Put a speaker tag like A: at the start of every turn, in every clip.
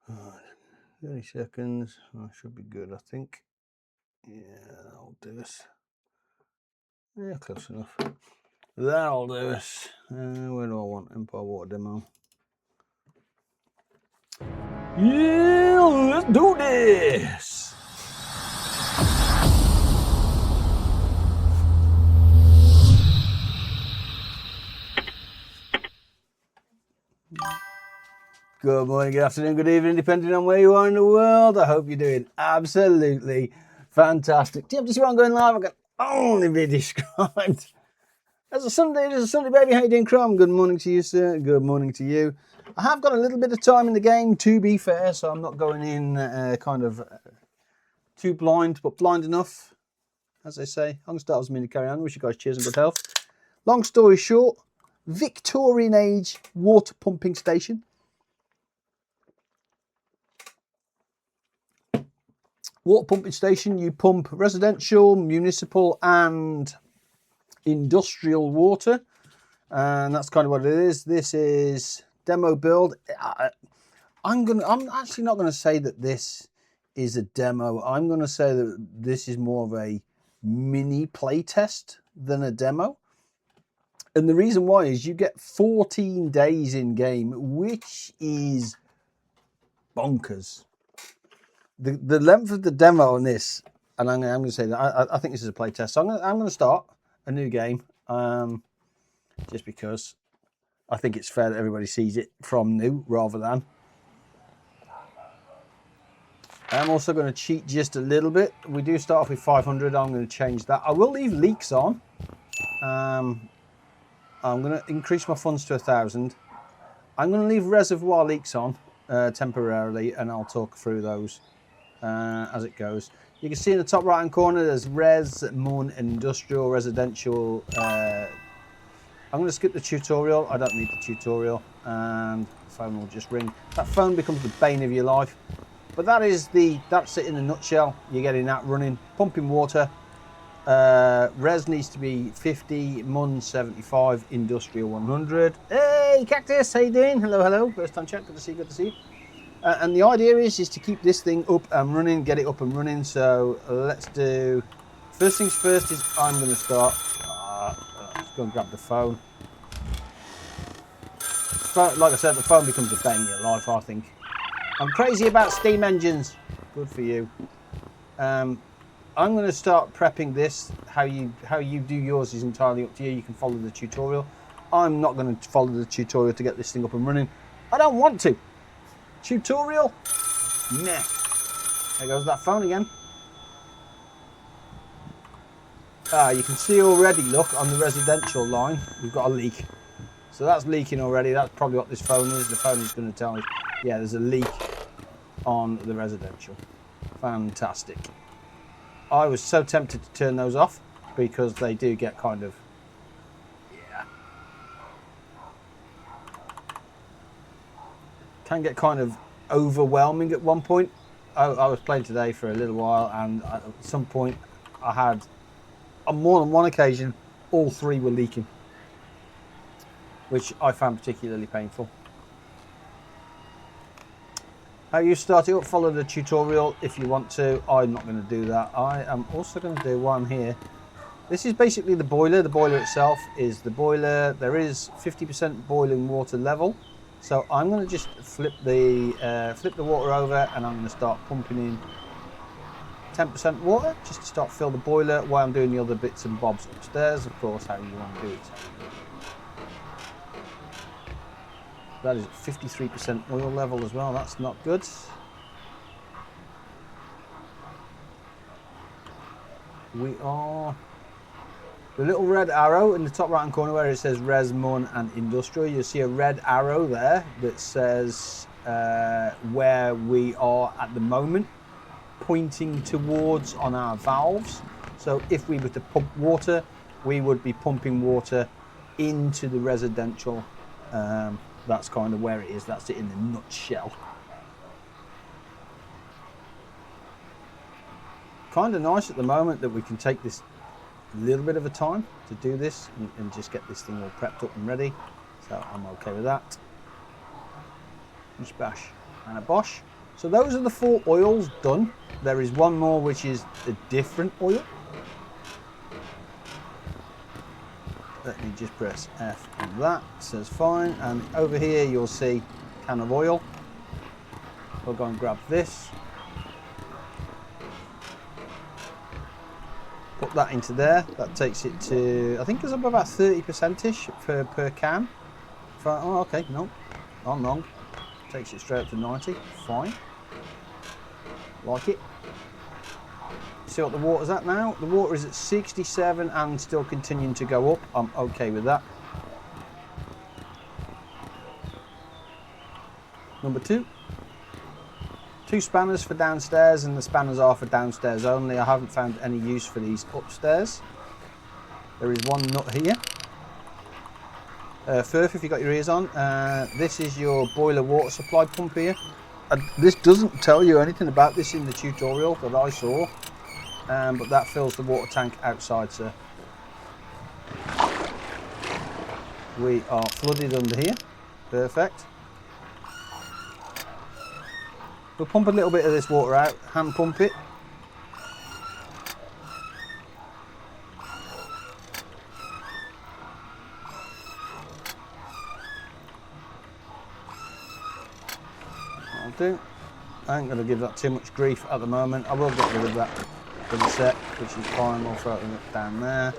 A: Right, 30 seconds. I should be good, I think. Yeah, I'll do this. Yeah, close enough. That'll do us. Where do I want Empire Water Demo? Yeah, let's do this! Good morning, good afternoon, good evening, depending on where you are in the world. I hope you're doing absolutely fantastic. Do you see what I'm going live? I can only be described. It's a Sunday baby. How you doing, Crom? Good morning to you, sir. Good morning to you. I have got a little bit of time in the game, to be fair, so I'm not going in too blind, but blind enough, as they say. I'm going to start as me to carry on. Wish you guys cheers and good health. Long story short, Victorian age water pumping station. Water pumping station, you pump residential, municipal and industrial water. And that's kind of what it is. This is demo build. I'm actually not going to say that this is a demo. I'm going to say that this is more of a mini play test than a demo. And the reason why is you get 14 days in game, which is bonkers. The length of the demo on this, and I'm going to say that I think this is a play test. So I'm going to start a new game, just because I think it's fair that everybody sees it from new rather than. I'm also going to cheat just a little bit. We do start off with 500. I'm going to change that. I will leave leaks on. I'm going to increase my funds to 1,000. I'm going to leave reservoir leaks on temporarily, and I'll talk through those as it goes. You can see in the top right hand corner there's res, mun, industrial, residential. I'm going to skip the tutorial. I don't need the tutorial, and the phone will just ring. That phone becomes the bane of your life. But that's it in a nutshell. You're getting that running, pumping water. Res needs to be 50, mun 75, industrial 100. Hey, Cactus, how you doing? Hello, hello. First time chat. Good to see you. Good to see you. And the idea is to keep this thing up and running, get it up and running. So let's do. First things first is I'm going to start. Let's go and grab the phone. Like I said, the phone becomes a bane in your life, I think. I'm crazy about steam engines. Good for you. I'm going to start prepping this. How you do yours is entirely up to you. You can follow the tutorial. I'm not going to follow the tutorial to get this thing up and running. I don't want to. Tutorial? Nah. There goes that phone again. You can see already, look, on the residential line, we've got a leak. So that's leaking already. That's probably what this phone is. The phone is going to tell me, yeah, there's a leak on the residential. Fantastic. I was so tempted to turn those off because they do get kind of, yeah, can get kind of overwhelming at one point. I was playing today for a little while, and at some point I had, on more than one occasion, all three were leaking, which I found particularly painful. How you start it up, follow the tutorial if you want to. I'm not going to do that. I am also going to do one here. This is basically the boiler. The boiler itself is the boiler. There is 50% boiling water level. So I'm going to just flip the water over, and I'm going to start pumping in 10% water just to start fill the boiler while I'm doing the other bits and bobs upstairs. Of course, how you want to do it. That is 53% oil level as well. That's not good. We are... The little red arrow in the top right hand corner where it says Resmun and Industrial, you'll see a red arrow there that says where we are at the moment, pointing towards on our valves. So if we were to pump water, we would be pumping water into the residential. That's kind of where it is. That's it in a nutshell. Kind of nice at the moment that we can take this little bit of a time to do this and just get this thing all prepped up and ready. So I'm okay with that. Bish bash and a bosh. So those are the 4 oils done. There is one more which is a different oil. Let me just press F on that. Says fine. And over here you'll see a can of oil. We'll go and grab this. Put that into there. That takes it to, I think it's up about 30%ish per can. Oh, okay, no, I'm wrong. Takes it straight up to 90. Fine. Like it. See what the water's at now? The water is at 67 and still continuing to go up. I'm okay with that. Number 2. 2 spanners for downstairs, and the spanners are for downstairs only. I haven't found any use for these upstairs. There is one nut here. Firth, if you've got your ears on, this is your boiler water supply pump here. This doesn't tell you anything about this in the tutorial that I saw, but that fills the water tank outside, sir. We are flooded under here. Perfect. We'll pump a little bit of this water out, hand pump it. I'll do. I ain't going to give that too much grief at the moment. I will get rid of that for the set, which is fine. We'll throw it down there.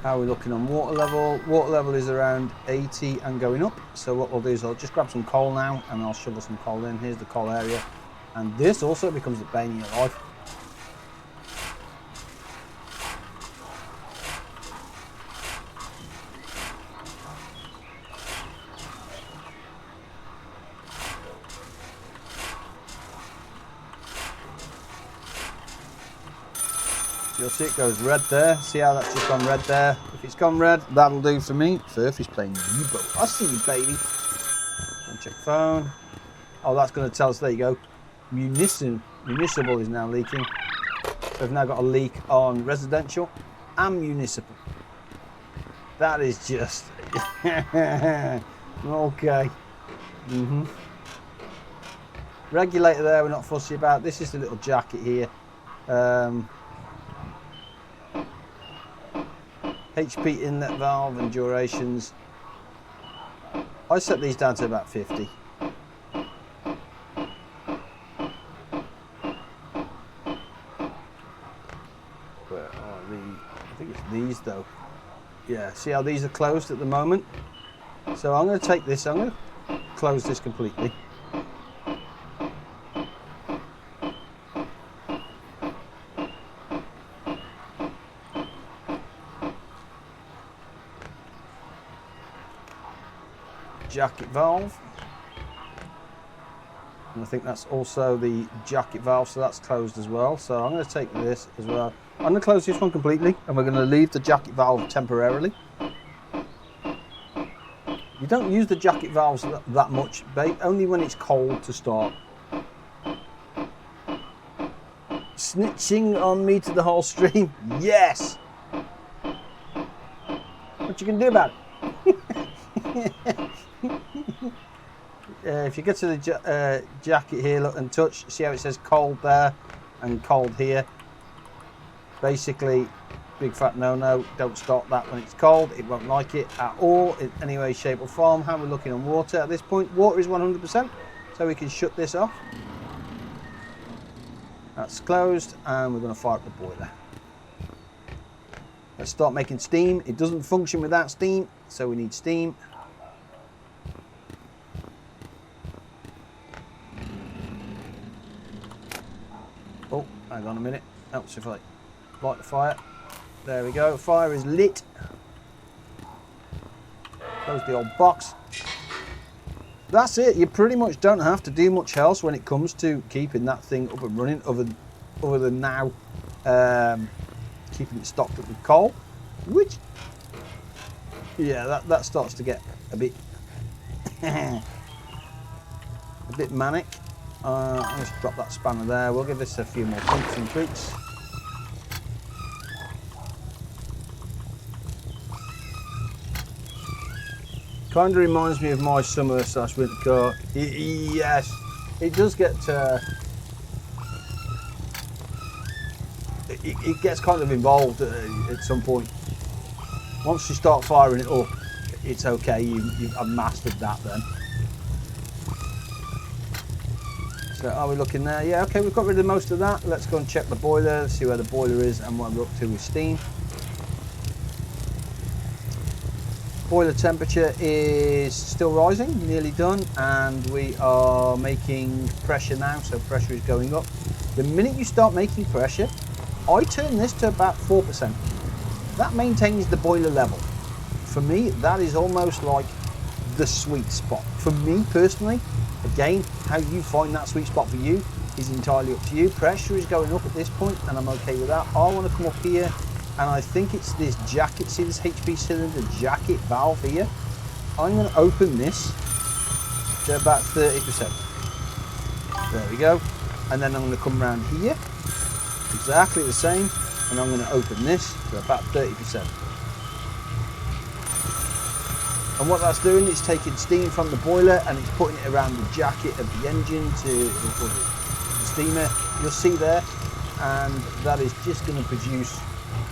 A: How are we looking on water level? Water level is around 80 and going up. So what we'll do is I'll just grab some coal now and I'll shovel some coal in. Here's the coal area. And this also becomes the bane of your life. You'll see it goes red there. See how that's just gone red there? If it's gone red, that'll do for me. Firth is playing U-boat. I see you, baby. Check phone. Oh, that's going to tell us, there you go. Municipal is now leaking. So we've now got a leak on residential and municipal. That is just... okay. Regulator there, we're not fussy about. This is the little jacket here. HP inlet valve and durations. I set these down to about 50. Where are the? I think it's these though. Yeah, see how these are closed at the moment? So I'm going to take this, I'm going to close this completely. Jacket valve, and I think that's also the jacket valve, so that's closed as well. So I'm going to take this as well. I'm going to close this one completely and we're going to leave the jacket valve temporarily. You don't use the jacket valves that much, babe, only when it's cold to start. Snitching on me to the whole stream? Yes! What you can do about it? If you get to the jacket here, look and touch, see how it says cold there and cold here. Basically, big fat no-no, don't start that when it's cold. It won't like it at all in any way, shape or form. How we're looking on water at this point, water is 100%, so we can shut this off. That's closed and we're going to fire up the boiler. Let's start making steam. It doesn't function without steam. so we need steam. Oh, hang on a minute. Helps if I light the fire. There we go. Fire is lit. Close the old box. That's it. You pretty much don't have to do much else when it comes to keeping that thing up and running, other than now keeping it stocked up with coal, which, yeah, that starts to get a bit a bit manic. Let's drop that spanner there. We'll give this a few more pumps and tweaks. Kind of reminds me of my summer / winter car. Yes, it does get it gets kind of involved at some point. Once you start firing it up, it's okay. You've mastered that then. So are we looking there? Yeah, okay, we've got rid of most of that. Let's go and check the boiler, see where the boiler is and what we're up to with steam. Boiler temperature is still rising, nearly done, and we are making pressure now, so pressure is going up. The minute you start making pressure, I turn this to about 4%. That maintains the boiler level. For me, that is almost like the sweet spot. For me personally, again, how you find that sweet spot for you is entirely up to you. Pressure is going up at this point, and I'm okay with that. I want to come up here, and I think it's this jacket, see this HP cylinder jacket valve here? I'm going to open this to about 30%. There we go. And then I'm going to come around here, exactly the same, and I'm going to open this to about 30%. And what that's doing is taking steam from the boiler and it's putting it around the jacket of the engine to the steamer. You'll see there, and that is just going to produce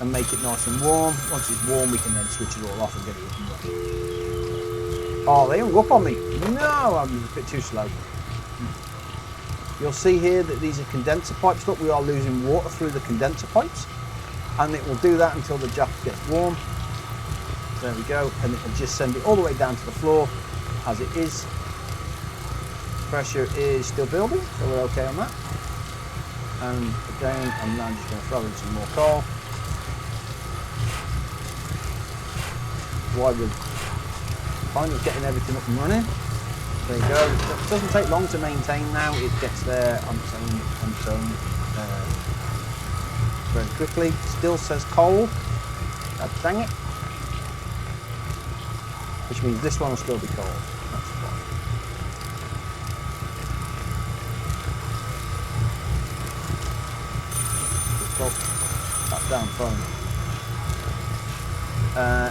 A: and make it nice and warm. Once it's warm, we can then switch it all off and get it up and running. Oh, they hung up on me. No, I'm a bit too slow. You'll see here that these are condenser pipes. Look, we are losing water through the condenser pipes, and it will do that until the jacket gets warm. There we go, and it will just send it all the way down to the floor as it is. Pressure is still building, so we're okay on that. And again, I'm now just going to throw in some more coal. While we're kind of getting everything up and running. There you go. It doesn't take long to maintain now. It gets there on its own very quickly. Still says coal. God dang it. Which means this one will still be cold. That's fine. That's down phone.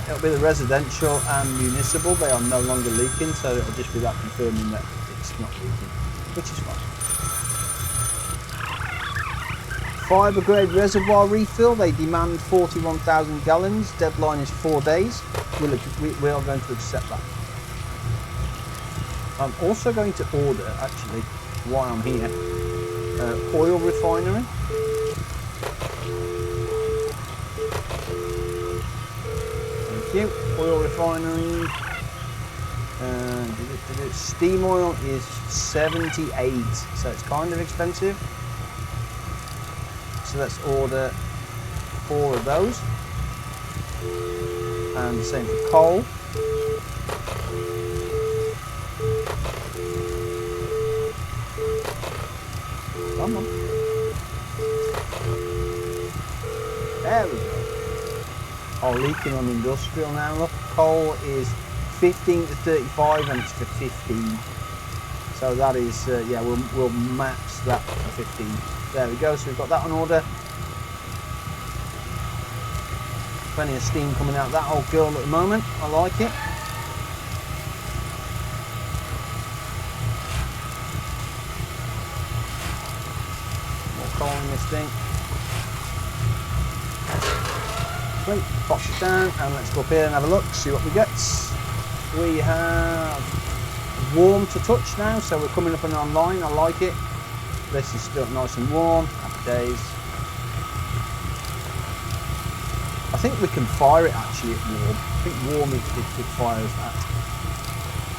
A: It'll be the residential and municipal. They are no longer leaking, so it'll just be that confirming that it's not leaking, which is fine. Fibre grade reservoir refill. They demand 41,000 gallons. Deadline is 4 days. We are going to accept that. I'm also going to order, actually, while I'm here, oil refinery. Thank you. Oil refinery. Steam oil is 78, so it's kind of expensive. So let's order 4 of those. And the same for coal. Come on. There we go. Oh, leaking on industrial now. Look, coal is 15 to 35 and it's for 15. So that is, yeah, we'll max that for 15. There we go. So we've got that on order. Plenty of steam coming out of that old girl at the moment. I like it. More coal in this thing. Sweet. Pop it down and let's go up here and have a look, see what we get. We have warm to touch now, so we're coming up and online. I like it. This is still nice and warm. Happy days. I think we can fire it actually at warm. I think warm it fires at.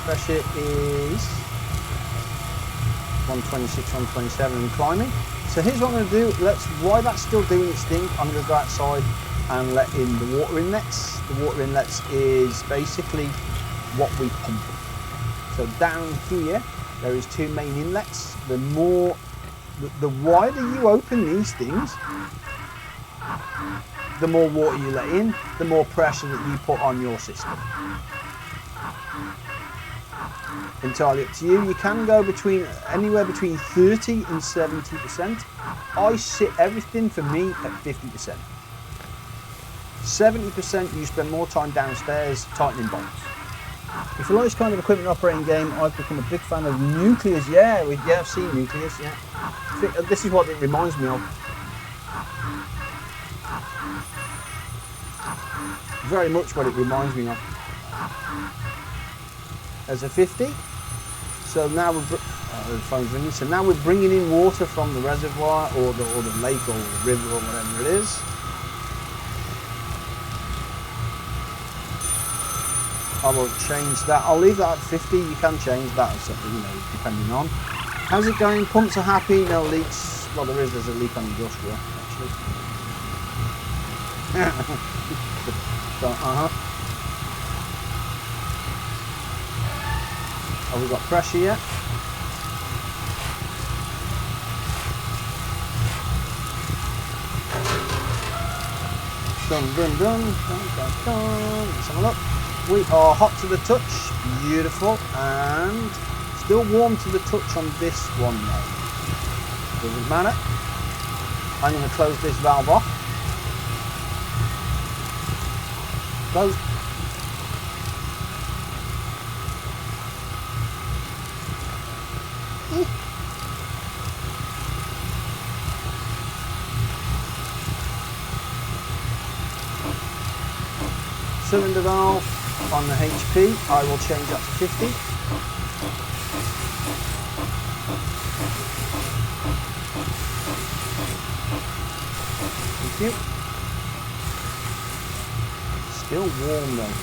A: Pressure is 126, 127 and climbing. So here's what I'm going to do. While that's still doing its thing, I'm going to go outside and let in the water inlets. The water inlets is basically what we pump. So down here, there is 2 main inlets. The wider you open these things, the more water you let in, the more pressure that you put on your system. Entirely up to you. You can go anywhere between 30 and 70%. I sit everything for me at 50%. 70% you spend more time downstairs tightening bolts. If you like this kind of equipment operating game, I've become a big fan of Nucleus. Yeah, I've seen Nucleus. Yeah, this is what it reminds me of. Very much what it reminds me of. There's a 50. So now the phone's ringing. So now we're bringing in water from the reservoir or the lake or the river or whatever it is. I will change that. I'll leave that at 50. You can change that, depending on. How's it going? Pumps are happy. No leaks. Well, there's a leak on industrial actually. So, Have we got pressure yet? Dun. Let's have a look. We are hot to the touch, beautiful, and still warm to the touch on this one though. Doesn't matter. I'm going to close this valve off. Close. Cylinder valve on the HP, I will change that to 50. Thank you. Still warm though.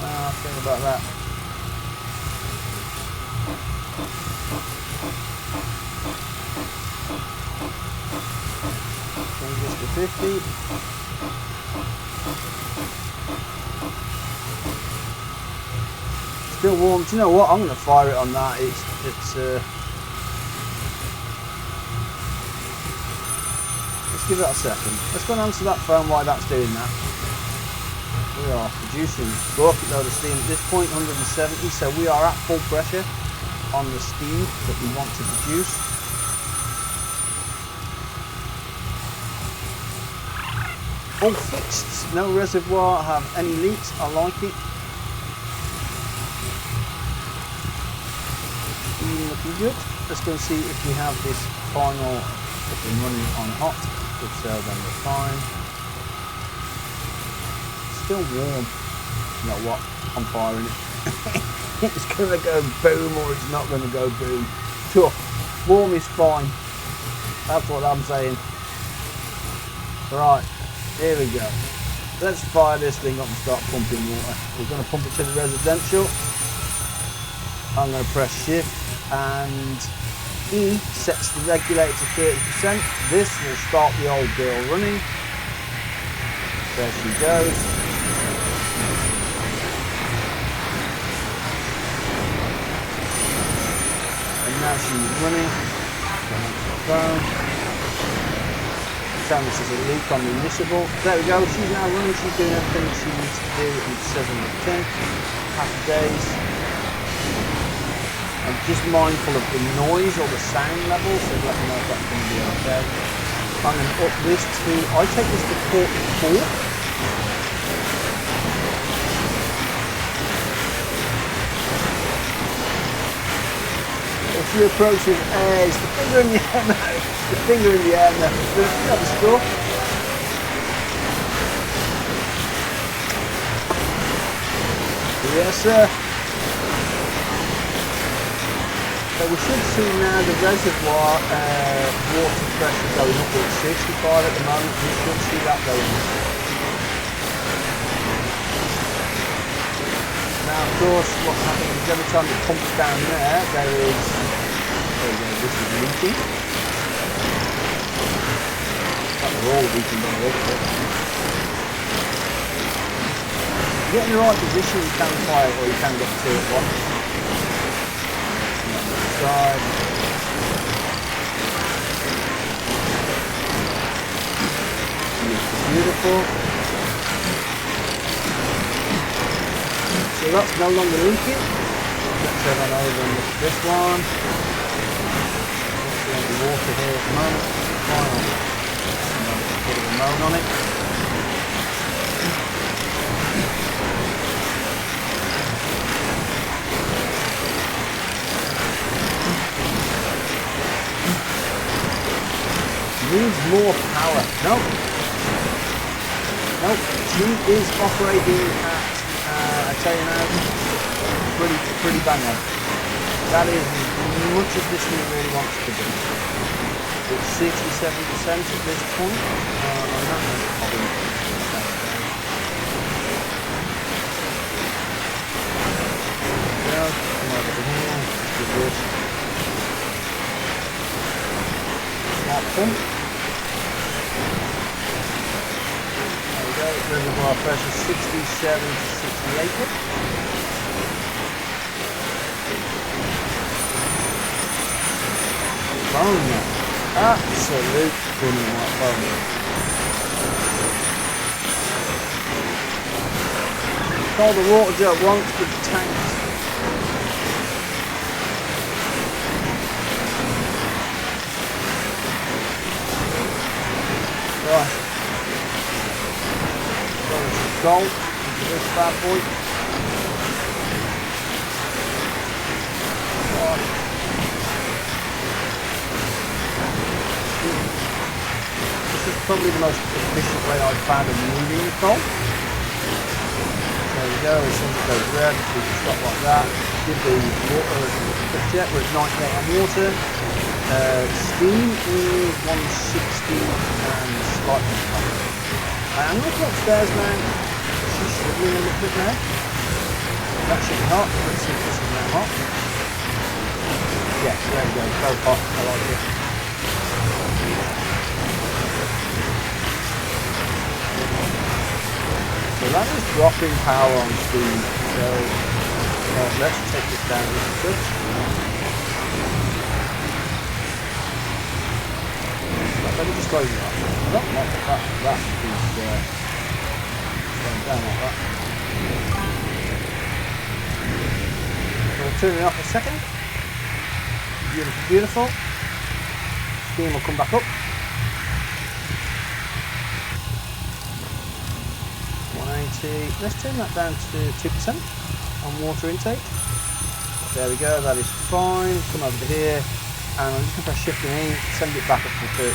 A: I'll think about that. Change this to 50. Still warm. Do you know what? I'm going to fire it on that. Let's give it a second. Let's go and answer that phone while that's doing that. We are producing a bucket load of steam at this point, 170. So we are at full pressure on the steam that we want to produce. All fixed. No reservoir have any leaks. I like it. Looking good. Let's go and see if we have this final up and running on hot. If so, then we're fine. Still warm. You know what? I'm firing it. It's going to go boom or it's not going to go boom. Sure. Warm is fine. That's what I'm saying. Right. Here we go. Let's fire this thing up and start pumping water. We're going to pump it to the residential. I'm going to press shift and E sets the regulator to 30%. This will start the old girl running. There she goes. And now she's running. Tell me there's a leak on the initiable. There we go, she's now running, she's doing everything she needs to do. It says on the tin. Happy days. I'm just mindful of the noise or the sound level, so let me know if that's going to be okay. I'm going to up this to, I take this to port 4. If you approach with air, it's the finger in the air now. The finger in the air now. That was cool. Yes, sir. So we should see now the reservoir water pressure going up at 65 at the moment. We should see that going up. of course, what happens is every time it pumps down there, there you go, this is leaking. That was all leaking down the other bit. If you get in the right position, you can fly it, or you can get two at once. On the side. Beautiful. So that's no longer leaking. Let's head on over and look at this one. Let's the water here at the moment. Final. Put a mode on it. Needs more power. Nope. Nope. She is operating at, I tell you now, pretty bang on. That is as much as this thing really wants to do. It's 67% at this point. I'm not going to probably come over to here. Do this. Smart pump. Reservoir pressure 67 to 68. Bone now. Absolute booming white bone. All the water jet wants with the tanks. Right. Gold into this bad boy. This is probably the most efficient way I've found of moving the coal. There we go, as soon as it goes red, we can stop like that. Give the water a jet, we're at 98 on water. Steam is 160 and slightly hot. I'm looking upstairs now. She's struggling a little bit now. That should be hot. Let's see if this is now hot. Yes, there we go. So hot. I like it. So that is dropping power on speed. So let's take this down a little bit. Let me just close it up. I don't like that is going down like that. So we'll turn it off a second. Beautiful, beautiful. Steam will come back up. 180. Let's turn that down to 2% on water intake. There we go, that is fine. Come over to here. And I'm just going to press shift and E, send it back up to 30%.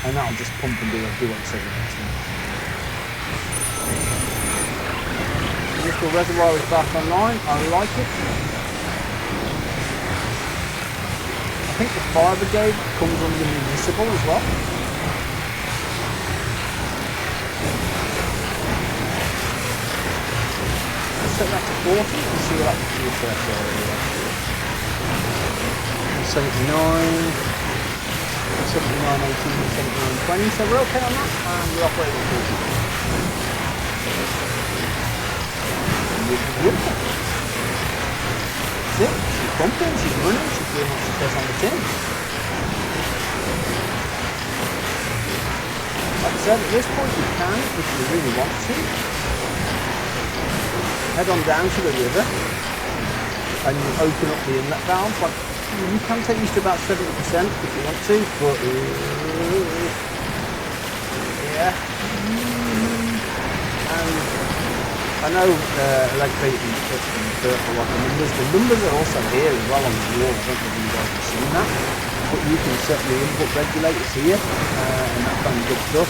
A: And that'll just pump and do what it says it needs to. Municipal reservoir is back online. I like it. I think the fire brigade comes under municipal as well. Let's set that to 40 and see what happens to the first area. 79, 18, 79, 20, so we're okay on that, and we're operating at 40. Beautiful. That's it, she's pumping, she's running, she's doing what she says on the tin. Like I said, at this point you can, if you really want to, head on down to the river, and you open up the inlet valve, like you can take these to about 70% if you want to, but yeah. And I know Electrate and Bert a lot of numbers. The numbers are also here as well on the wall. I don't know if you guys have seen that, but you can set the input regulators here, and that's kind of good stuff.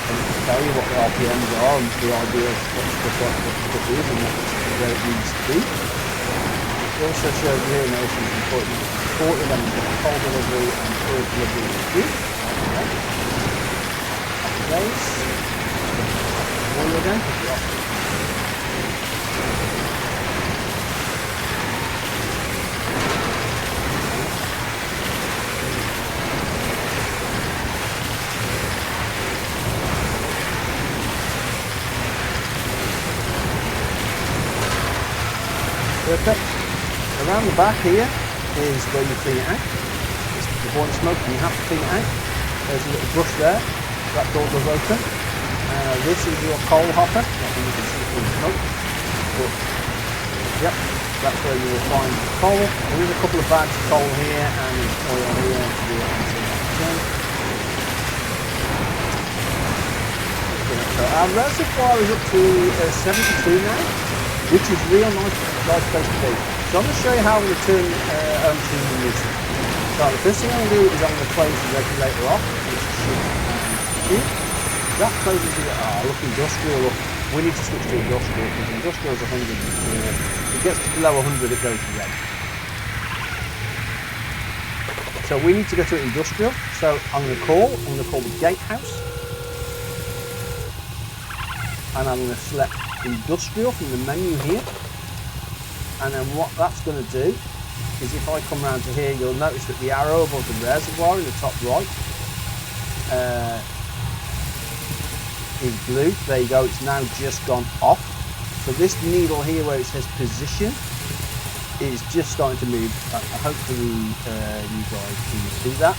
A: And it can tell you what the RPMs are and the idea of what stuff is and where it needs to be. It also shows here now some important elements of coal delivery and fluid delivery is good. Okay. Happy days. Oil again. Perfect. Around the back here is where you clean it out. It's the boiler smoke, and you have to clean it out. There's a little brush there. That door does open. This is your coal hopper. I think you can see it in the smoke. But, yep, that's where you will find coal. There is a couple of bags of coal here and oil here to do it. So our reservoir is up to 72 now, which is real nice place to be. So I'm going to show you how I'm going to turn on to the meter. So the first thing I'm going to do is I'm going to close the regulator off, which should that closes it. Look, industrial. Look, we need to switch to industrial because industrial is 100. If it gets to below 100, it goes red. So we need to go to industrial. So I'm going to call the gatehouse. And I'm going to select industrial from the menu here. And then what that's going to do is if I come around to here, you'll notice that the arrow above the reservoir in the top right is blue. There you go, it's now just gone off. So this needle here where it says position is just starting to move. Hopefully you guys can see that.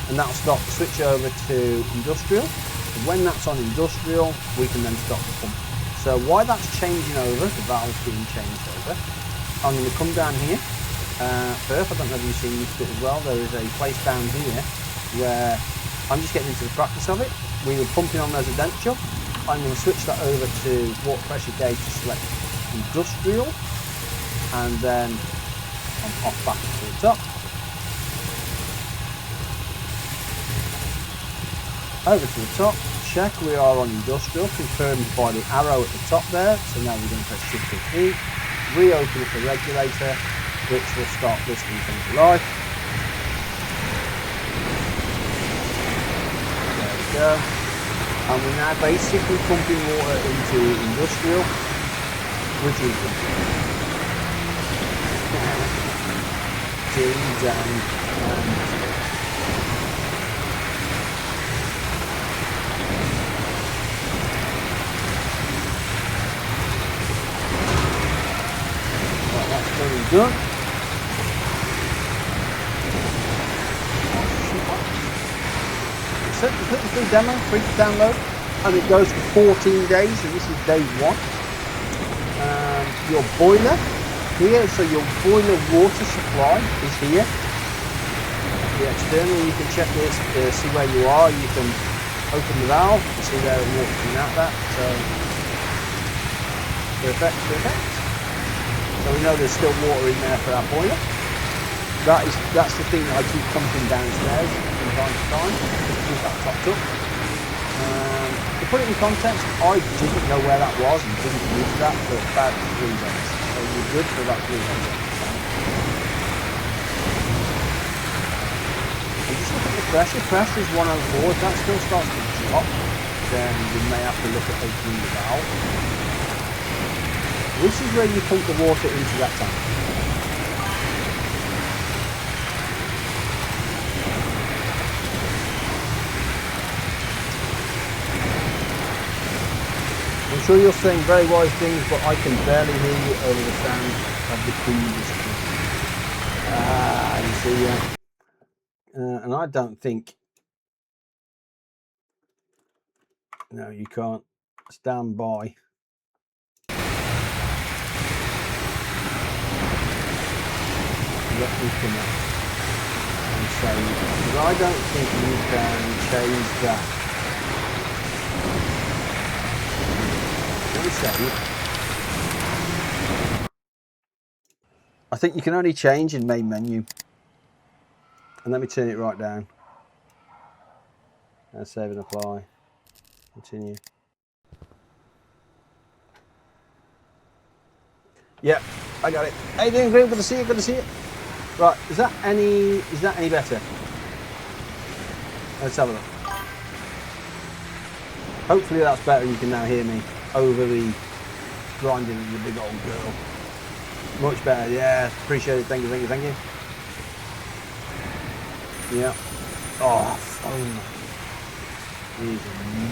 A: And that'll start to switch over to industrial. When that's on industrial, we can then stop the pump. So while that's changing over, the valve's being changed over, I'm going to come down here. First, I don't know if you've seen this bit as well, there is a place down here where I'm just getting into the practice of it. We were pumping on residential. I'm going to switch that over to water pressure gauge to select industrial, and then I'm off back to the top. Over to the top, check we are on industrial, confirmed by the arrow at the top there. So now we're going to press Shift and E, reopen up the regulator, which will start listing things to life. There we go. And we're now basically pumping water into industrial, which is down. Done. So you put the free demo, free to download, and it goes for 14 days, so this is day 1. Your boiler here, so your boiler water supply is here. The external, you can check this, see where you are, you can open the valve, you see there the water coming out that, so perfect. So we know there's still water in there for our boiler. That's the thing that I keep pumping downstairs from time to time to keep that topped up. To put it in context, I didn't know where that was and didn't use that for about 3 days. So we're good for about 3 days. And just look at the pressure. Pressure is 104. If that still starts to drop, then we may have to look at opening the valve. This is where you pump the water into that tank. I'm sure you're saying very wise things, but I can barely hear you over the sound of the Queen. You see, and I don't think. No, you can't. Stand by. Let me connect and say, because I don't think you can change that. Let me say, I think you can only change in main menu. And let me turn it right down. And save and apply. Continue. Yep, I got it. How you doing, Graham? Good to see you. Good to see you. Right, is that any better? Let's have a look. Hopefully that's better. You can now hear me over the grinding of the big old girl. Much better. Yeah, appreciate it. Thank you. Yeah. Oh, phone. He's a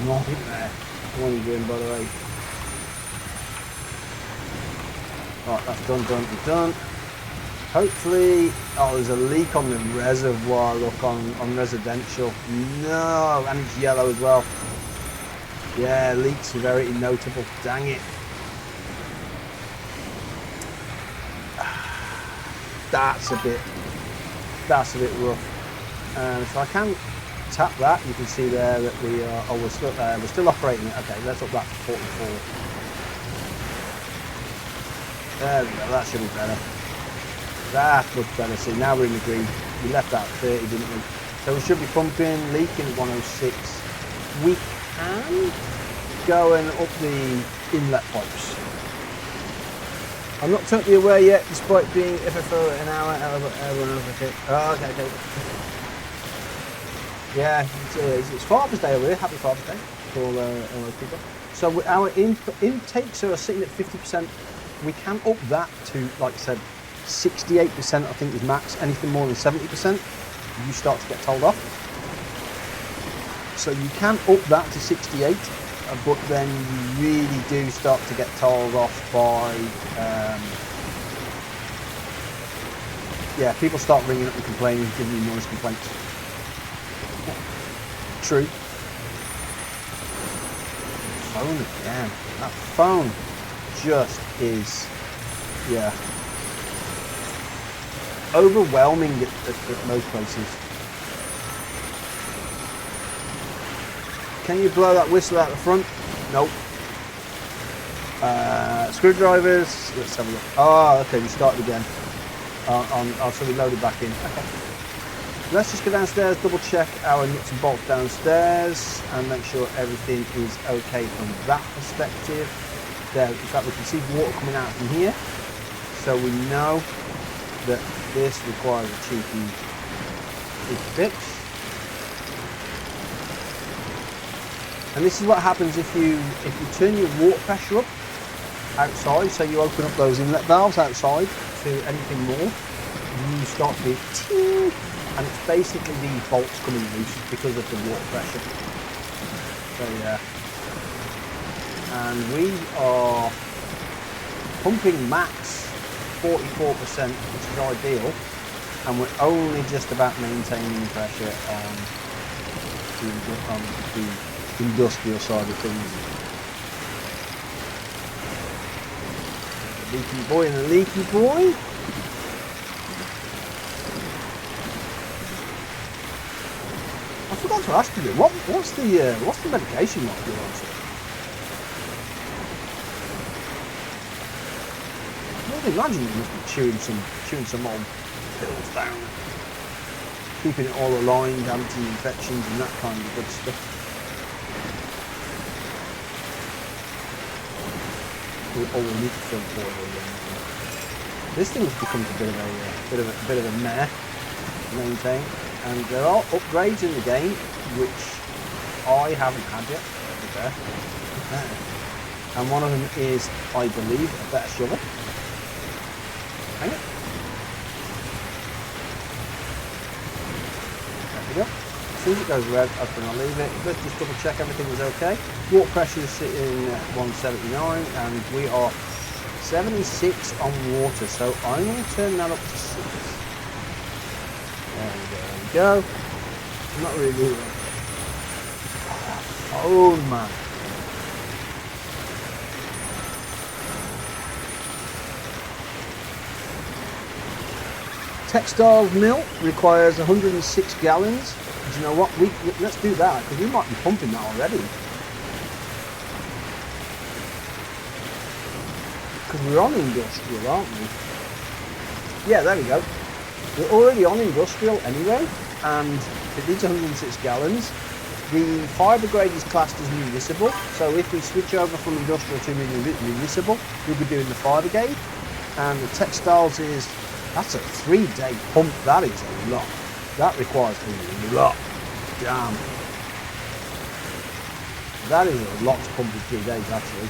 A: nightmare. What are you doing, by the way? Right, that's done. Hopefully, oh, there's a leak on the reservoir, look, on residential. No, and it's yellow as well. Yeah, leak severity notable, dang it. That's a bit rough. And if I can tap that, you can see there that we are, oh, we're still operating it. Okay, let's up that to 44. There we go, that should be better. That looks better. See, now we're in the green. We left that at 30, didn't we? So we should be pumping, leaking at 106. We can go and up the inlet pipes. I'm not totally aware yet, despite being FFO an hour. Oh, okay. Yeah, it's Father's Day over here. Happy Father's Day to all those people. So our intakes are sitting at 50%. We can up that to, like I said, 68% I think is max. Anything more than 70%, you start to get told off. So you can up that to 68, but then you really do start to get told off by, yeah, people start ringing up and complaining, giving you noise complaints. True. Phone again. That phone just is, yeah, overwhelming at most places. Can you blow that whistle out the front? Nope. Screwdrivers, let's have a look. Oh, okay, we started again. So we loaded back in. Okay. Let's just go downstairs, double check our nuts and bolts downstairs and make sure everything is okay from that perspective. There, in fact, we can see water coming out from here. So we know that this requires a cheeky fix. And this is what happens if you turn your water pressure up outside, so you open up those inlet valves outside to anything more, you start to be ting, and it's basically these bolts coming loose because of the water pressure. So yeah. And we are pumping max 44%, which is ideal, and we're only just about maintaining pressure on the industrial side of things. Leaky boy and a leaky boy. I forgot to ask you, what's the medication like you're on, sir? I imagine you must be chewing some old pills down, keeping it all aligned, anti-infections and that kind of good stuff. We need to fill for it. This thing has become a bit of a mare to maintain, and there are upgrades in the game which I haven't had yet. And one of them is, I believe, a better shovel. Hang it. There we go. As soon as it goes red, I'll leave it. Let's just double check everything is okay. Water pressure is sitting at 179, and we are 76 on water. So I'm going to turn that up to 6. There we go. I'm not really doing it. Oh man. Textile mill requires 106 gallons. Do you know what? Let's do that, because we might be pumping that already. Because we're on industrial, aren't we? Yeah, there we go. We're already on industrial anyway, and it needs 106 gallons. The fibre grade is classed as municipal, so if we switch over from industrial to municipal, we'll be doing the fibre grade. And the textiles is, that's a 3-day pump. That is a lot. That requires a lot. Damn. That is a lot to pump in 3 days, actually.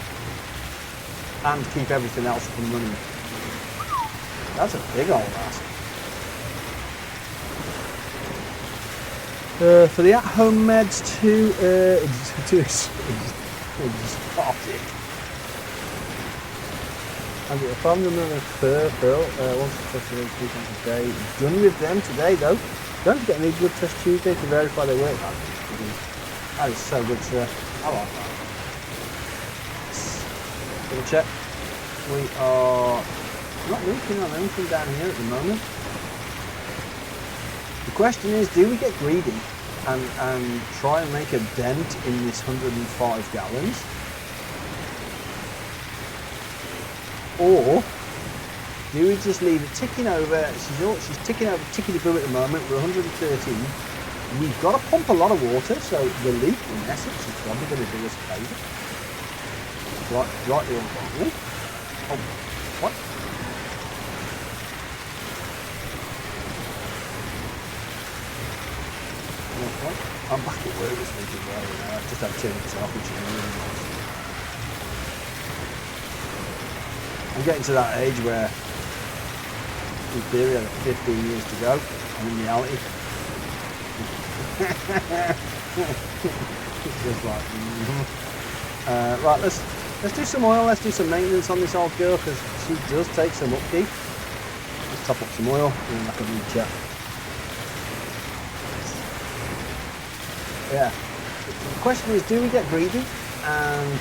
A: And keep everything else up and running. That's a big old ass. For the at-home meds to exotic. And the family member Pearl wants to test the 3 times a day. Done with them today though. Don't forget any blood test Tuesday to verify they work. That is so good, sir. I like that. Double check. We are not leaking on anything down here at the moment. The question is, do we get greedy and try and make a dent in this 105 gallons? Or do we just leave it ticking over? She's ticking over, tickety-boo at the moment. We're 113. We've got to pump a lot of water, so the leak, in essence, is probably going to do us a favour. Rightly or wrongly. Oh, what? I'm back at work this week as well, you know. I've just had 2 minutes off, which is really nice. I'm getting to that age where, in theory, I've got 15 years to go, and in reality, it's just like, right, let's do some oil, let's do some maintenance on this old girl, because she does take some upkeep. Let's top up some oil, and then I can read chat. Yeah, the question is, do we get greedy and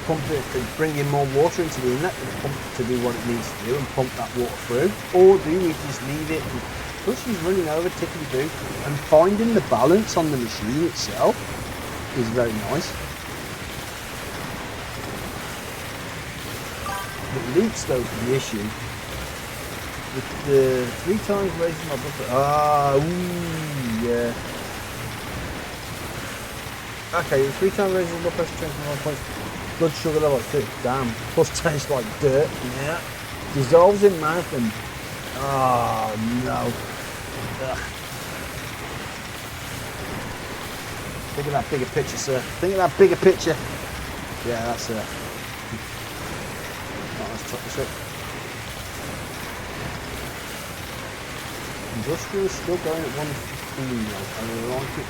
A: pump it, bring in more water into the inlet and pump to do what it needs to do and pump that water through, or do we just leave it because she's running over tickety-boo, and finding the balance on the machine itself is very nice. The leaks though is the issue. With the 3 times raising my blood pressure, yeah. Okay, 3 times raising my blood pressure, 21 points. Blood sugar level 6, damn. Plus tastes like dirt, yeah. Dissolves in mouth and, oh no. Ugh. Think of that bigger picture, sir. Think of that bigger picture. Yeah, that's it. Right, let's top this up. Industrial is still going at 115 though. I like it.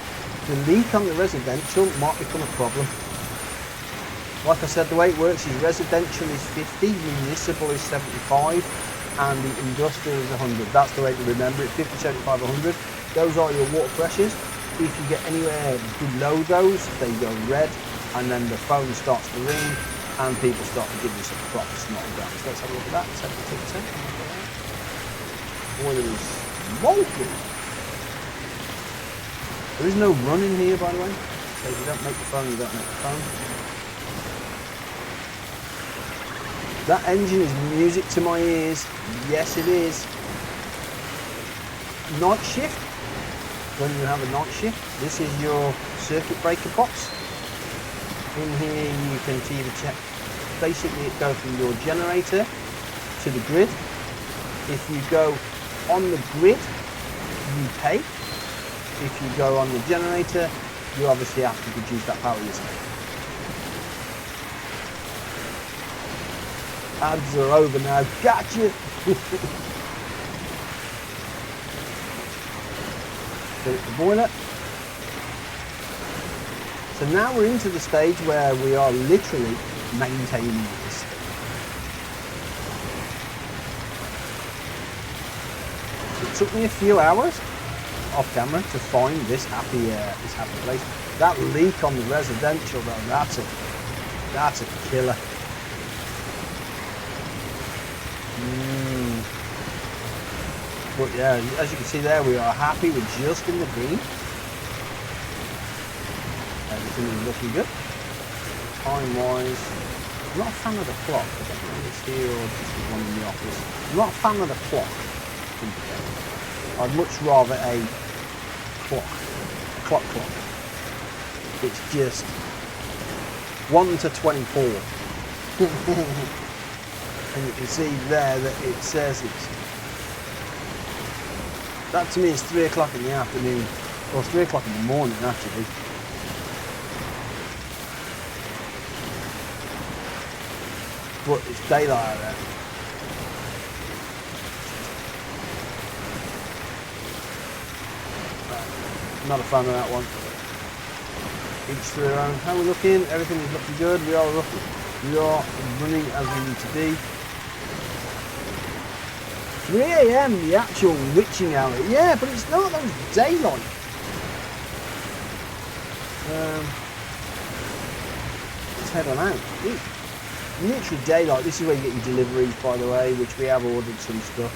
A: The leak on the residential might become a problem. Like I said, the way it works is residential is 50, municipal is 75, and the industrial is 100. That's the way to remember it, 50, 75, 100. Those are your water pressures. If you get anywhere below those, they go red, and then the phone starts to ring, and people start to give you some proper snotograms. Let's have a look at that, 72%. Boiler is smoking. There is no run in here, by the way. So if you don't make the phone, you don't make the phone. That engine is music to my ears. Yes, it is. Night shift. When you have a night shift, this is your circuit breaker box. In here you can either check. Basically, it goes from your generator to the grid. If you go on the grid, you pay. If you go on the generator, you obviously have to produce that power yourself. Ads are over now. Gotcha! Get it to boiler. So now we're into the stage where we are literally maintaining this thing. It took me a few hours off camera to find this happy place. That leak on the residential though, that's a killer. But yeah, as you can see there, we are happy. We're just in the green. Everything is looking good. Time-wise, I'm not a fan of the clock. I don't know if it's here or just the one in the office. I'm not a fan of the clock. I'd much rather a clock. It's just 1 to 24. And you can see there that it says it's, that to me is 3 o'clock in the afternoon, or 3 o'clock in the morning actually. But it's daylight out there. Not a fan of that one. Each to their own. How are we looking? Everything is looking good. We are looking. We are running as we need to be. 3 AM, the actual witching hour. Yeah, but it's not, that was daylight. Let's head on out. Literally daylight. This is where you get your deliveries, by the way, which we have ordered some stuff.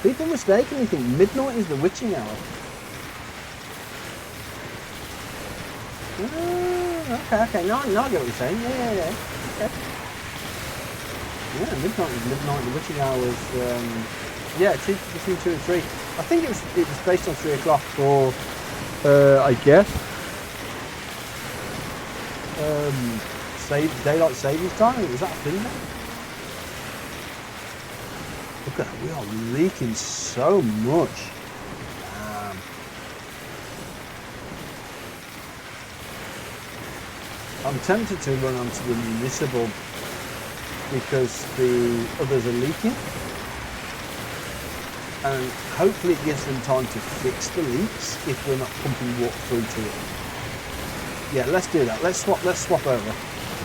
A: People mistakenly think midnight is the witching hour. Okay. No, I get what you're saying. Yeah. Okay. Yeah, midnight is midnight. The witching hour is, yeah, between 2 and 3. I think it was based on 3 o'clock for, I guess, daylight savings time. Was that a thing then? Look at that, we are leaking so much. I'm tempted to run onto the municipal because the others are leaking. And hopefully it gives them time to fix the leaks if we're not pumping water through to it. Yeah, let's do that. Let's swap over.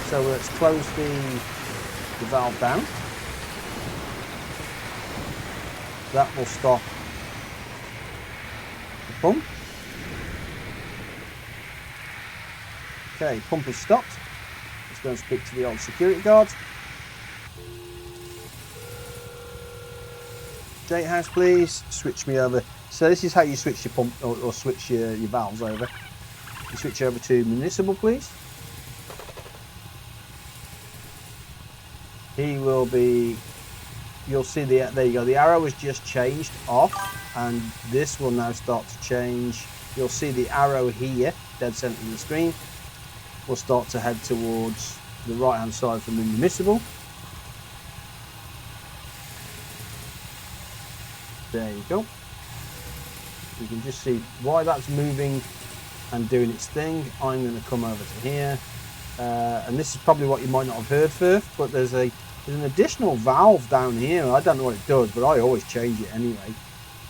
A: So let's close the valve down. That will stop the pump. Okay, pump is stopped. Let's go and speak to the old security guards. Gatehouse, please. Switch me over. So this is how you switch your pump or switch your valves over. You switch over to municipal, please. He will be. You'll see there you go. The arrow has just changed off, and this will now start to change. You'll see the arrow here, dead center of the screen, will start to head towards the right hand side from the municipal. There you go. You can just see why that's moving and doing its thing. I'm going to come over to here, and this is probably what you might not have heard first, but there's an additional valve down here. I don't know what it does, but I always change it anyway.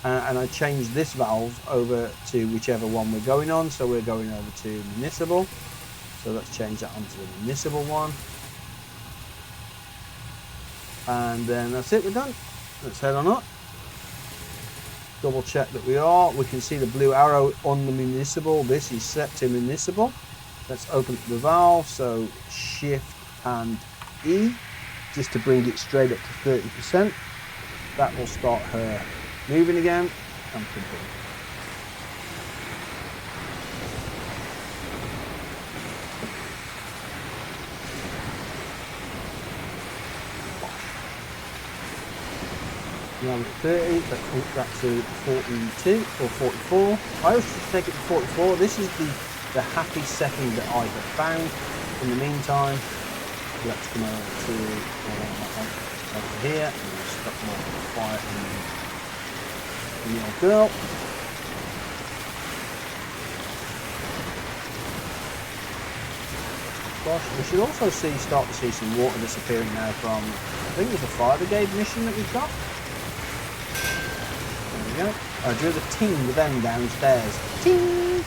A: And I changed this valve over to whichever one we're going on. So we're going over to municipal. So let's change that onto the municipal one. And then that's it, we're done. Let's head on up. Double check that we are. We can see the blue arrow on the municipal. This is set to municipal. Let's open up the valve. So Shift and E, just to bring it straight up to 30%. That will start her moving again and pumping. Now we're at 30, let's put that to 42 or 44. I always take it to 44. This is the happy setting that I have found. In the meantime, let's come over to over here and stop more fire in the old girl. Gosh, we should also start to see some water disappearing now from, I think there's a fire brigade mission that we've got. There we go. I drew the ting with them downstairs. Ting!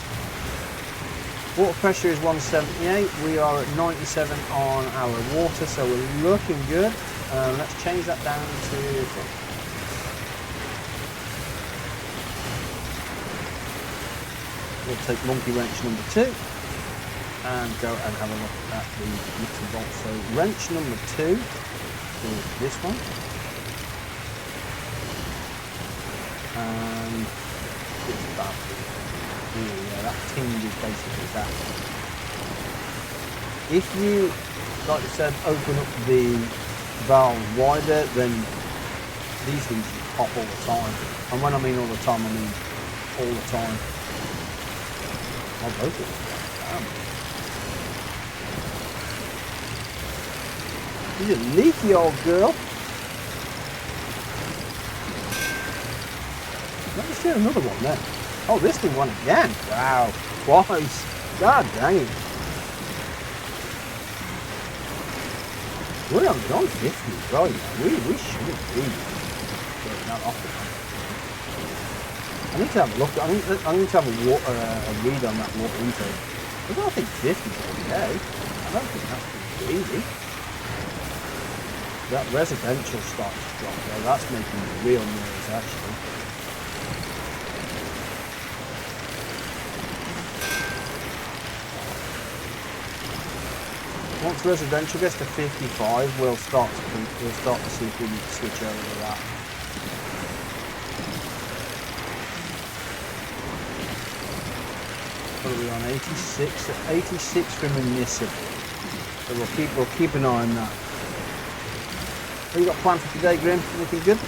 A: Water pressure is 178. We are at 97 on our water, so we're looking good. Let's change that down to 4. We'll take monkey wrench number 2 and go and have a look at the nuts and bolts. So wrench number 2 is this one. And it's that. Yeah, that ting is basically that. If you, like I said, open up the valve wider, then these things pop all the time. And when I mean all the time, I mean all the time. I'll both of them. She's a leaky old girl. Let's do another one then. Oh, this thing won again. Wow. Twice. God dang it. We're on 50 as well, you know. We shouldn't be getting that off the I need to have a look. I need to have a read on that water intake. I don't think 50 is okay. I don't think that's too easy. That residential starts to drop though. That's making me real nervous actually. Once residential gets to 55, we'll start to see if we need to switch over to that. What are we on? 86. 86 for municipal. So we'll keep an eye on that. What you got planned for today, Grim? Anything good?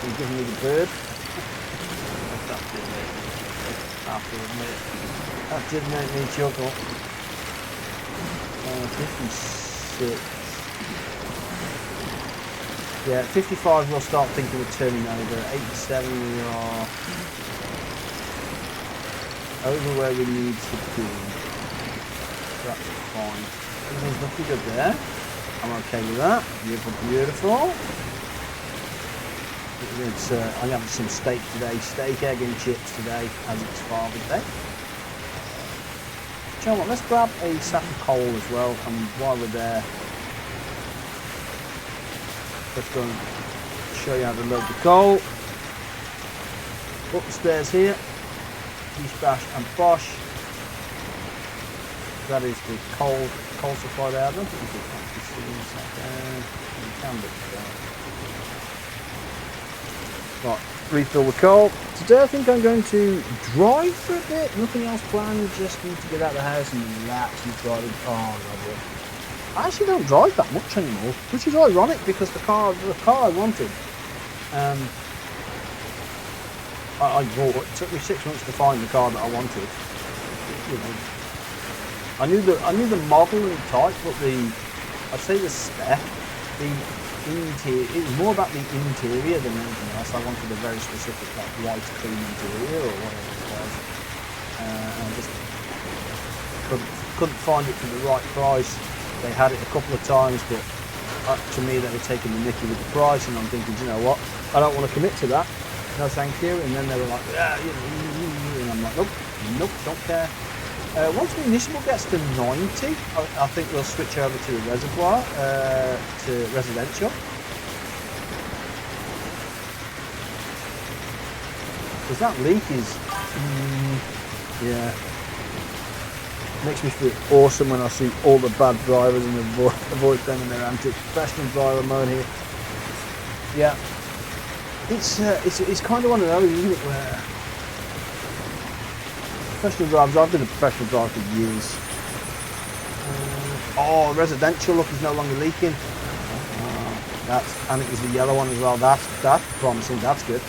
A: You're giving me the bird. That did make me chuckle. 56. Yeah, 55 we'll start thinking of turning over. 87 we are over where we need to be. That's fine. Everything's looking good there. I'm okay with that. Beautiful, beautiful. I'm having some steak today. Steak, egg and chips today, as it's Father's Day. Do you know what? Let's grab a sack of coal as well. And while we're there, let's go and show you how to load the coal. Up the stairs here. Bish, bash and bosh. That is the coal supply there. I don't think we can actually see inside. You can, but you don't. Right, refill the coal. Today I think I'm going to drive for a bit. Nothing else planned. Just need to get out of the house and relax and drive. Oh, lovely. I actually don't drive that much anymore, which is ironic because the car I wanted, I bought. It took me 6 months to find the car that I wanted. You know, I knew the model and type, but I'd say the spec, the interior, it was more about the interior than anything else. I wanted a very specific like white clean interior or whatever it was, and I just couldn't find it for the right price. They had it a couple of times, but to me they were taking the mickey with the price, and I'm thinking, you know what, I don't want to commit to that, no thank you. And then they were like, yeah, you know, and I'm like, nope, don't care. Once municipal gets to 90, I think we'll switch over to a reservoir, to residential. Because that leak is, yeah, makes me feel awesome when I see all the bad drivers and avoid them in their antics. Professional driver mode here. Yeah, it's kind of one of those, isn't it, where professional drivers, I've been a professional driver for years. Oh, residential look is no longer leaking. And it was the yellow one as well. That's promising. That's good.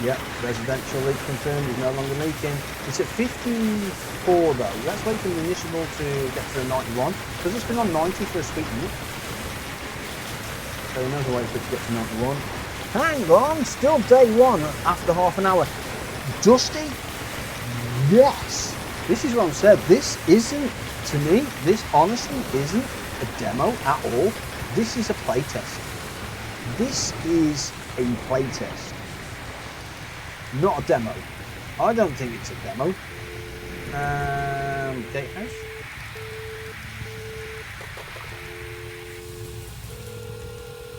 A: Yeah, residential leak confirmed is no longer leaking. It's at 54 though. Let's wait for the municipal to get to 91 because it's been on 90 for a sweet minute. So we might as well wait for it to get to 91. Hang on, still day one after half an hour. Dusty? Yes. This is what I'm saying. This isn't, to me, this honestly isn't a demo at all. This is a playtest. This is a playtest. Not a demo. I don't think it's a demo. Gatehouse.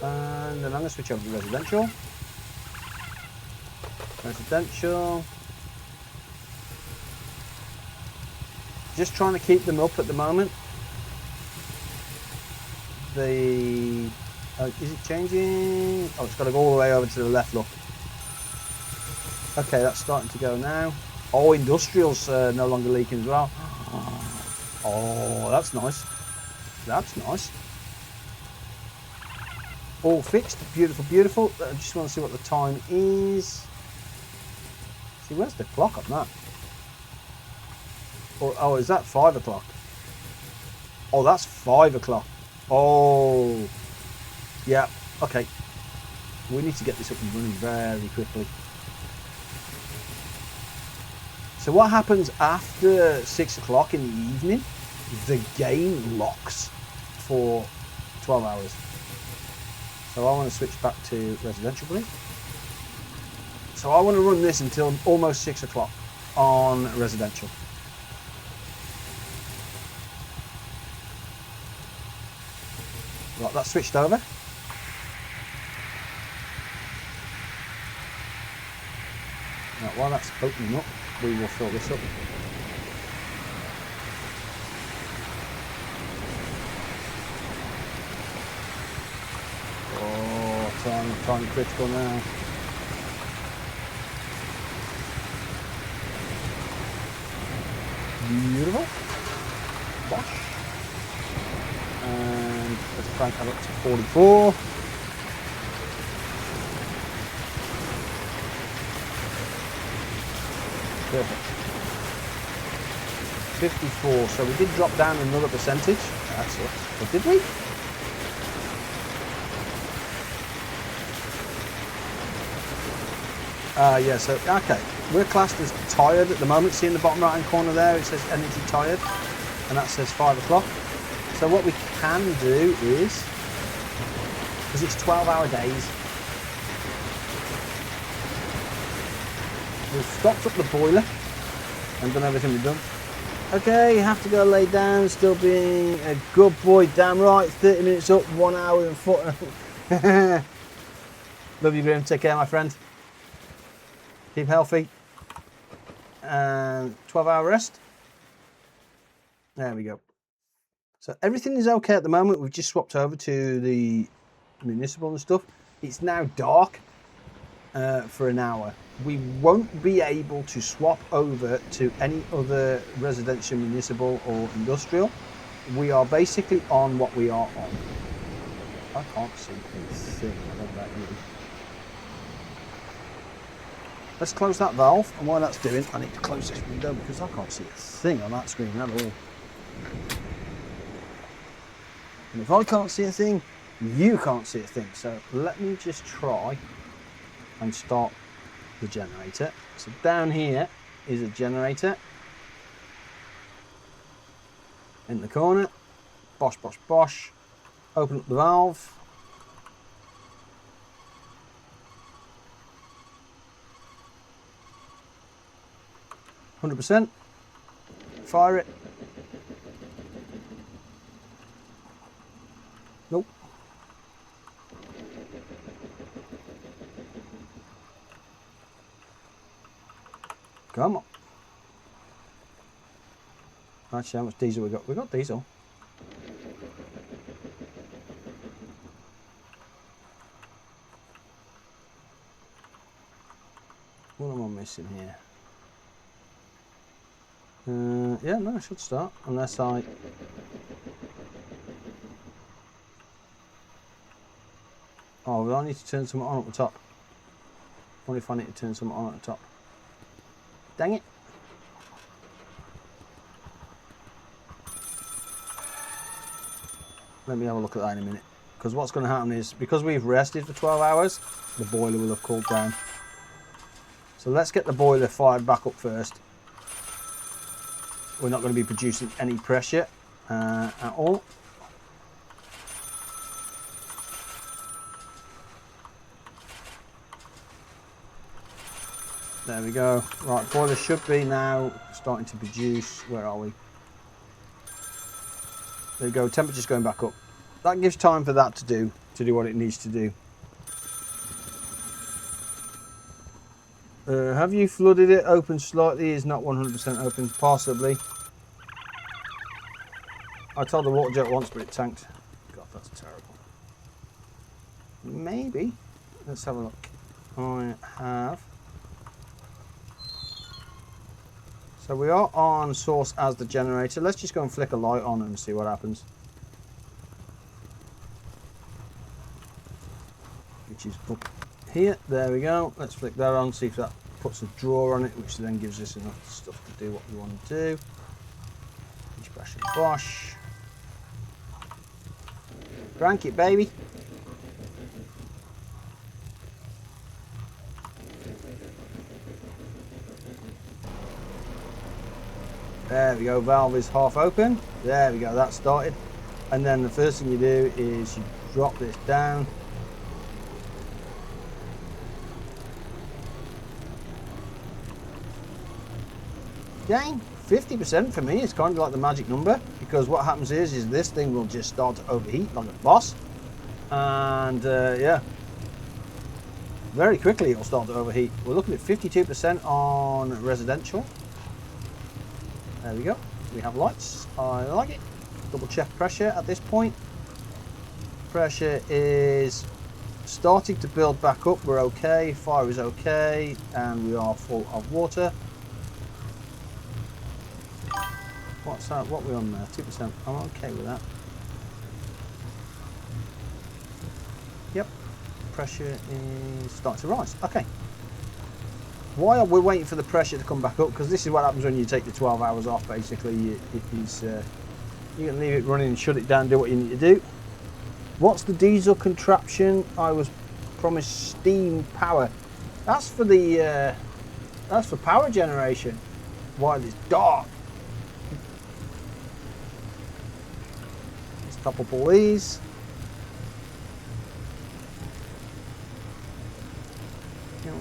A: And then I'm going to switch over to residential. Residential. Just trying to keep them up at the moment. Is it changing? Oh, it's got to go all the way over to the left, look. Okay, that's starting to go now. Oh, industrial's no longer leaking as well. Oh, that's nice. That's nice. All fixed, beautiful, beautiful. I just want to see what the time is. See, where's the clock on that? Oh, is that 5 o'clock? Oh, that's 5 o'clock. Oh, yeah, okay. We need to get this up and running very quickly. So what happens after 6 o'clock in the evening? The game locks for 12 hours. So I want to switch back to residential, please. So I want to run this until almost 6 o'clock on residential. Right, that's switched over. Right, while that's opening up, we will fill this up. Oh, tiny critical now. Beautiful. Bosh. And let's crank that up to 44. Perfect. 54. So we did drop down another percentage. That's it. But did we? Yeah, so, okay. We're classed as tired at the moment. See in the bottom right hand corner there, it says energy tired. And that says 5 o'clock. So what we can do is, because it's 12-hour days, we've stopped up the boiler and done everything we've done. Okay, you have to go lay down, still being a good boy, damn right. 30 minutes up, 1 hour and 4. Love you, Grim. Take care, my friend. Keep healthy. And 12-hour rest. There we go. So everything is okay at the moment. We've just swapped over to the municipal and stuff. It's now dark for an hour. We won't be able to swap over to any other residential, municipal or industrial. We are basically on what we are on. I can't see anything. I don't know about you. Let's close that valve, and while that's doing, I need to close this window because I can't see a thing on that screen at all. And if I can't see a thing, you can't see a thing. So let me just try and start the generator. So down here is a generator. In the corner. Bosh, bosh, bosh. Open up the valve. %. Fire it. Nope. Come on. Actually, how much diesel we got? We got diesel. What am I missing here? Yeah, no, I should start, unless I... Oh, well, I need to turn something on at the top. What if I need to turn something on at the top? Dang it. Let me have a look at that in a minute. Because what's going to happen is, because we've rested for 12 hours, the boiler will have cooled down. So let's get the boiler fired back up first. We're not going to be producing any pressure at all. There we go. Right, boiler should be now starting to produce. Where are we? There we go. Temperature's going back up. That gives time for that to do what it needs to do. Have you flooded it? Open slightly, is not 100% open. Possibly. I told the water jet once, but it tanked. God, that's terrible. Maybe. Let's have a look. I have. So we are on source as the generator. Let's just go and flick a light on and see what happens. Which is up here. There we go. Let's flick that on, see if that puts a drawer on it, which then gives us enough stuff to do what we want to do. Bash and bosh. Crank it, baby. There we go, valve is half open. There we go, that started. And then the first thing you do is you drop this down. Again, 50% for me is kind of like the magic number, because what happens is this thing will just start to overheat like a boss. And yeah, very quickly it'll start to overheat. We're looking at 52% on residential. There we go. We have lights. I like it. Double check pressure at this point. Pressure is starting to build back up. We're okay. Fire is okay. And we are full of water. What's that? What are we on there? 2%. I'm okay with that. Yep. Pressure is starting to rise. Okay. Why are we waiting for the pressure to come back up? Because this is what happens when you take the 12 hours off, basically. You can leave it running and shut it down, do what you need to do. What's the diesel contraption? I was promised steam power. That's for the that's for power generation while it's dark. Let's top up all these.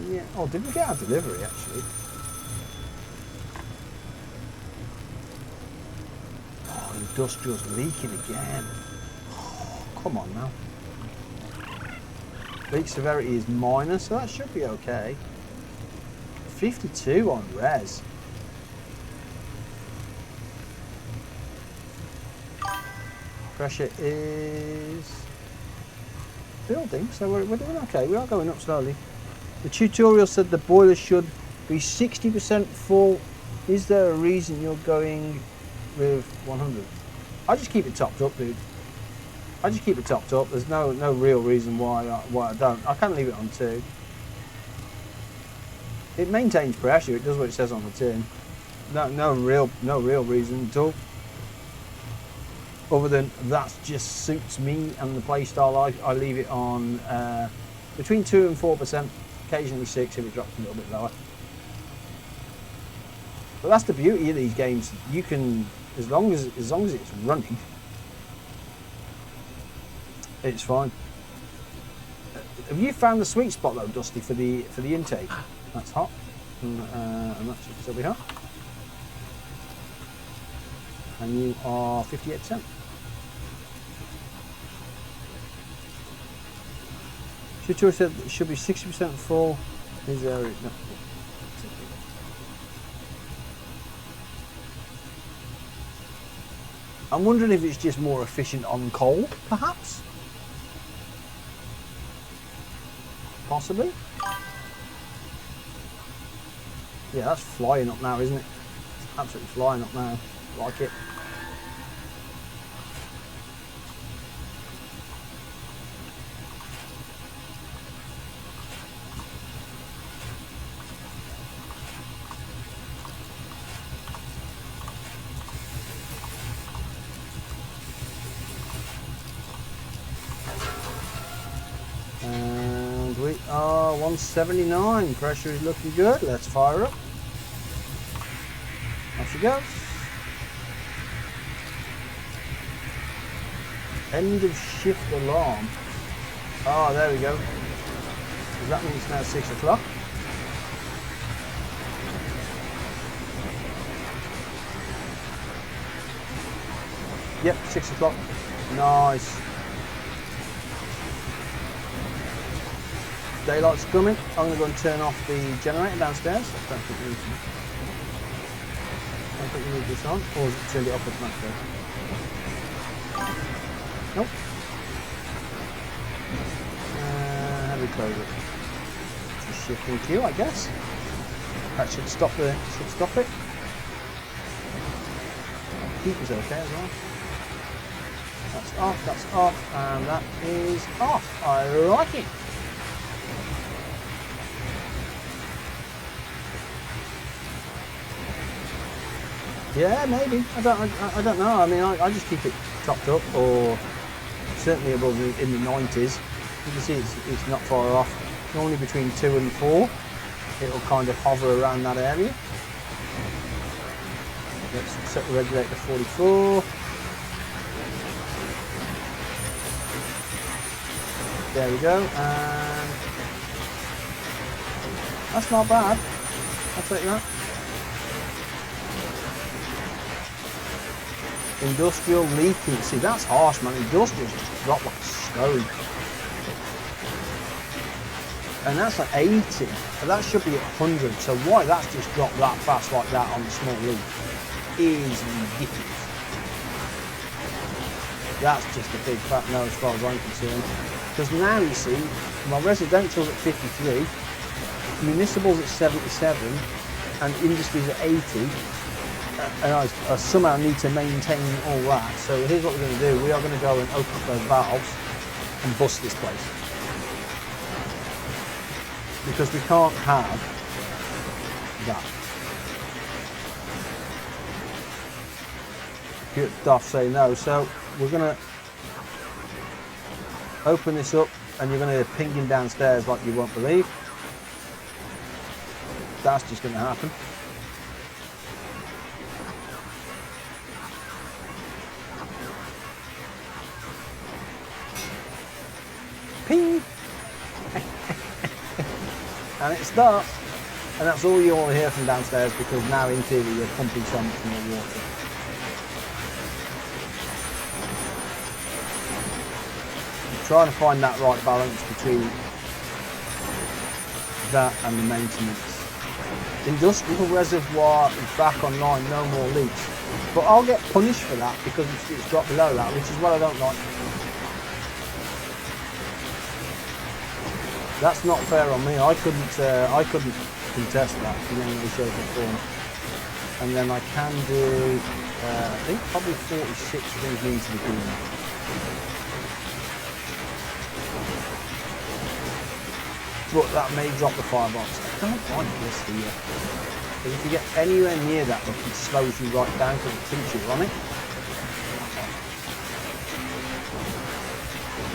A: Yeah. Oh, did we get our delivery actually? Oh, industrial's leaking again. Oh, come on now. Leak severity is minor, so that should be okay. 52 on res. Pressure is building, so we're doing okay. We are going up slowly. The tutorial said the boiler should be 60% full. Is there a reason you're going with 100? I just keep it topped up, dude. I just keep it topped up. There's no real reason why I don't. I can leave it on 2. It maintains pressure. It does what it says on the tin. No real reason at all. Other than that just suits me and the playstyle. I leave it on between 2 and 4%. Occasionally 6 if it drops a little bit lower. But that's the beauty of these games. You can, as long as it's running, it's fine. Have you found the sweet spot though, Dusty, for the intake? That's hot, and that should still be hot. And you are 58%. Tutorial said it should be 60% full. Is there? No. I'm wondering if it's just more efficient on coal, perhaps? Possibly? Yeah, that's flying up now, isn't it? It's absolutely flying up now. Like it. And we are 179. Pressure is looking good. Let's fire up. Off she goes. End of shift alarm. Oh, there we go. Does that mean it's now 6 o'clock? Yep, 6 o'clock. Nice. Daylight's coming. I'm going to go and turn off the generator downstairs. I don't think we need this on, or has it turned it off automatically? Nope. How do we close it? Just shifting Q, I guess. That should stop it. Heat is okay as well. That's off, and that is off. I like it. Yeah, maybe. I don't know. I mean, I just keep it topped up, or certainly above in the 90s. You can see it's not far off. Normally between 2 and 4, it'll kind of hover around that area. Let's set the regulator to 44. There we go, and that's not bad. I'll take that. Industrial leaking. See, that's harsh, man. Industrial's just dropped like a stone. And that's like 80. But that should be at 100. So why that's just dropped that fast like that on the small leak is ridiculous. That's just a big fat no as far as I'm concerned. Because now you see, my residential's at 53, municipal's at 77, and industry's at 80. And I somehow need to maintain all that. So here's what we're going to do. We are going to go and open up those valves and bust this place. Because we can't have that. Good stuff, say no. So we're going to open this up and you're going to hear pinging downstairs like you won't believe. That's just going to happen. Ping! And it starts, and that's all you want to hear from downstairs because now in theory you're pumping so much more water. I'm trying to find that right balance between that and the maintenance. Industrial reservoir is back online, no more leaks. But I'll get punished for that because it's dropped below that, which is what I don't like. That's not fair on me. I couldn't contest that in any way, shape or form. And then I can do, I think probably 46 things need to be doing. But that may drop the firebox. I don't like this here. Because if you get anywhere near that, it slows you right down because it thinks you're on it.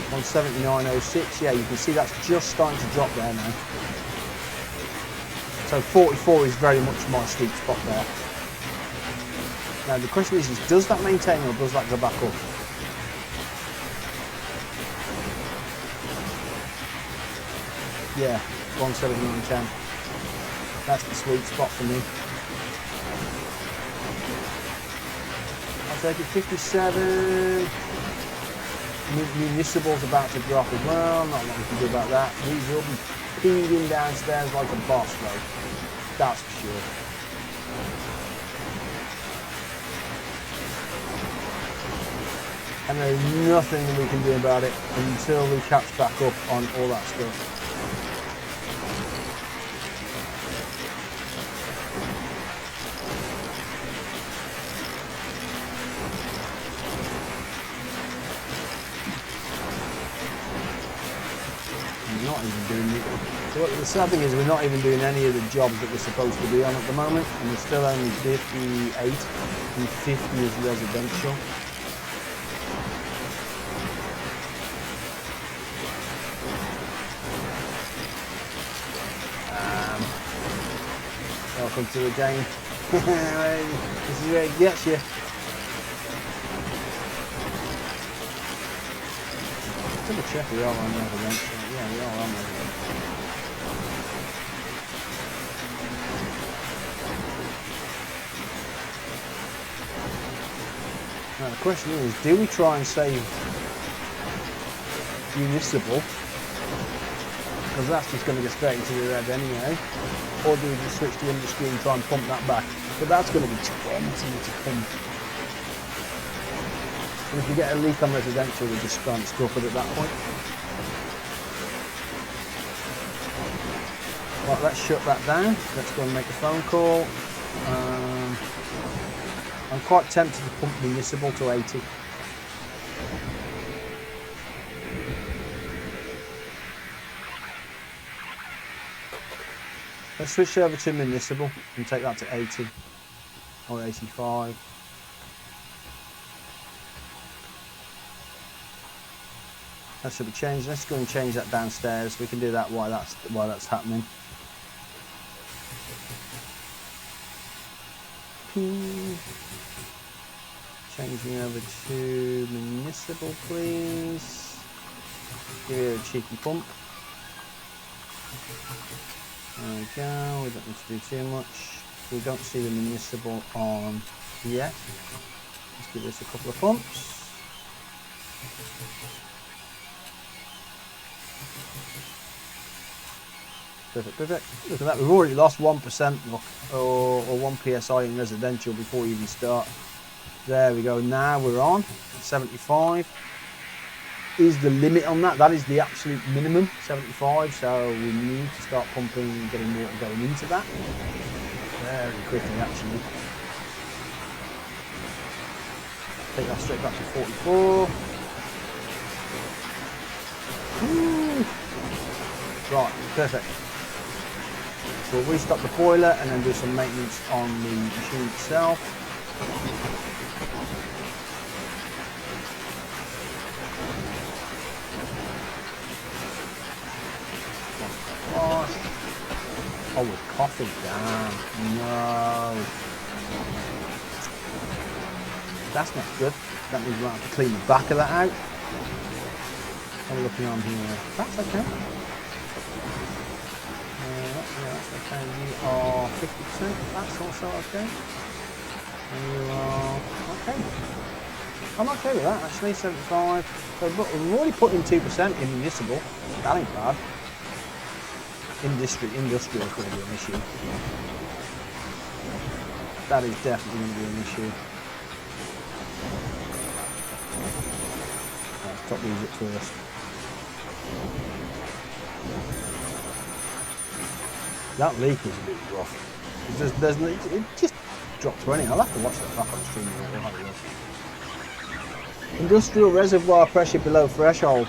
A: 179.06, yeah, you can see that's just starting to drop there now. So 44 is very much my sweet spot there. Now the question is does that maintain or does that go back up? Yeah, 179.10. That's the sweet spot for me. I'll take it 57. Municipal's about to drop as well, not a lot we can do about that. We will be pinging downstairs like a boss though, that's for sure. And there's nothing we can do about it until we catch back up on all that stuff. Not even doing it. So what the sad thing is we're not even doing any of the jobs that we're supposed to be on at the moment, and we're still only 58 and 50 is residential. Welcome to the game. This is where it gets you. Double check we are on residential. Yeah, we are on residential. Now the question is, do we try and save municipal? Because that's just going to get straight into the red anyway. Or do we just switch to industry and try and pump that back? But that's going to be 20 to pump. And if you get a leak on residential, we just can't scruff it at that point. Right, let's shut that down. Let's go and make a phone call. I'm quite tempted to pump municipal to 80. Let's switch over to municipal and take that to 80 or 85. That should be changed. Let's go and change that downstairs. We can do that while that's happening. Change me over to municipal, please. Give it a cheeky pump. There we go. We don't need to do too much. We don't see the municipal on yet. Let's give this a couple of pumps. Perfect, perfect. Look at that. We've already lost 1%, look, or 1 PSI in residential before we even start. There we go. Now we're on 75. Is the limit on that? That is the absolute minimum, 75. So we need to start pumping and getting water going into that very quickly, actually. Take that straight back to 44. Woo. Right, perfect. So we'll restart the boiler and then do some maintenance on the machine itself. Oh, we're coughing down. No. That's not good. That means we'll have to clean the back of that out. I'm looking on here. That's okay. Yeah, that's okay. You are 50%. That's also okay. And you are okay. I'm okay with that actually. 75. So we've already put in 2% in municipal. That ain't bad. Industrial is going to be an issue. That is definitely going to be an issue. Let's top these up first. That leak is a bit rough. It just dropped to anything. I'll have to watch that back on stream. Industrial reservoir pressure below threshold.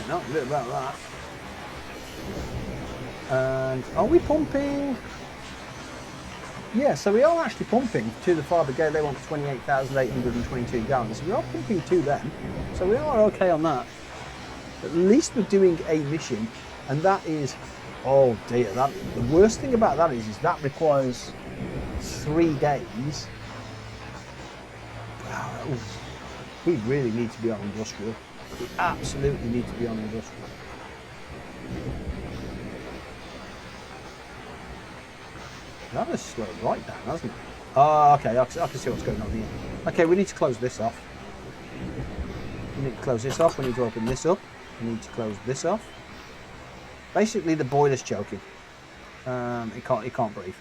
A: Not a bit about that. And are we pumping? Yeah, so we are actually pumping to the fire brigade. They want 28,822 gallons. So we are pumping to them. So we are okay on that. At least we're doing a mission, and that is, oh dear, that the worst thing about that is that requires 3 days. Wow, we really need to be on industrial. We absolutely need to be on industrial. That has slowed right down, hasn't it? Oh, okay, I can see what's going on here. Okay, we need to close this off. We need to close this off. We need to open this up. We need to close this off. Basically, the boiler's choking. It can't breathe.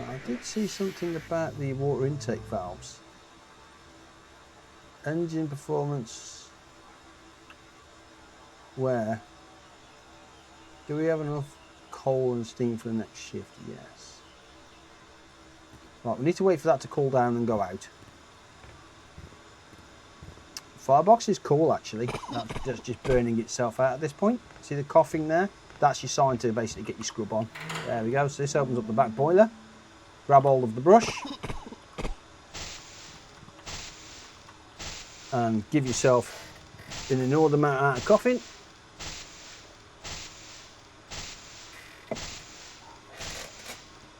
A: I did see something about the water intake valves. Engine performance. Where? Do we have enough coal and steam for the next shift? Yes. Right, we need to wait for that to cool down and go out. Firebox is cool actually. That's just burning itself out at this point. See the coughing there? That's your sign to basically get your scrub on. There we go. So this opens up the back boiler. Grab hold of the brush and give yourself an inordinate amount of coughing.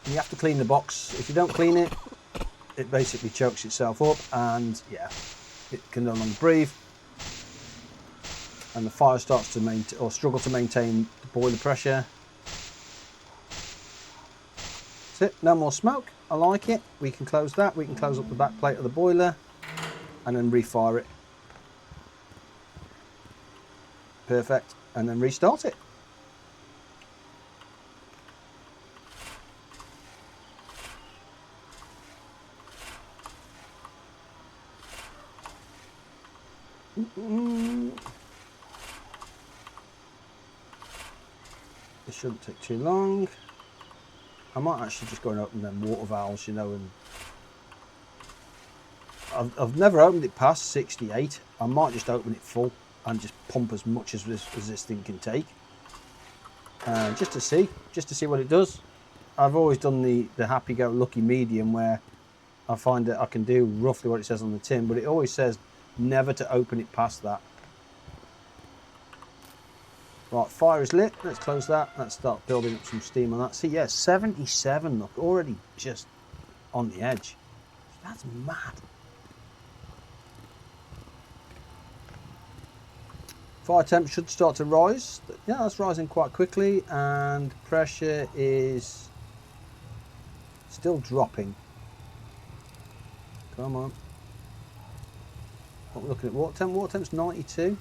A: You have to clean the box. If you don't clean it, it basically chokes itself up, and yeah, it can no longer breathe, and the fire starts to struggle to maintain the boiler pressure. That's it. No more smoke. I like it. We can close that. We can close up the back plate of the boiler, and then refire it. Perfect. And then restart it. It shouldn't take too long. I might actually just go and open them water valves, you know, and I've never opened it past 68. I might just open it full and just pump as much as this thing can take, just to see what it does. I've always done the happy-go-lucky medium, where I find that I can do roughly what it says on the tin, but it always says never to open it past that. Right, fire is lit. Let's close that. Let's start building up some steam on that. See, yeah, 77, look, already just on the edge. That's mad. Fire temp should start to rise. Yeah, that's rising quite quickly, and pressure is still dropping. Come on. What we're looking at, water temp. Water temp's 92.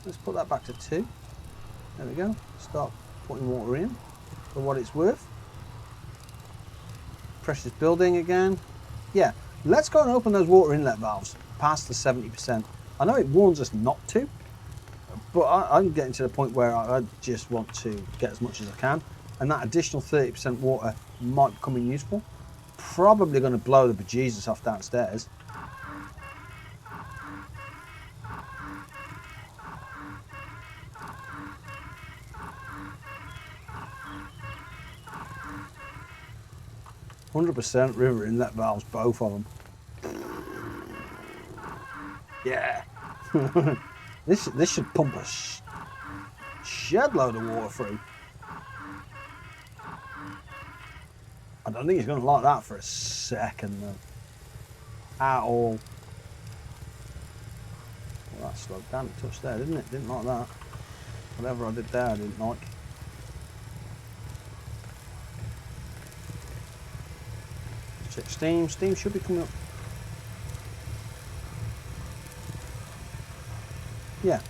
A: Let's put that back to 2. There we go. Start putting water in for what it's worth. Pressure's building again. Yeah, let's go and open those water inlet valves past the 70%. I know it warns us not to, but I'm getting to the point where I just want to get as much as I can, and that additional 30% water might become useful. Probably going to blow the bejesus off downstairs. %, river inlet valves, both of them. Yeah. This should pump a shed load of water through. I don't think he's going to like that for a second though. At all. Well, that slowed down a touch there, didn't it? Didn't like that. Whatever I did there, I didn't like. Check steam. Steam should be coming up. Yeah.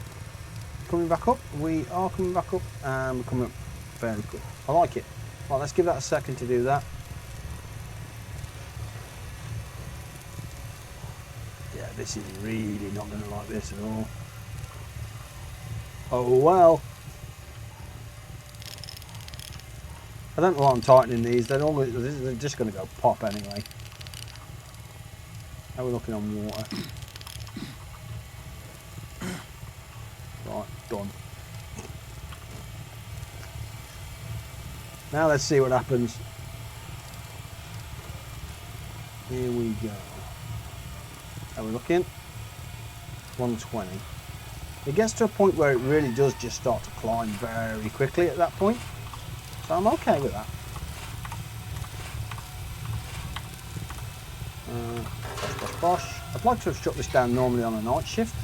A: Coming back up. We are coming back up, and we're coming up fairly quick. I like it. Right, let's give that a second to do that. Yeah, this is really not going to like this at all. Oh well. I don't know why I'm tightening these. They're just going to go pop anyway. How are we looking on water? Right, done. Now let's see what happens. Here we go. How are we looking? 120. It gets to a point where it really does just start to climb very quickly at that point. So I'm okay with that. Bosh. I'd like to have shut this down normally on a night shift.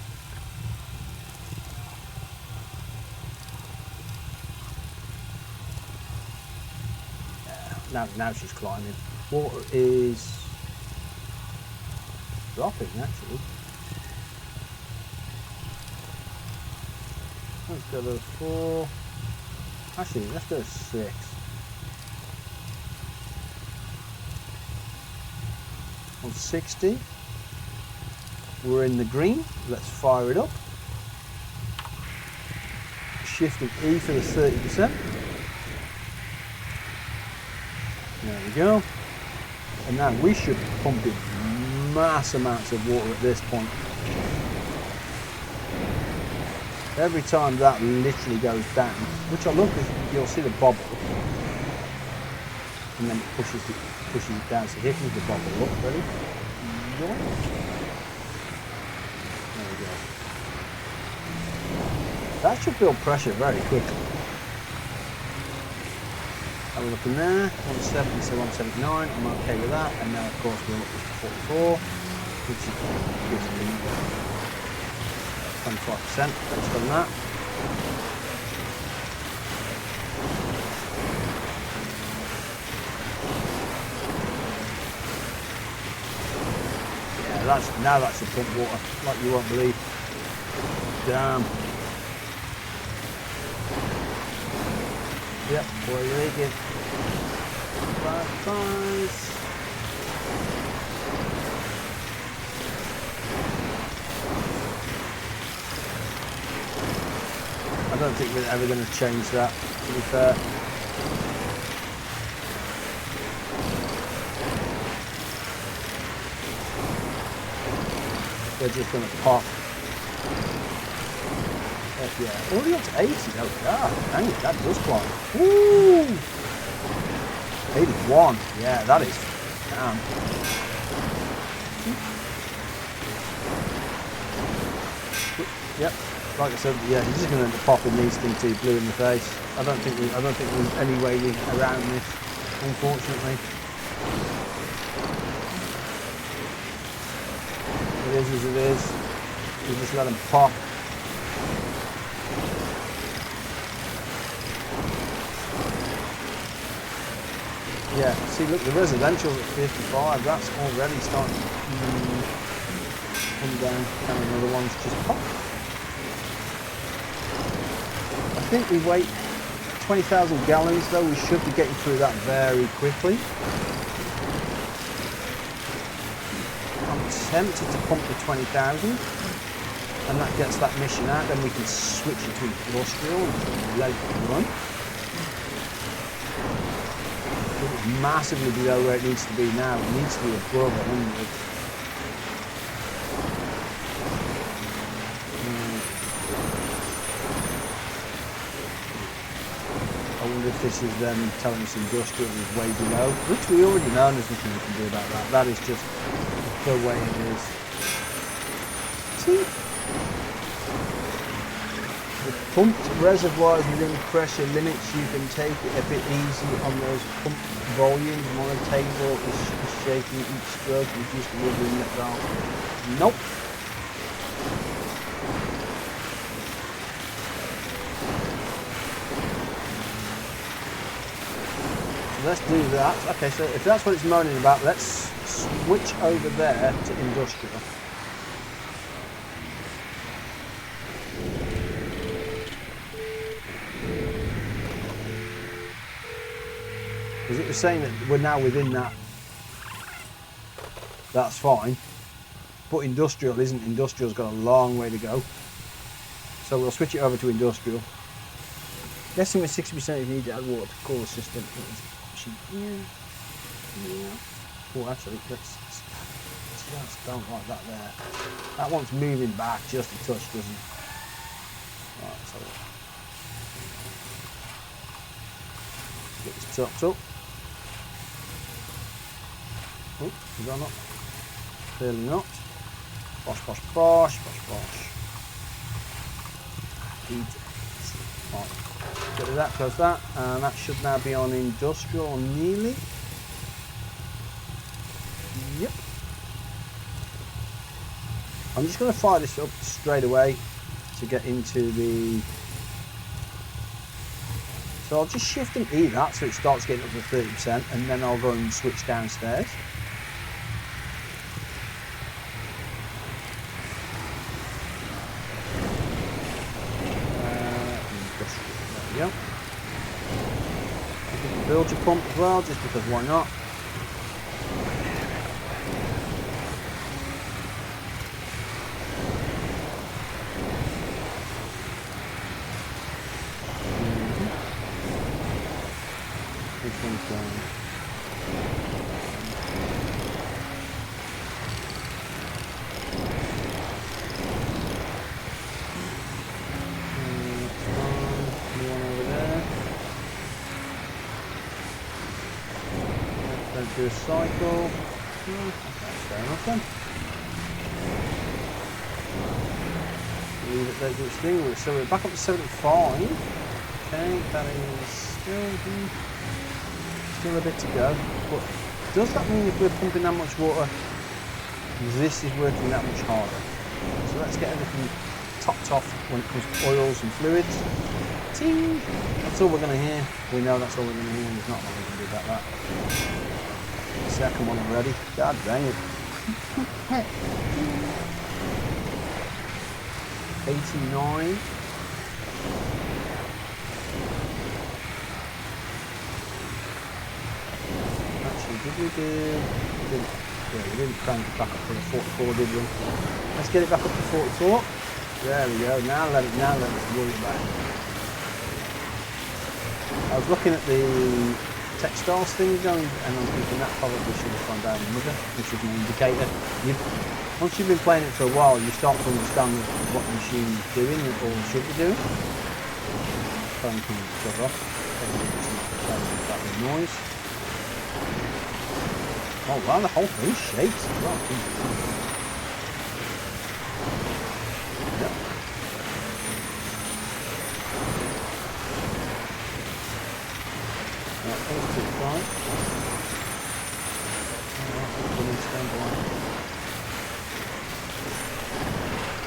A: Now she's climbing. Water is dropping actually. Let's go to 4. Actually, let's go to 6. On 60. We're in the green. Let's fire it up. Shifting E for the 30%. There we go. And now we should be pumping mass amounts of water at this point. Every time that literally goes down, which I love, because you'll see the bobble, and then it pushes it down. So here comes the bobble. Look, ready? There we go. That should build pressure very quickly. Have a look in there, 170 to 179, I'm okay with that, and now of course we're up to 44, which gives me 25% based on that. Yeah, now that's a pump water, like you won't believe. Damn. Yep, boy, you're leaking. Nice. I don't think we're ever going to change that, to be fair. They're just going to pop. Yeah, already up to 80. Oh god, dang it, that does climb. Woo! 81. Yeah, that is damn. Yep. Like I said, yeah, he's just going to end up popping these things to you blue in the face. I don't think there's any way around this, unfortunately. It is as it is. You just let them pop. Yeah, see, look, the residential's at 55. That's already starting to come down, and another one's just pop. I think we wait 20,000 gallons, though. We should be getting through that very quickly. I'm tempted to pump the 20,000, and that gets that mission out. Then we can switch it to industrial and let it run. It's massively below where it needs to be now. It needs to be above 100. I wonder if this is them telling us industrial is way below, which we already know. There's nothing we can do about that. That is just the way it is. See? The pumped reservoirs within pressure limits, you can take it a bit easy on those pump volumes. My table is shaking each stroke, reduce the wiggling let down. Nope. Let's do that. Okay, so if that's what it's moaning about, let's switch over there to industrial. Because it was saying that we're now within that. That's fine. But industrial isn't. Industrial's got a long way to go. So we'll switch it over to industrial. Guessing with 60% of needed to add water to cool the system. Yeah. Oh, actually, let's just don't like that there. That one's moving back just a touch, doesn't it? Right, let's have a look. Get this topped up. Oh, is that not? Clearly not. Bosh, bosh, bosh, bosh, bosh. Right. Get rid of that, close that, and that should now be on industrial nearly. Yep. I'm just going to fire this up straight away to get into the. So I'll just shift and E that so it starts getting up to 30%, and then I'll go and switch downstairs. There we go. Build your pump as well, just because why not? This one's going. Do a cycle. That's fair enough then. Leave it there, do its thing. So we're back up to 75. Okay, that is still a bit to go. But does that mean if we're pumping that much water, this is working that much harder? So let's get everything topped off when it comes to oils and fluids. Ting! That's all we're going to hear. We know that's all we're going to hear, and there's not much we can do about that. Second one already. God dang it. 89. Actually, did we do? We didn't crank it back up to the 44, did we? Let's get it back up to 44. There we go. Now let us roll it back. I was looking at the textiles thing going, and I'm thinking that probably should have gone down another, which is an indicator. Once you've been playing it for a while, you start to understand what the machine's doing or should be doing. Phone can shut off. That noise. Oh wow, the whole thing shakes as well. Yeah. Those two fine.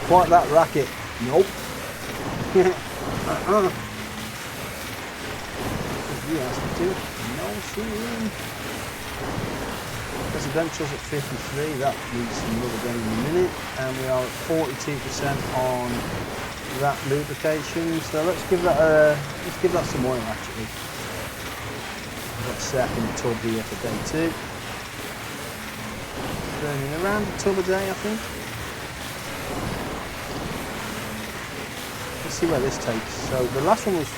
A: Quite that racket. Nope. You asked me to. No, sir. Residential's at 53. That needs another game in a minute. And we are at 42% on that lubrication. So let's give that some oil actually. We've got a second tub here for day 2. Burning around a tub a day, I think. Let's see where this takes. So the last one was, I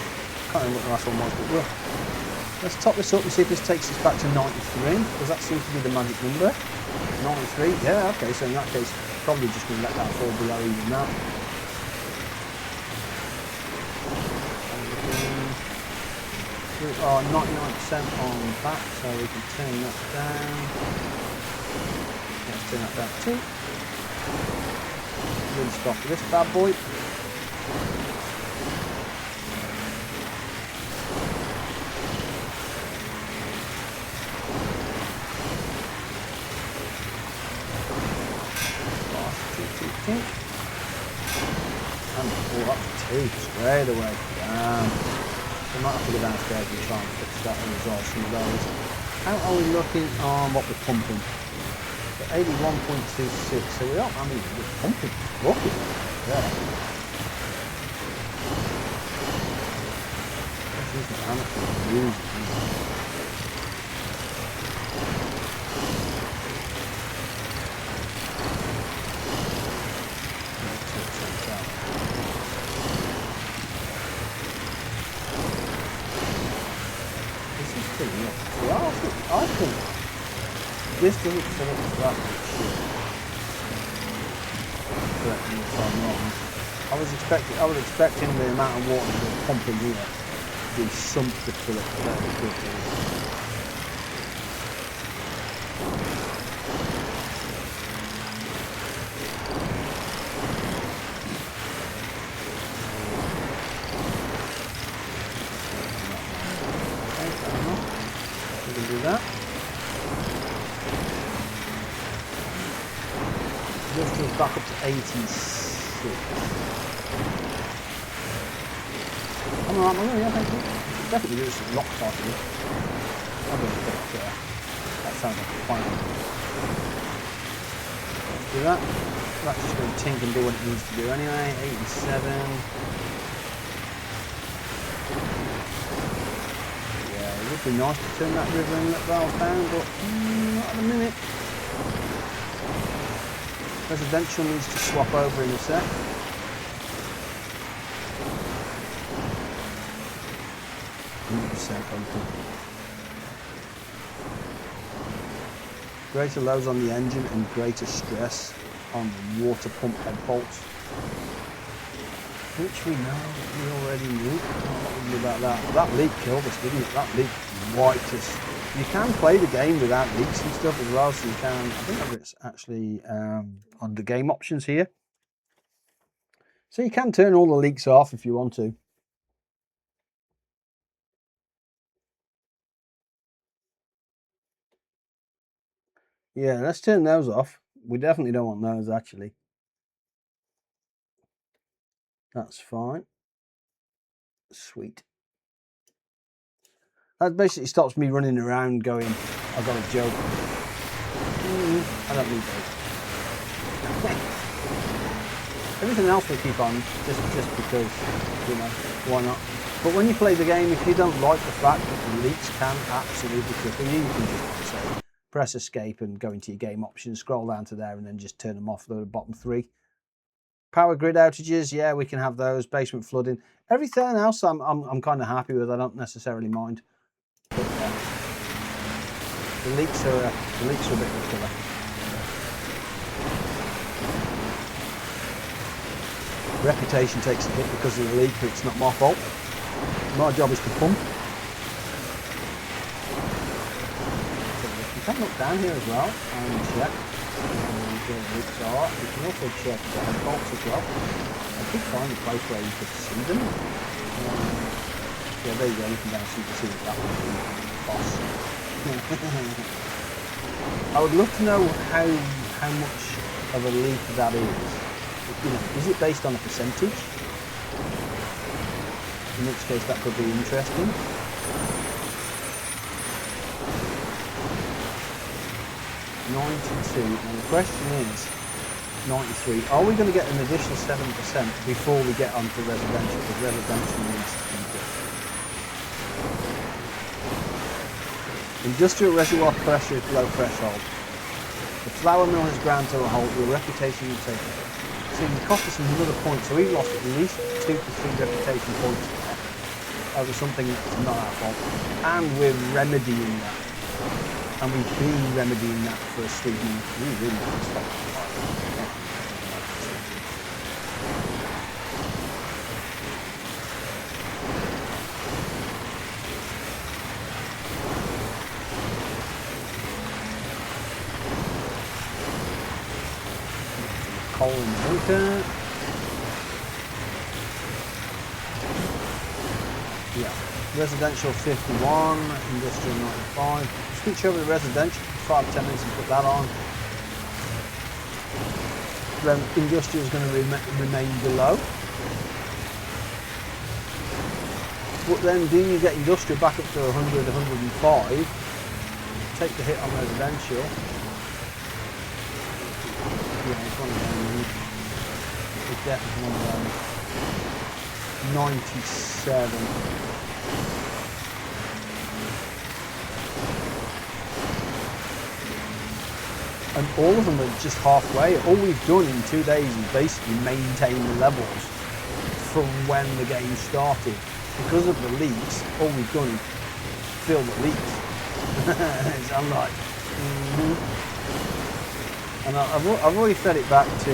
A: can't remember what the last one was, but let's top this up and see if this takes us back to 93, because that seems to be the magic number. 93, yeah, okay, so in that case, probably just going to let that fall below even that. We are 99% on that, so we can turn that down. Let's turn that down too. Really stop this bad boy. And pull up 2 straight away. Damn. We might have to go downstairs and try and fix that and resolve some of those. How are we looking on what we're pumping? So 81.26. So we are, I mean, we're pumping. Look at it. Yeah. This is the amateur music. I think this doesn't fill up that much shit. Correct me if I'm wrong. I was expecting the amount of water that we're pumping here to be something to fill up fairly quickly. Back up to 86. I'm alright, yeah, thank you. Definitely do some lock party. I'll do a bit there. That sounds like a plan. Let's do that. That's just going to tink and do what it needs to do anyway. 87. Yeah, it would be nice to turn that river inlet valve down, but not at the minute. Residential needs to swap over in a sec. Greater loads on the engine and greater stress on the water pump head bolts, which we know, we already knew. What we knew about that? That leak killed us, didn't it? That leak wiped us. You can play the game without leaks and stuff as well, so you can, I think it's actually on the game options here. So you can turn all the leaks off if you want to. Yeah, let's turn those off. We definitely don't want those actually. That's fine. Sweet. That basically stops me running around going, I've got a joke. I don't need those. Everything else we keep on, just because, you know, why not? But when you play the game, if you don't like the fact that the leaks can absolutely cripple you, you can just say, press escape and go into your game options, scroll down to there and then just turn them off, the bottom 3. Power grid outages, yeah, we can have those. Basement flooding. Everything else I'm kind of happy with. I don't necessarily mind. But, the leaks are a bit of a killer. Reputation takes a hit because of the leak, but it's not my fault. My job is to pump. You can look down here as well and check where the leaks are. You can also check the head bolts as well. I could find a place where you could see them. Yeah, there you go, you can see that one. boss. I would love to know how much of a leak that is. You know, is it based on a percentage? In which case that could be interesting. $92. Now the question is, 93. Are we going to get an additional 7% before we get onto residential? Because residential needs to be good. Industrial reservoir pressure is below threshold. The flour mill has ground to a halt. Your reputation will take it. So you cost us another point. So we've lost at least 2 to 3 reputation points over something that's not our fault. And we're remedying that. And we've been remedying that for a sleep. We really need to stop it. Coal in the bunker. Yeah. Residential 51, industrial 95. Switch over to residential for 5-10 minutes and put that on. Then industrial is going to remain below. But then do you get industrial back up to 100, 105? Take the hit on residential. Yeah, it's one of them. It's definitely one of them. 97. And all of them are just halfway. All we've done in 2 days is basically maintain the levels from when the game started. Because of the leaks, all we've done is fill the leaks. I'm like, And I've already fed it back to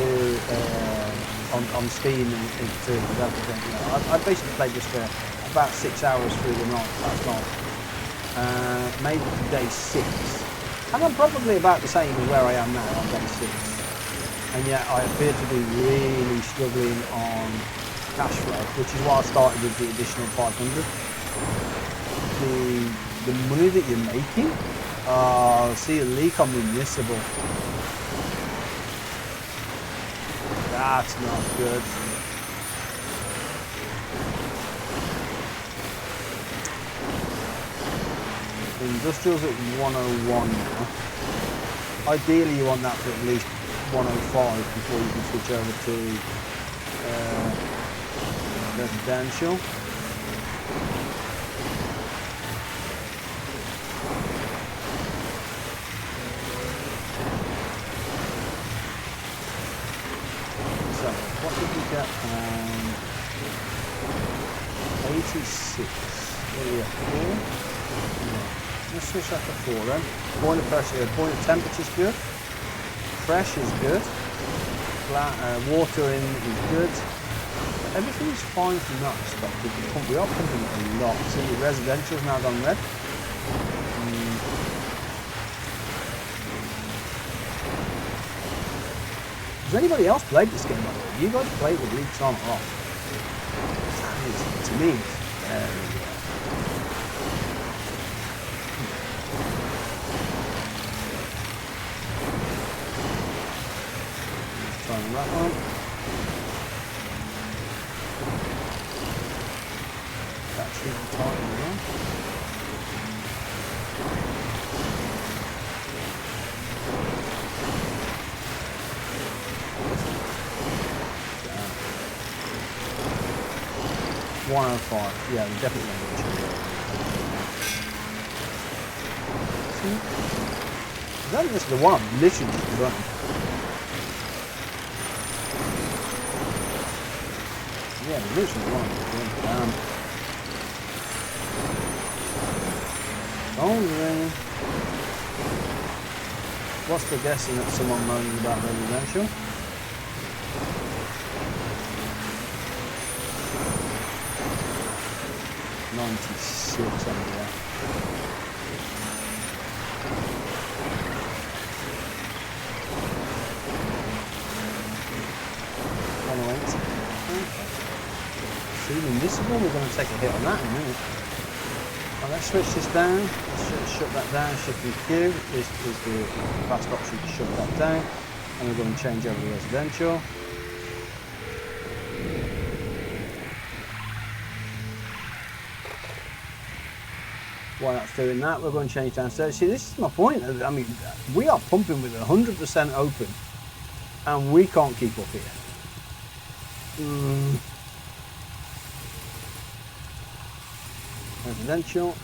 A: on Steam and to developers. You know, I basically played this for about 6 hours through the night last night. Made it to day 6. And I'm probably about the same as where I am now on day 6. And yet I appear to be really struggling on cash flow, which is why I started with the additional 500. The money that you're making, see a leak on municipal. That's not good. The industrial's at 101 now. Ideally you want that for at least 105 before you can switch over to residential. So, what did we get on 86? What are we at, 4? No. Let's switch that to 4 then. Boiler pressure, boiler temperature's good. Pressure's good. Water in is good. Everything's fine from that perspective. We are pumping a lot. See, the residential's now gone red. Has anybody else played this game by the way? You guys play with leaks on or off? That is, to me, very good. Try and wrap on. That should be tight as well. Yeah. 105. Yeah, we definitely want to change it. That is the one I'm literally just running. Yeah, literally one. Phone's ringing. What's the guessing that someone moaning about residential? $96 on there. See, municipal, we're going to take a hit on that in a minute. Let's switch this down. Let's shut that down. Shift and Q is the fast option to shut that down. And we're going to change over to residential. While that's doing that, we're going to change downstairs. See, this is my point. I mean, we are pumping with 100% open, and we can't keep up here. Residential.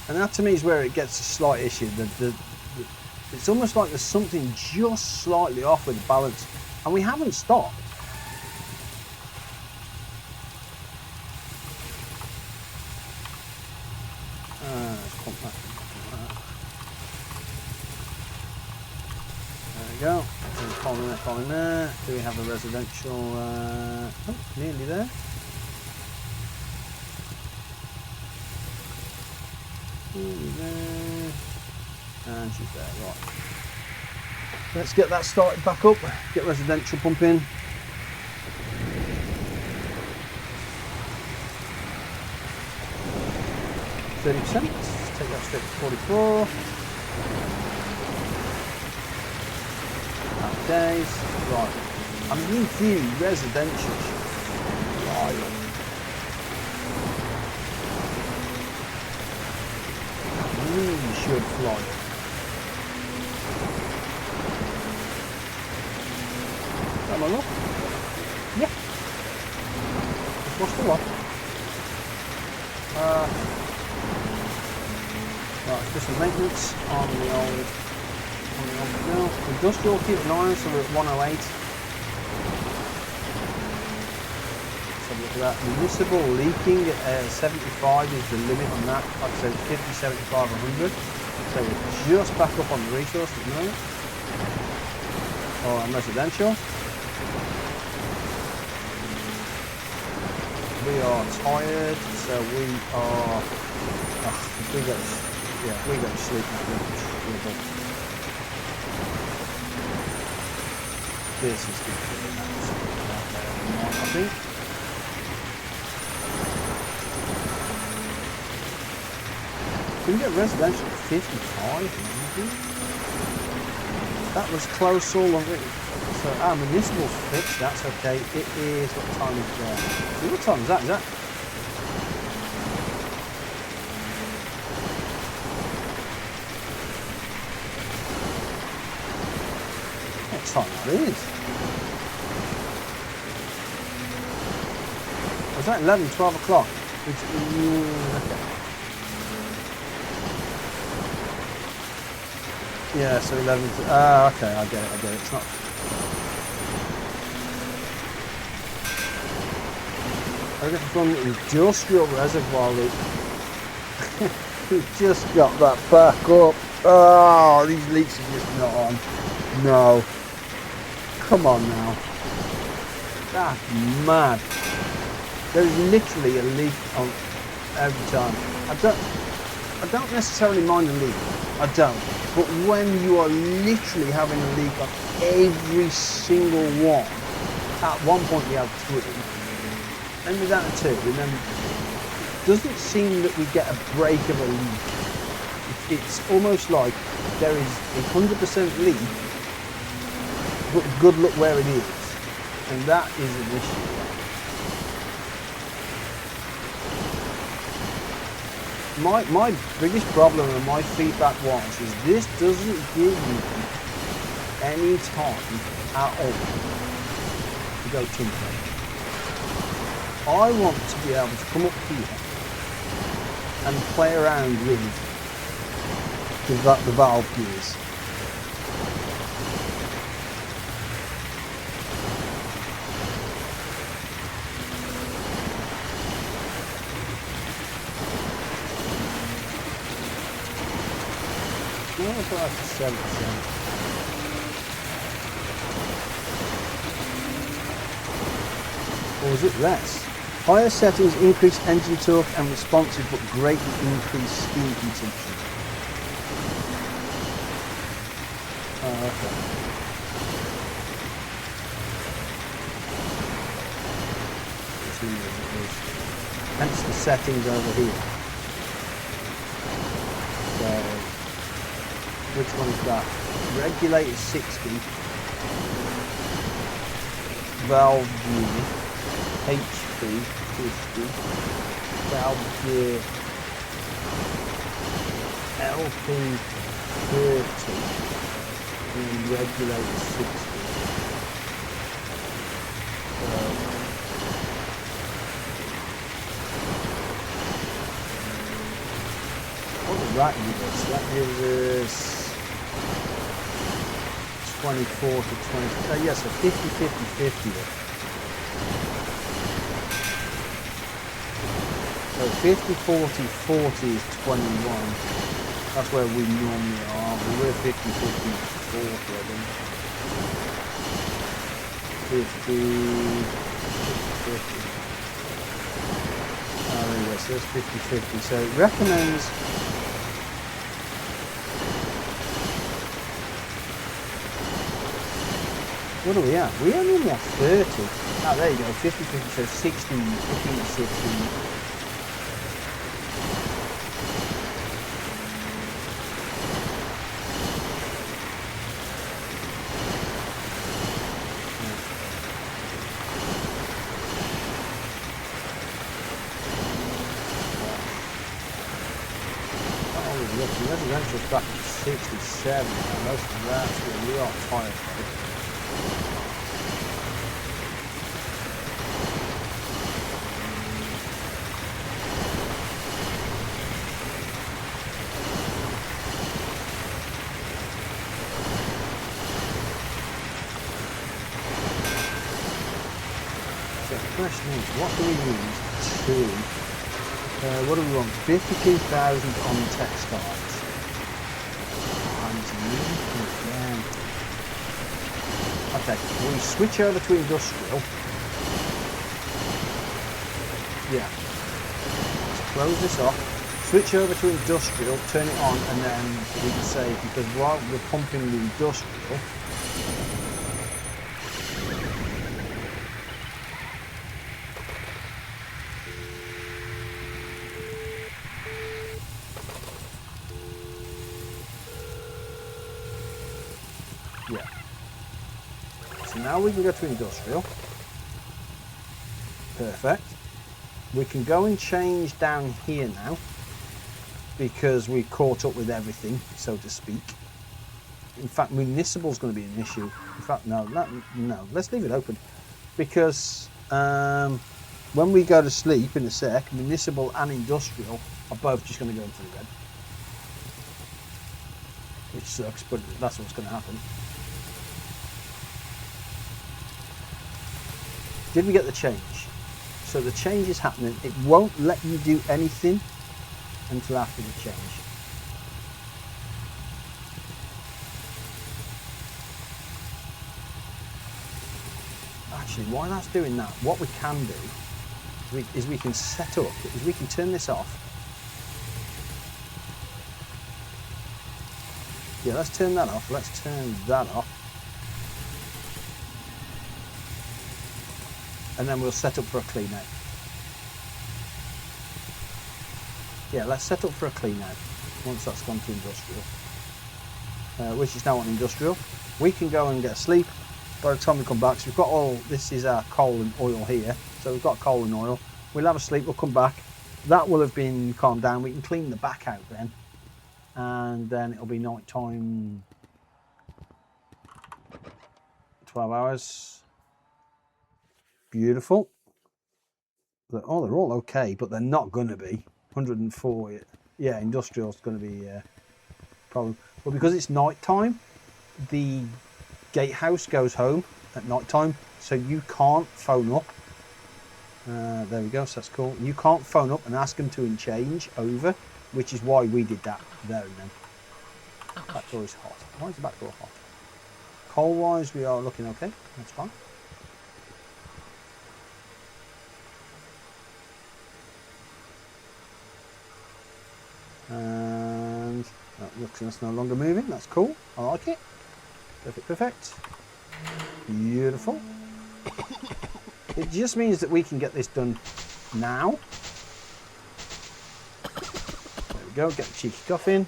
A: And that to me is where it gets a slight issue. It's almost like there's something just slightly off with the balance, and we haven't stopped. Let's pump that. There we go. Falling there. Do we have a residential? Oh, nearly there. Nearly there. And she's there, right. Let's get that started back up. Get residential pumping. %. Let's take that straight to 44. Happy days. Right. I mean, in theory, residential should fly up. Really should fly up. Have a look. Yeah. Just watch the lot. Right, let's do some maintenance on the old mill. Industrial, keep an eye on, so we're at 108. Let's have a look at that. Municipal leaking at 75 is the limit on that. Like I said, 50, 75, 100. So we're just back up on the resource at the moment. Or on residential. We are tired, so we are. We go to sleep now. This is good. I think. We can get residential at 55, maybe. That was close all of it. So our municipal's fixed, that's okay. It is, what time is that? What time is that? Is that? What time that is? Was that 11, 12 o'clock? Okay. Yeah, so 11. Okay, I get it. It's not. I get from industrial reservoir loop. We've just got that back up. Oh, these leaks are just not on. No. Come on now. That's mad. There's literally a leak on every time. I don't necessarily mind a leak. I don't. But when you are literally having a leak on every single one, at one point we had 3, and with that 2, and then it doesn't seem that we get a break of a leak. It's almost like there is a 100% leak, but good luck where it is, and that is an issue. My biggest problem and my feedback is this doesn't give you any time at all to go tinkering. I want to be able to come up here and play around with the valve gears. Or is it less? Higher settings increase engine torque and responsive but greatly increase steam consumption. Oh, okay. Let's leave it as it is. hence the settings over here. So, which one is that? Regulator 60, valve gear, HP 50, valve gear LP 30, and regulator 60. That gives us 24 to 20. Yes, so 50, 50, 50 there. So 50, 40, 40 is 21. That's where we normally are. We're 50, 50, 40, I think. 50, 50. Oh, yes, so that's 50, 50. So it recommends. What are we at? We only have 30. Oh, there you go. 50, 50, so 16, 15, 16. Oh, look, the residential's back to 67. Now, most of that's where we are tired. The question is, what do we use to, what do we want? 52,000 on textiles. Okay, we switch over to industrial. Yeah. Let's close this off. Switch over to industrial, turn it on, and then we can say, because while we're pumping the industrial, yeah. So now we can go to industrial. Perfect. We can go and change down here now because we caught up with everything, so to speak. In fact, municipal is going to be an issue. In fact, no, let's leave it open because when we go to sleep in a sec, municipal and industrial are both just going to go into the red, which sucks, but that's what's going to happen. Did we get the change? So the change is happening. It won't let you do anything until after the change. Actually, while that's doing that, what we can do is we can set up, is we can turn this off. Yeah, let's turn that off. Let's turn that off. And then we'll set up for a clean out. Yeah, let's set up for a clean out once that's gone to industrial, which is now on industrial. We can go and get a sleep by the time we come back. So we've got all, this is our coal and oil here. So we've got coal and oil. We'll have a sleep, we'll come back. That will have been calmed down. We can clean the back out then. And then it'll be night time, 12 hours. Beautiful. Oh, they're all okay, but they're not going to be. 104. Yeah, industrial's going to be a problem. But because it's night time, the gatehouse goes home at night time, so you can't phone up. There we go, so that's cool. You can't phone up and ask them to change over, which is why we did that there and then. Back door is hot. Why is the back door hot? Coal-wise, we are looking okay. That's fine. And that looks like it's no longer moving. That's cool. I like it. Perfect, perfect. Beautiful. It just means that we can get this done now. go, get the cheeky cuff in.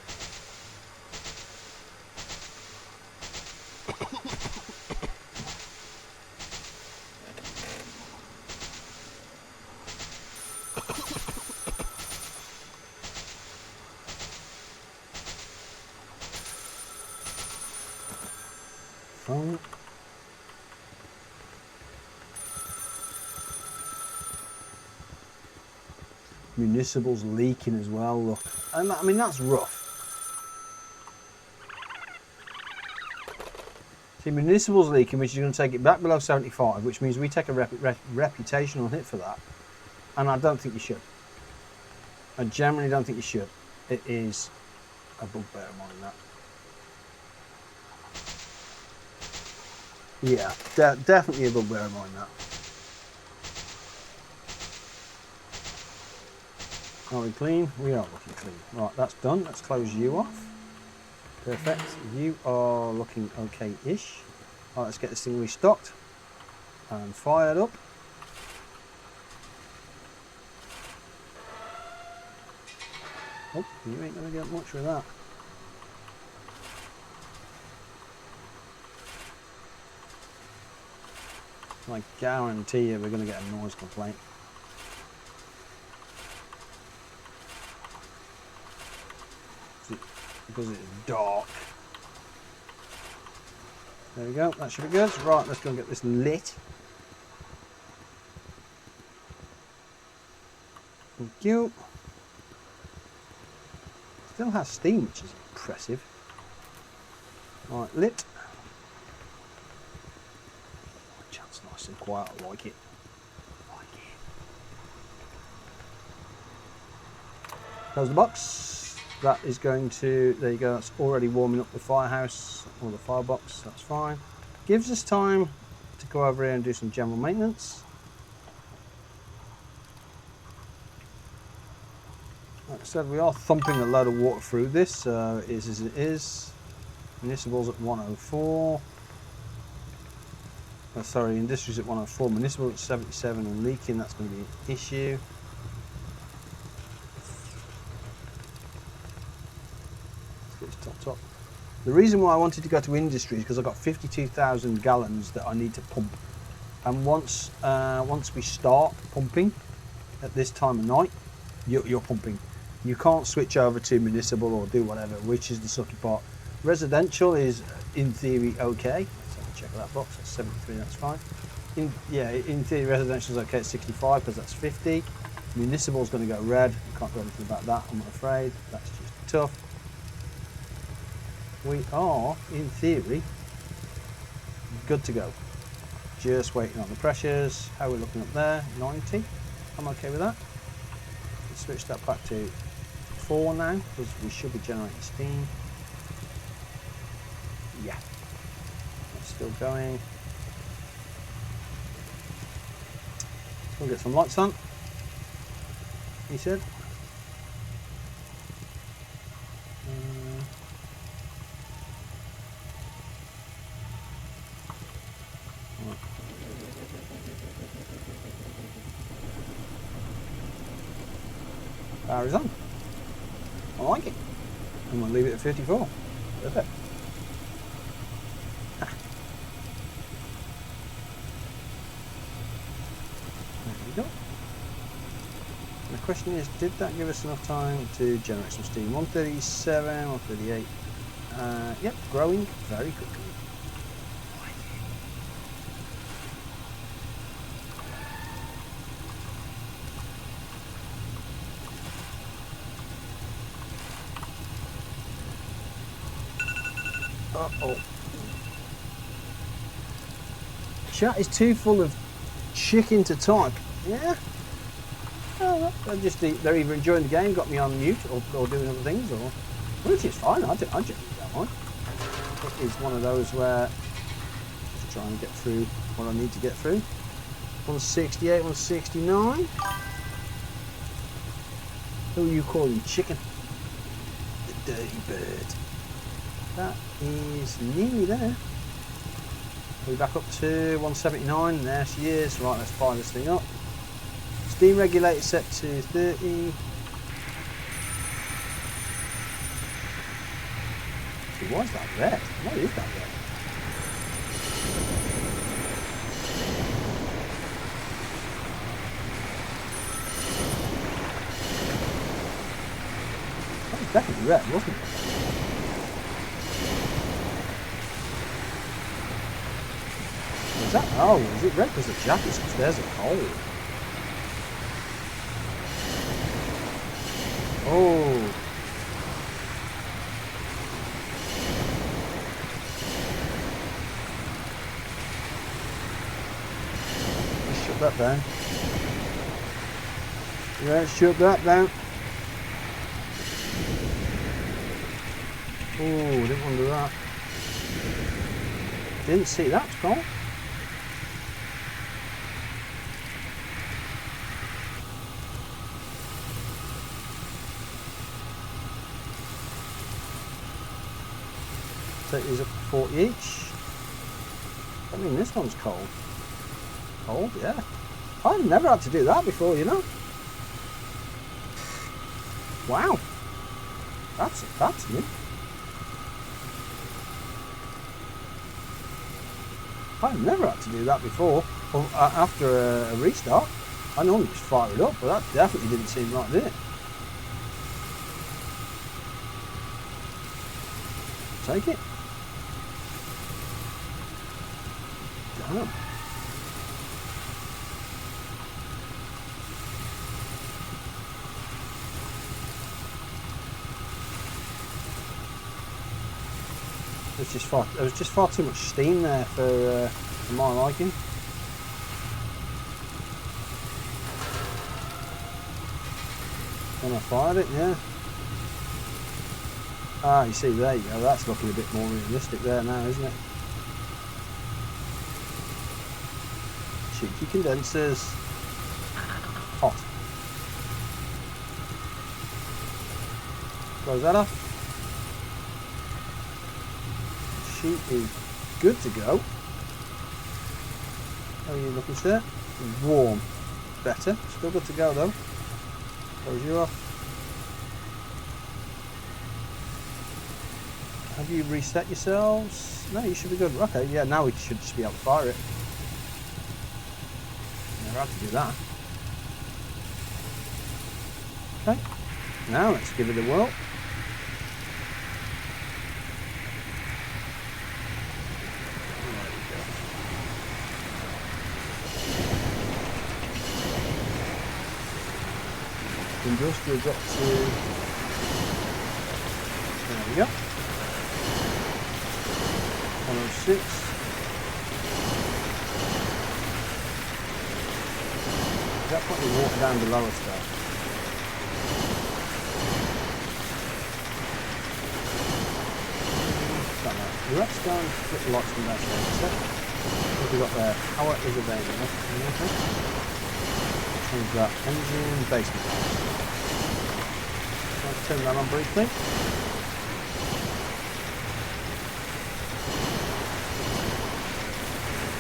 A: Phone. Municipal's leaking as well, look. And I mean, that's rough. See, municipal's leaking, which is going to take it back below 75, which means we take a reputational hit for that. And I don't think you should. I generally don't think you should. It is a bugbear of mine, that. Yeah, definitely a bugbear of mine, that. Are we clean? We are looking clean. Right, that's done. Let's close you off. Perfect. You are looking okay-ish. Right, let's get this thing restocked and fired up. Oh, you ain't going to get much with that. I guarantee you we're going to get a noise complaint. Because it's dark. There we go, that should be good. Right, let's go and get this lit. Thank you. Still has steam, which is impressive. Right, lit. Oh, it's nice and quiet, I like it. Close the box. That is going to, there you go, that's already warming up the firehouse or the firebox, that's fine. Gives us time to go over here and do some general maintenance. Like I said, we are thumping a load of water through this, so it is as it is. Municipal's at 104. Oh, sorry, industry's at 104, municipal at 77 and leaking, that's going to be an issue. Top. The reason why I wanted to go to industry is because I've got 52,000 gallons that I need to pump, and once we start pumping at this time of night, you're pumping. You can't switch over to municipal or do whatever, which is the sucky part. Residential is in theory okay. Let's have a check that box. That's 73. That's fine. In theory, residential is okay at 65 because that's 50. Municipal is going to go red. Can't do anything about that, I'm afraid. That's just tough. We are, in theory, good to go. Just waiting on the pressures. How are we looking up there? 90. I'm okay with that. Let's switch that back to 4 now, because we should be generating steam. Yeah. That's still going. We'll get some lights on, he said. Power is on. I like it. I'm going to leave it at 54. Perfect. There we go. The question is, did that give us enough time to generate some steam? 137, 138. Yep, growing very quickly. Uh-oh. Chat is too full of chicken to type. Yeah. Oh, they're either enjoying the game, got me on mute, or doing other things, or which is fine. I generally don't mind. It is one of those where just trying to get through what I need to get through. 168, 169. Who are you calling chicken? The dirty bird. That is nearly there. We're back up to 179. There she is. Right, let's fire this thing up. Steam regulator set to 30. Why is that red? What is that red? That was definitely red, wasn't it? Is that? Oh, is it red because the jacket's upstairs are cold? Oh. Let's shut that down. Let's shut that down. Oh, didn't want to do that. Didn't see that, Scott. Take these up to 40 each. I mean, this one's cold. Cold, yeah. I've never had to do that before, you know. Wow. That's new. I've never had to do that before. Well, after a restart. I normally just fire it up, but that definitely didn't seem like it. Take it. Damn. There was just far too much steam there for my liking. When I fired it, yeah. Ah, you see, there you go. That's looking a bit more realistic there now, isn't it? Cheeky condensers. Hot. Close that off. Sheet is good to go. How are you looking, sir? Warm. Better. Still good to go though. Close you off. Have you reset yourselves? No, you should be good. Okay, yeah, now we should just be able to fire it. Never had to do that. Okay. Now let's give it a whirl. Industrial got to, there we go, 106. That probably walk down below us though. Let's go and flip the lights from that side. What have we got there? Power is available. Okay. Change that engine basement. Let's turn that on briefly. I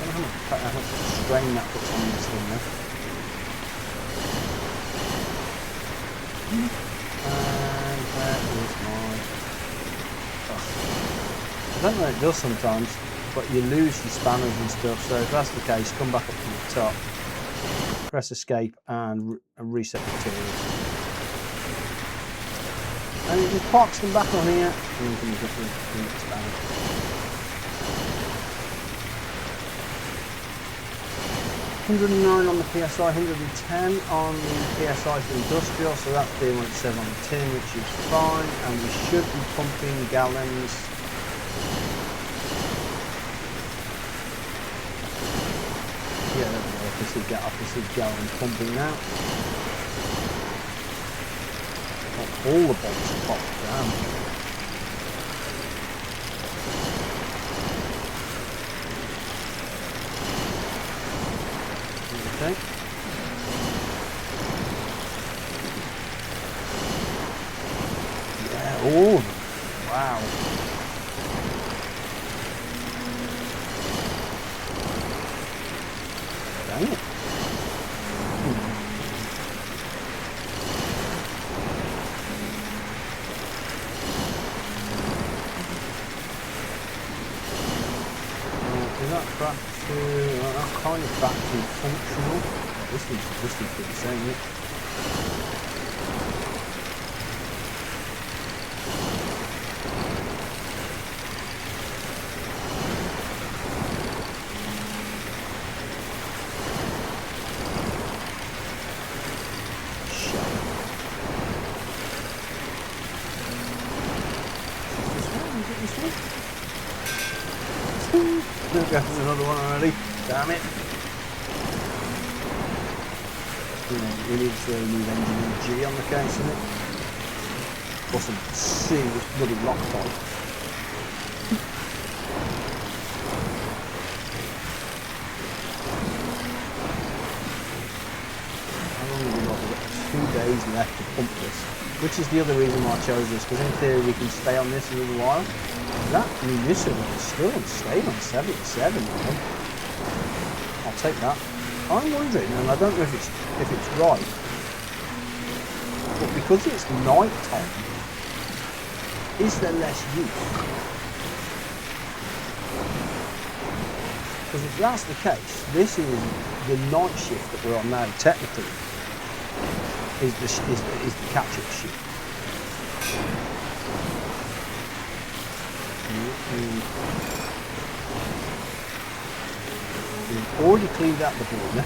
A: don't know how much strain that puts on this thing there. And where is my... Oh. I don't know what it does sometimes, but you lose your spanners and stuff, so if that's the case, come back up to the top, press escape and reset materials. And you can box them back on here, and you can get the spanner. $109 on the PSI, 110 on the PSI for industrial, so that's doing what it says on the tin, which is fine, and we should be pumping gallons. Yeah, there we go. I can see gallons pumping now. All the bolts popped down. Okay. Yeah, all of them. Wow. Dang it. kind of back to functional. Oh, this thing's pretty same, isn't it? There's another one already. Damn it. We need engine G on the case, isn't it? Or some serious bloody Loctite. How long have we got? We've got 2 days left to pump this. Which is the other reason why I chose this, because in theory we can stay on this a little while. That municipal is still staying on 77, man. I'll take that. I'm wondering, and I don't know if it's right, but because it's night time, is there less use? Because if that's the case, this is the night shift that we're on now. Technically, is the catch-up shift. We've already cleaned out the boiler.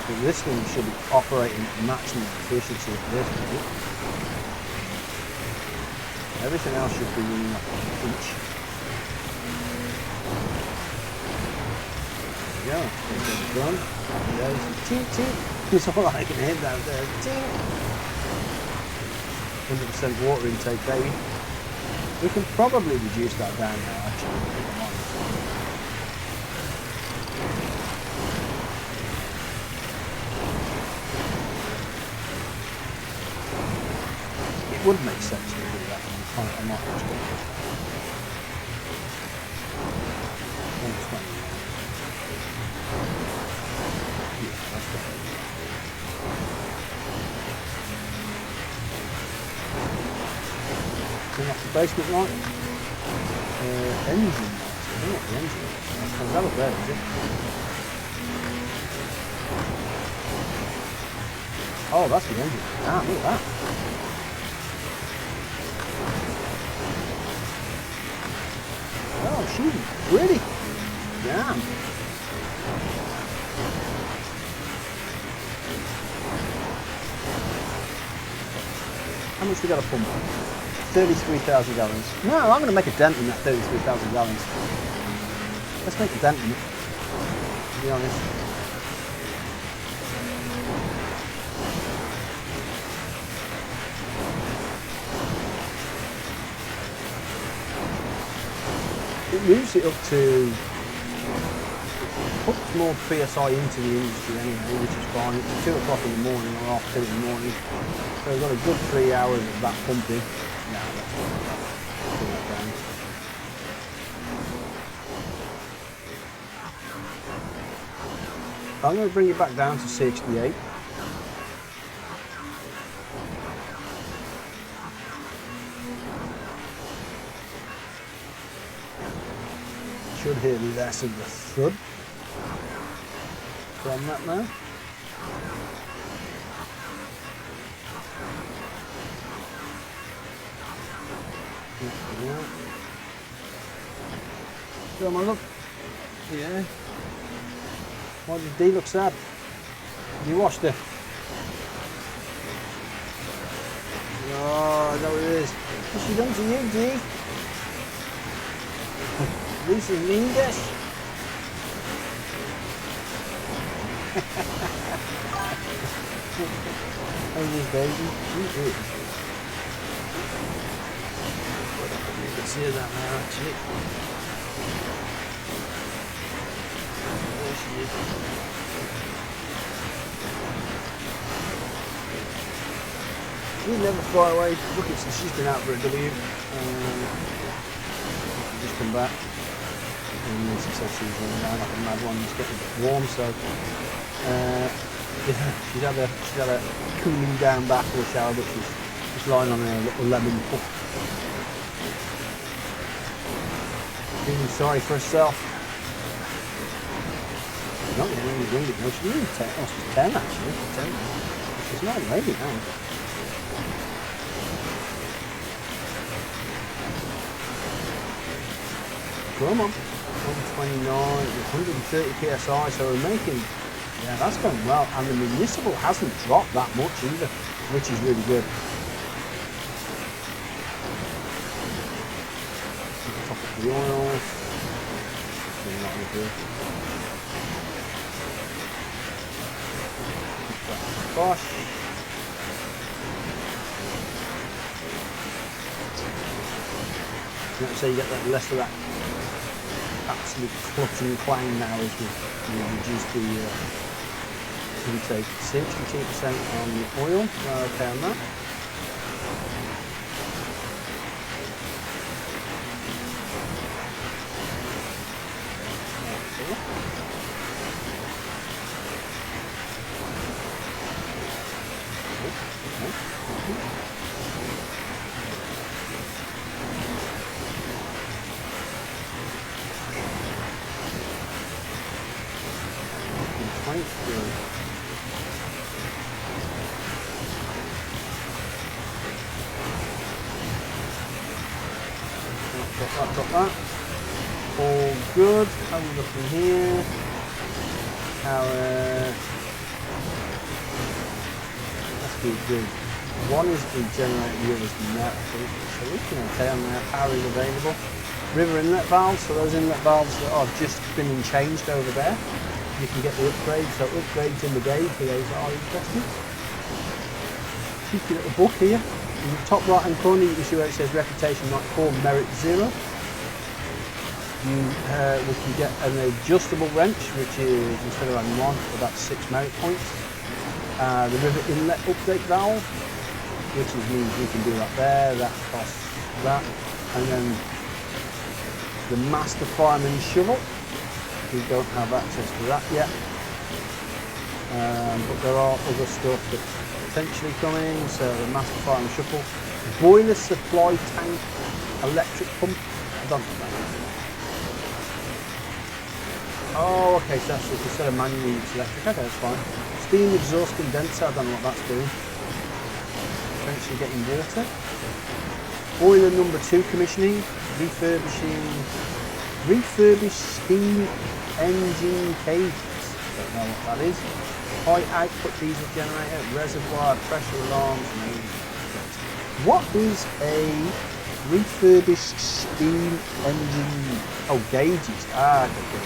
A: So this thing should be operating at maximum efficiency at this point. Everything else should be running up on the beach. There we go. There's done. There's tink tink. That's all I can hear down there. Tink. 100% water intake, baby. We can probably reduce that down now, actually. It would make sense to do that. I'm not much good. 120. Yeah, that's better. Turn off the basement light. Engine light. I don't know what the engine light is. Comes out up there, is it? Oh, that's the engine. Ah, look at that. Oh, she's pretty. Damn. How much we got to pump? 33,000 gallons. No, I'm going to make a dent in that 33,000 gallons. Let's make a dent in it, to be honest. It moves it up to, puts more PSI into the industry anyway, which is fine. It's 2 o'clock in the morning or half 2 in the morning. So we've got a good 3 hours of that pumping. Now let's put that down. I'm going to bring it back down to 68. Should hear less of the thud from that now. Come on, look. Yeah. Why does D look sad? You washed it. Oh, is that what it is? What's she done to you, D? This is Linda's. How's this baby? She is. You can see that now, actually. There she is. She'll never fly away. Look, she's been out for a W. Just come back. And she said she was running around like a mad one. It's getting a bit warm, so yeah, she's had a cooling down bath or shower, but she's just lying on a little lemon puff. Feeling sorry for herself. She's winged it. No, she's only 10. Oh, she's 10 actually. She's 10. She's not ready now. Come on. 129, 130 psi, so we're making, yeah, that's going well. And the municipal hasn't dropped that much either, which is really good. Top up the oil. Gosh. Let's say you get that less of that absolute clutch and clang now as we reduce the intake. 62% on the oil. Well, okay on that. Drop that. All good. How are we looking here? Let's be good. One is the generator, the other is the net. So we can okay on there. Power is available. River inlet valves, so those inlet valves that are just been changed over there. You can get the upgrades, so upgrades in the gauge for those that are interested. Cheeky little book here. In the top right hand corner you can see where it says reputation 94, merit 0. We can get an adjustable wrench, which is instead of having 1, about 6 merit points. The river inlet update valve, which means we can do that there, that costs that. And then the master fireman shovel, we don't have access to that yet. But there are other stuff that's potentially coming, so the master fireman shovel, boiler supply tank, electric pump, I don't know that. Oh, okay, so that's just instead of manual, it's electric. Okay, that's fine. Steam exhaust condenser, I don't know what that's doing. Potentially getting water. Boiler number 2 commissioning, refurbished steam engine cages. Don't know what that is. High output diesel generator, reservoir, pressure alarms. What is a refurbished steam engine? Oh, gauges. Ah, okay.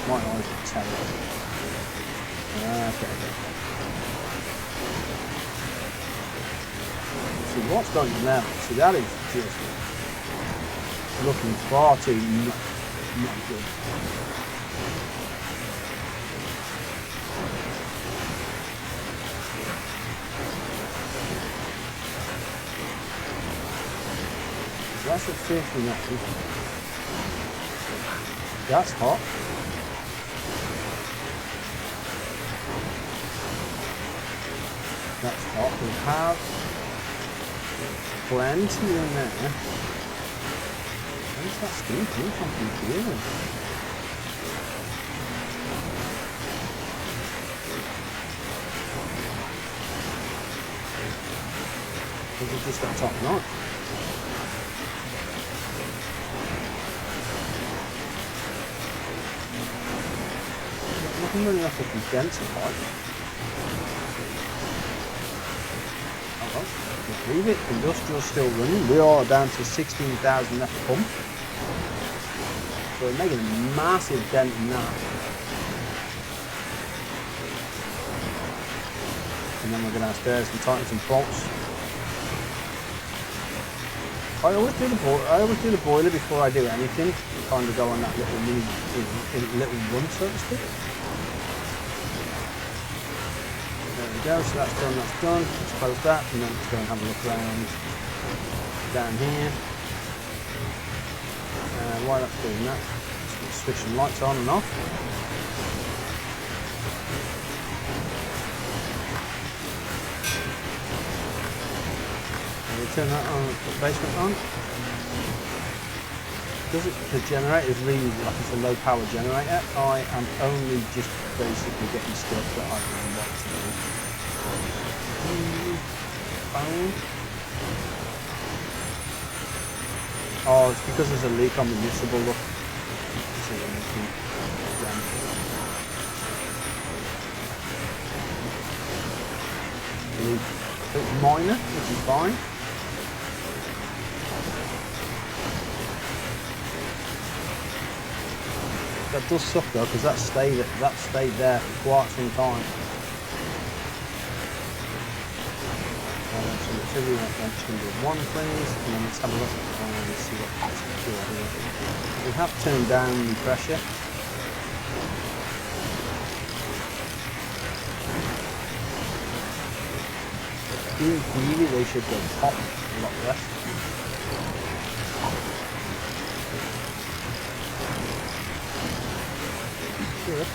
A: Might not even tell you. Okay. See what's going on there? See, that is just looking far too not good. That's a 50 knot. That's hot. That's hot. We have plenty in there. Where's that steam coming from here? This is just that top knot. Nothing really off the condenser pipe. Leave it, industrial's still running. We are down to 16,000 left to pump. So we're making a massive dent in that. And then we're going downstairs and tighten some bolts. I always do the boiler before I do anything. Kind of go on that little little run, so to speak. There we go, so that's done, that's done. Let's close that and then let's go and have a look around down here. While that's doing that, let's switch some lights on and off. And we turn that on, put the basement on. because the generator is really like it's a low power generator, I am only just basically getting stuff that I can want to do. Phone. Oh, it's because there's a leak on the miscible, look. So we're making leak. It's minor, which is fine. That does suck though, because that stayed there for quite some time. So let's see what 1 please, and then let's have a look and see what that's secure here. We have turned down the pressure. Really, they should go pop a lot less. Good.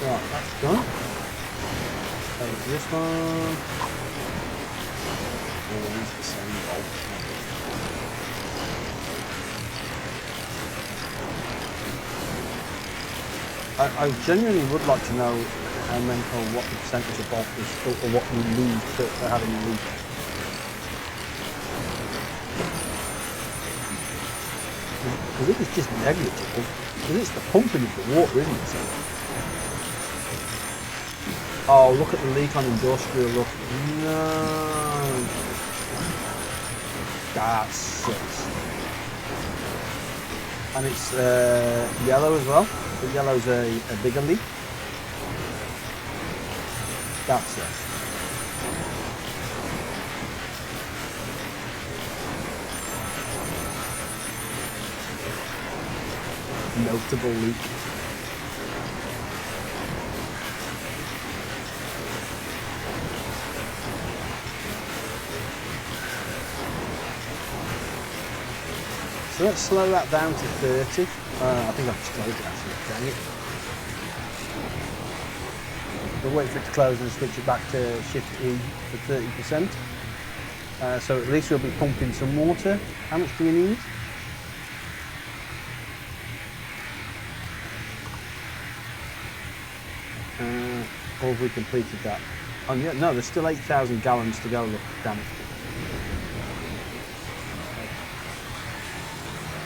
A: Right, that's done. Over this one. Always the same bolt. I genuinely would like to know how many or what the percentage of bolt is, or what you lose for having a leak. Because if it's just negligible, because it's the pumping of the water, isn't it? Oh, look at the leak on industrial, look. No. That sucks. And it's yellow as well. The yellow's a bigger leak. That sucks. Notable leak. So let's slow that down to 30. I think I've just closed it actually, dang it. We'll wait for it to close and switch it back to Shift E for 30%. So at least we'll be pumping some water. How much do we need? Or have we completed that? Oh yeah, no, there's still 8,000 gallons to go, look, damn it.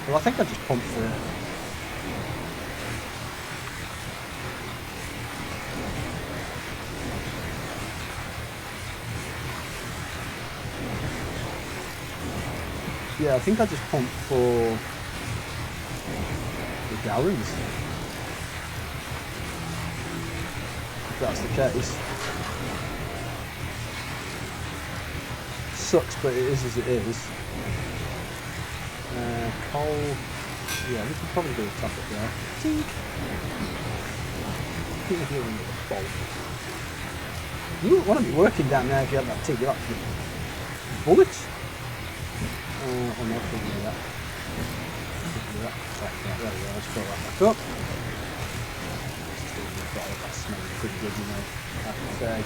A: Well, I think I just pumped for it. Yeah, I think I just pumped for the gallons. If that's the case. Sucks, but it is as it is. Coal. Yeah, we can probably do a top it there. Tink. You wouldn't want to be working down there if you had that tick. You're actually bullets. Or not, we can do that. There we go, let's fill that back up. That's smelling pretty good, you know, I have to say.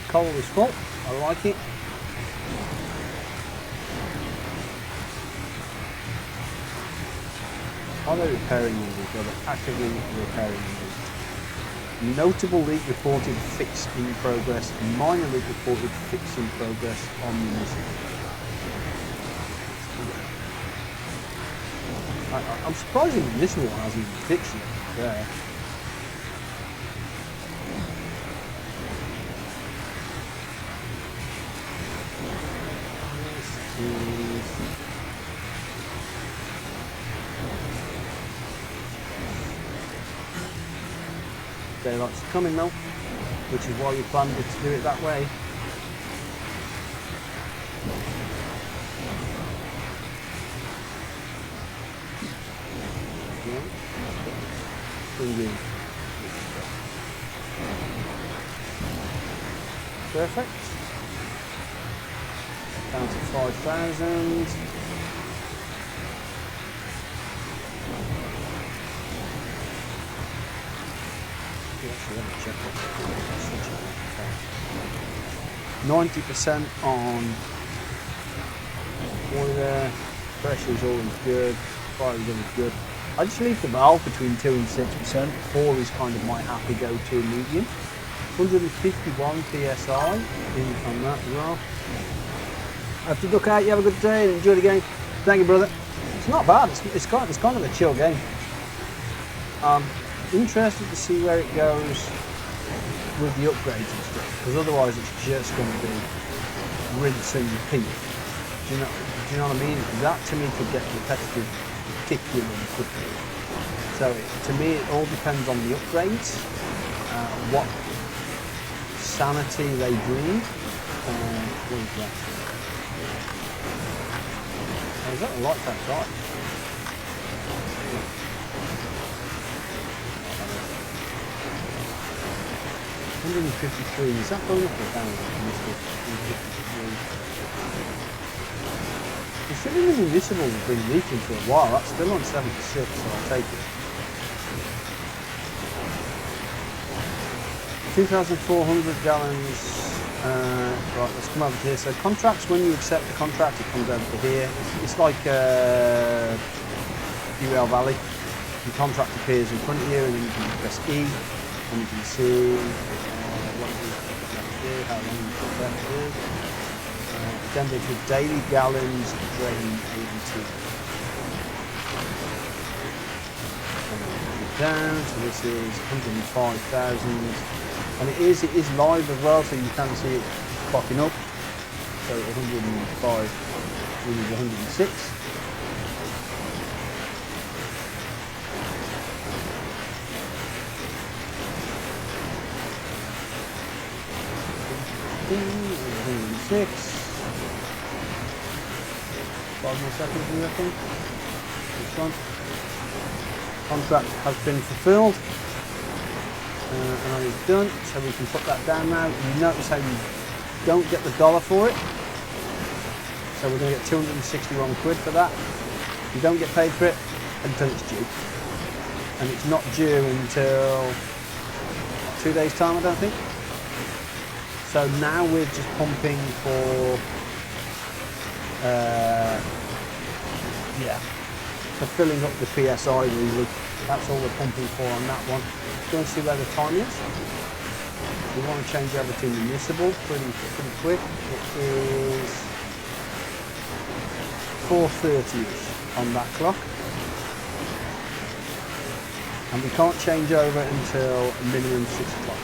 A: Coal is full, I like it. Are they repairing these? Well, they're actively repairing these. Notable leak reported, fix in progress. Minor leak reported, fix in progress on the municipal. I'm surprised the municipal one hasn't even fixed it there. Daylight's coming though, which is why we planned it to do it that way. Perfect. Down to 5,000. actually let me check what the 90% on boiler. Pressure is always good. Fire is always good. I just leave the valve between 2 and 6%. 4 is kind of my happy go-to medium. 151 psi in on that as well. I have to duck out. You have a good day and enjoy the game. Thank you, brother. It's not bad. It's kind of a chill game. Interested to see where it goes with the upgrades and stuff, because otherwise it's just going to be rinse and repeat. Do you know what I mean? That to me could get repetitive particularly quickly. So to me it all depends on the upgrades, what sanity they bring. What is that? Oh, is that the lights outside? 153, is that going up or down? 153. Considering the municipal has been leaking for a while, that's still on 76, so I'll take it. 2,400 gallons. Right, let's come over to here. So contracts, when you accept the contract, it comes over to here. It's like UL Valley. The contract appears in front of you, and then you can press E, and you can see what it is here, how long the contract is. Addendum to daily gallons, drain 82. Down, so this is 105,000. And it is live as well, so you can see it clocking up. So 105, we need 106. $106. 5 more seconds, you reckon? This one. Contract has been fulfilled. And that is done, so we can put that down now. You notice how you don't get the dollar for it. So we're going to get 261 quid for that. You don't get paid for it until it's due. And it's not due until 2 days' time, I don't think. So now we're just pumping for, for filling up the PSI really. That's all we're pumping for on that one. Go and see where the time is. We want to change over to municipal pretty quick. It is 4:30ish on that clock. And we can't change over until minimum 6 o'clock.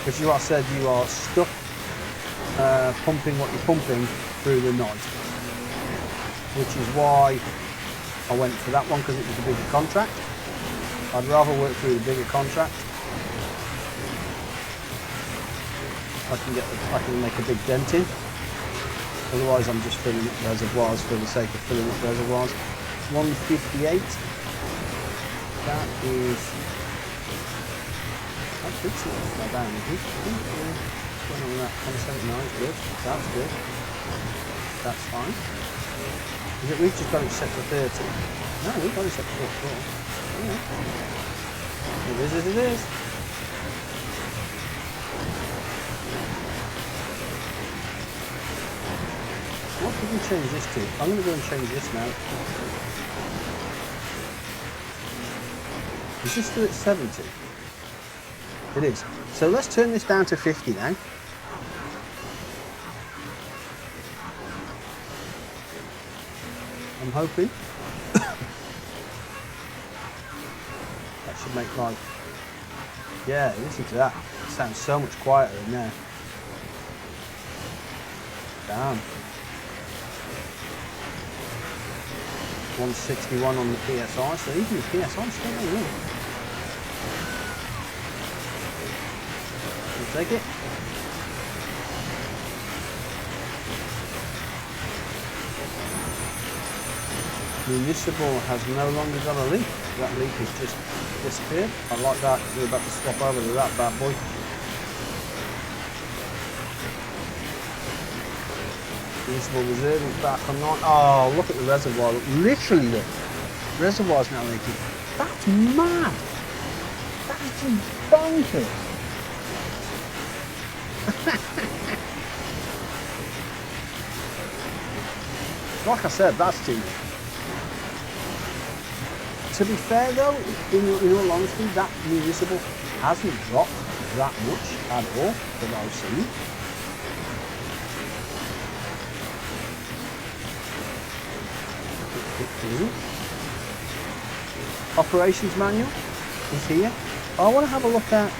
A: Which is what I said, you are stuck pumping what you're pumping through the night. Which is why I went for that one, because it was a bigger contract. I'd rather work through the bigger contract. I can make a big dent in. Otherwise I'm just filling up reservoirs for the sake of filling up reservoirs. 158. That is, that should slow down, I think. Going on that 179 is good. That's good. That's fine. We've just got it set to 30. No, we've got it set to 44. Yeah. It is as it is. What did we change this to? I'm going to go and change this now. Is this still at 70? It is. So let's turn this down to 50 now. I'm hoping. That should make life. Yeah, listen to that. It sounds so much quieter in there. Damn. 161 on the PSI, so even the PSI is still very low. We'll take it. Municipal has no longer got a leak. That leak has just disappeared. I like that because we're about to swap over to that bad boy. Municipal reserve is back on 9. Oh, look at the reservoir. Literally, look. Reservoir's now leaking. That's mad. That That's just bonkers. Like I said, that's cheap. To be fair though, in all honesty, that municipal hasn't dropped that much at all that I've seen. Operations manual is here. I want to have a look at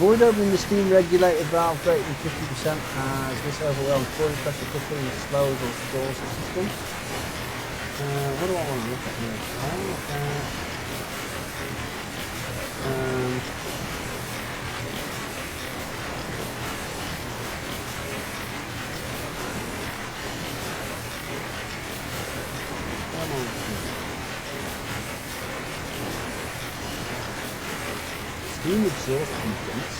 A: avoid opening the steam regulator valve greater than 50% as this overwhelms boiling pressure cooker and slows or stalls the system. What do I want to look at here? I want to look at steam exhaust complaints.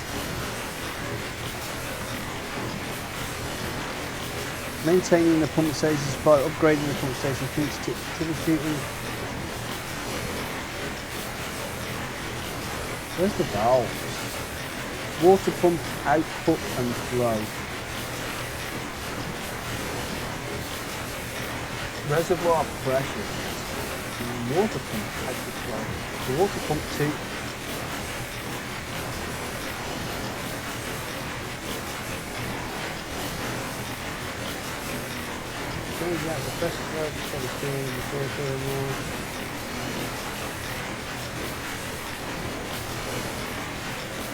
A: Maintaining the pump station supply, upgrading the pump station, troubleshooting. Where's the valves? Water pump output and flow. Reservoir pressure. Water pump output flow. The water pump too. The pressure flow for the steering before more.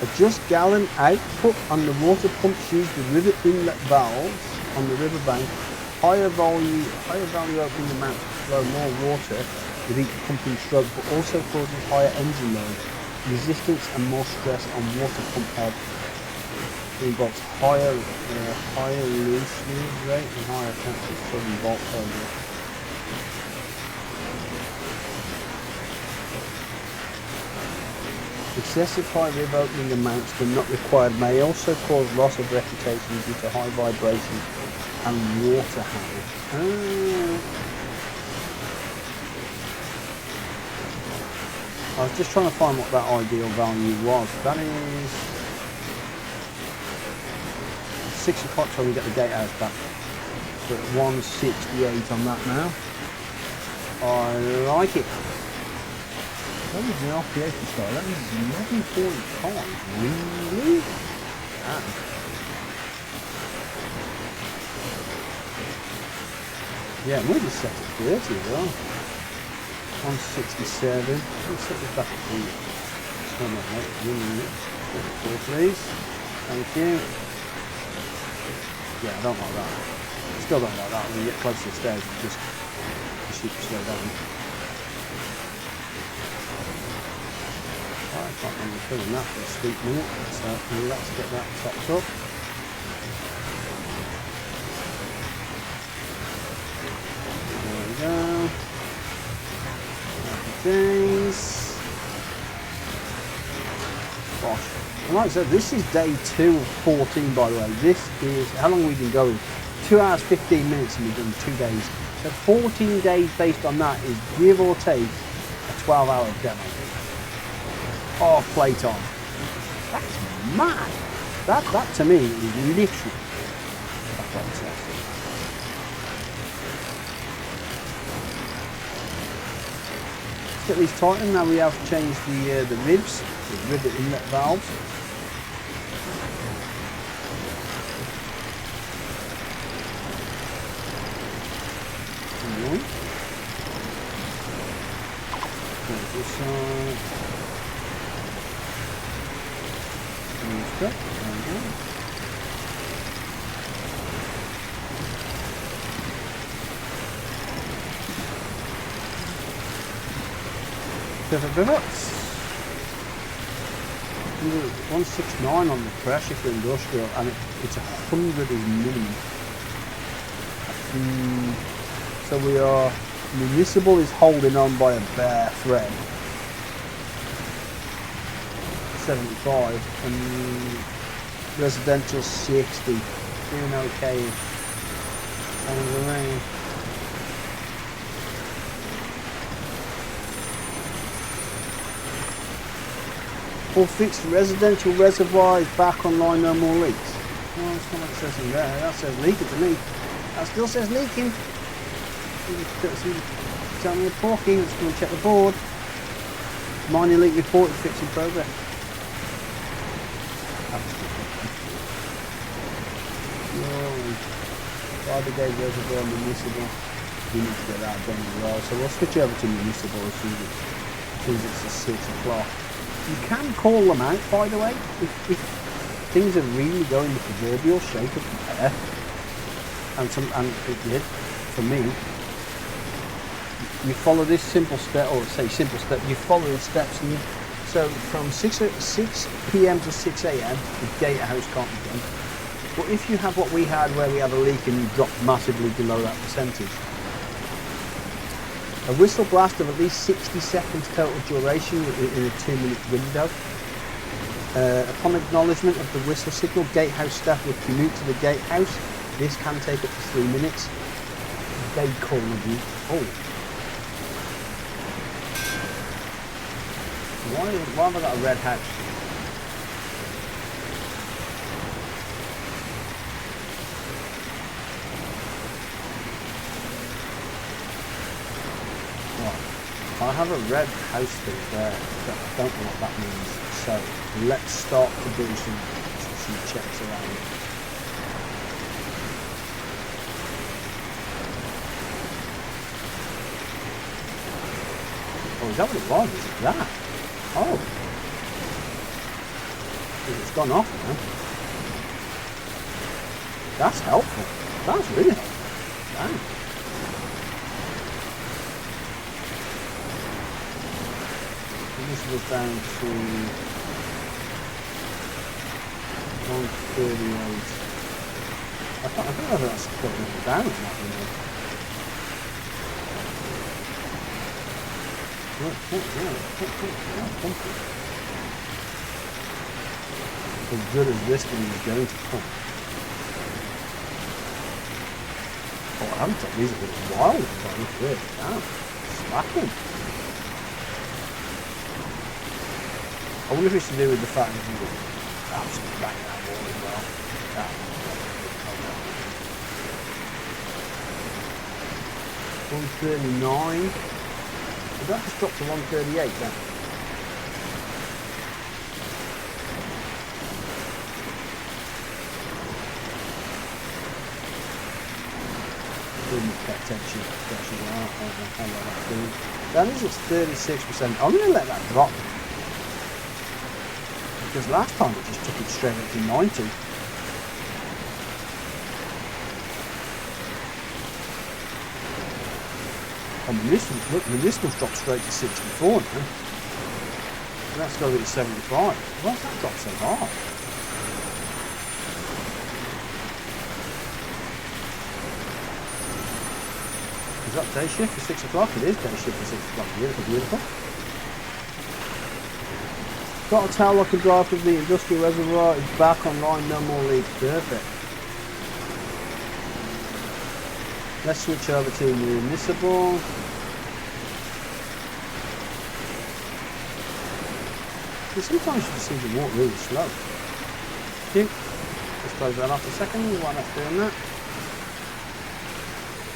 A: Adjust gallon output on the water pumps. Use the river inlet valves on the riverbank. Higher value opening amount to flow more water with each pumping stroke, but also causes higher engine load, resistance and more stress on water pump head. Involves higher loose rate and higher chances of sudden bolt failure. Excessive high rib opening amounts when not required may also cause loss of reputation due to high vibration and water hazard. I was just trying to find what that ideal value was. That is 6 o'clock till we get the gatehouse back. So at 168 on that now. I like it. That is an RPA to start. That is 11.45. Really? Damn. Yeah, we're just set to 30 as well. 167. Let's set this back at 3. Please. Thank you. Yeah, I don't like that. Still don't like that. When you get close to the stairs, you just shoot slow down. Right, I can't remember filling that for a sweet minute. So let's get that topped up. There we go. Happy days. Gosh. And like I said, this is day 2 of 14, by the way. This is, how long have we been going? 2 hours, 15 minutes, and we've done 2 days. So 14 days based on that is, give or take, a 12-hour demo. Off playtime. That's mad. That to me is literally a process. Let's get these tightened. Now we have changed the ribs, the rivet inlet valves. This side. There we go. Pivots. 169 on the pressure for industrial, and it's 100 is minimum. So we are, municipal is holding on by a bare thread. 75 and residential 60. Doing okay. Sounds around. All fixed residential reservoir is back online, no more leaks. Well, it's not what it says in there. That says leaking to me. That still says leaking. Tell me a porky. Let's go and check the board. Mining leak report, fix in progress. Barbergate Reservoir Municipal. We need to get that done as well. So we'll switch over to Municipal as soon as it's 6 o'clock. You can call them out, by the way, if things are really going the proverbial shape of the pear. And it did, for me. You follow this simple step, or say simple step, you follow the steps. And so from 6 p.m. to 6 a.m, the gatehouse can't be done. But if you have what we had, where we had a leak and you dropped massively below that percentage, a whistle blast of at least 60 seconds total duration in a 2-minute window. Upon acknowledgement of the whistle signal, gatehouse staff will commute to the gatehouse. This can take up to 3 minutes. They call you. Oh. Why have I got a red house? I have a red house thing there, but I don't know what that means. So let's start to do some checks around. Oh, is that what it was? Is it that? Oh. It's gone off now. That's helpful. That's really helpful. Damn. This was down to 138. I don't know if that's putting it down or not, you know. As good as this thing is going to pump. Oh, I haven't thought these are really wild ones, really. Damn. Slapping. I wonder if it's to do with the fact that you absolutely bang that wall as well. Yeah. 139. Did that just drop to 138 then? Didn't pay attention. That is it's 36%. I'm going to let that drop. Because last time it just took it straight up to 90. And this one's dropped straight to 64 now. And that's got to be at 75. Why's that dropped so hard? Is that day shift for 6 o'clock? It is day shift for 6 o'clock. Beautiful, beautiful. Got a towel lock and draft of the industrial reservoir is back online, no more leaks. Perfect. Let's switch over to municipal. Sometimes you just seem to walk really slow. Cute. Let's close that off a second while that's doing that.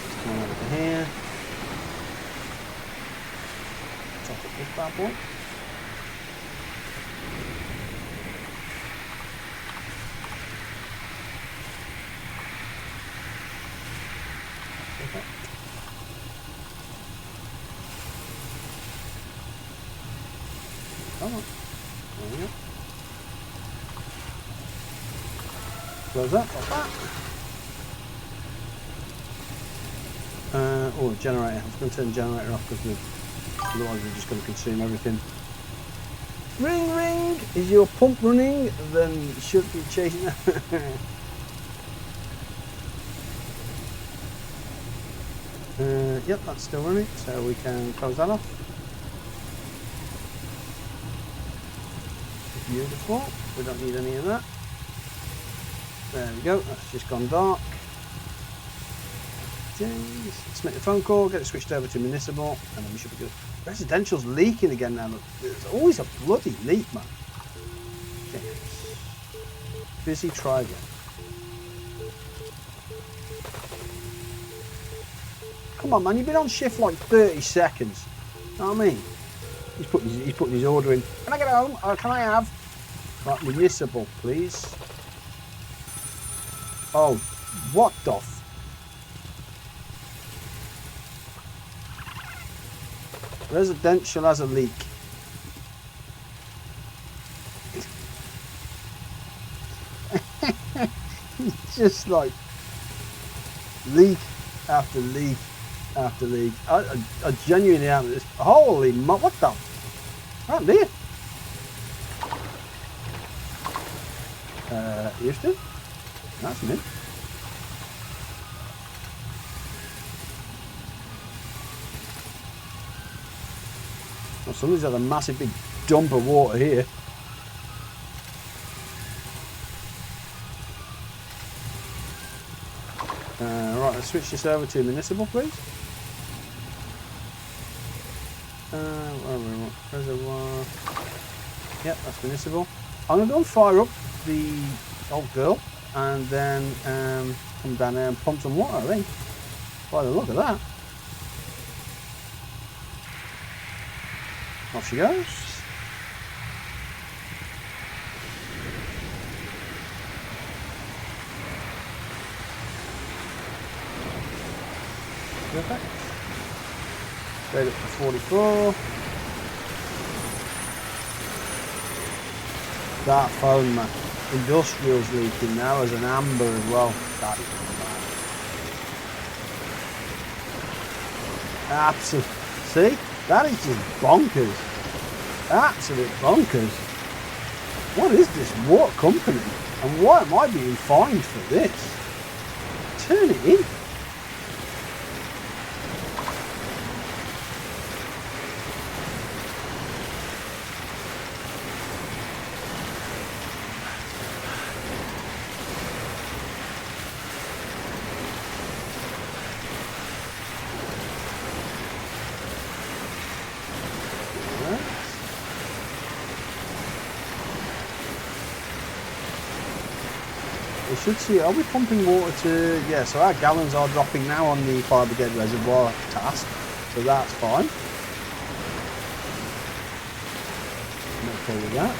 A: Let's come on over to here. Top up this bad boy. Come on. There we go. Close that, got that. Oh, generator. I was going to turn the generator off because otherwise we're just going to consume everything. Ring, ring! Is your pump running? Then you should be chasing that. Yep, that's still running, so we can close that off. Beautiful. We don't need any of that. There we go. That's just gone dark. Let's make the phone call, get it switched over to municipal, and then we should be good. Residential's leaking again now. Look, there's always a bloody leak, man. Yes. Busy, try again. Come on, man, you've been on shift like 30 seconds. You know what I mean? He's putting his order in. Can I get home? Or can I have? Right, municipal, please. Oh, what the f... Residential has a leak. Just like leak after leak after leak. I genuinely am this. Holy mo... What the... Right there. Houston? That's me. Well, somebody's had a massive big dump of water here. Right, let's switch this over to municipal, please. Reservoir. Yep, that's municipal. I'm going to go and fire up the old girl and then come down there and pump some water, I think. By the look of that. Off she goes. Perfect. Straight up to 44. That phone, man. Industrial's leaking now as an amber as well. That is bad. Absolutely. See? That is just bonkers. Absolute bonkers. What is this water company? And why am I being fined for this? Turn it in. We should see, are we pumping water to, yeah, so our gallons are dropping now on the fire brigade reservoir task, so that's fine. I'm okay with that.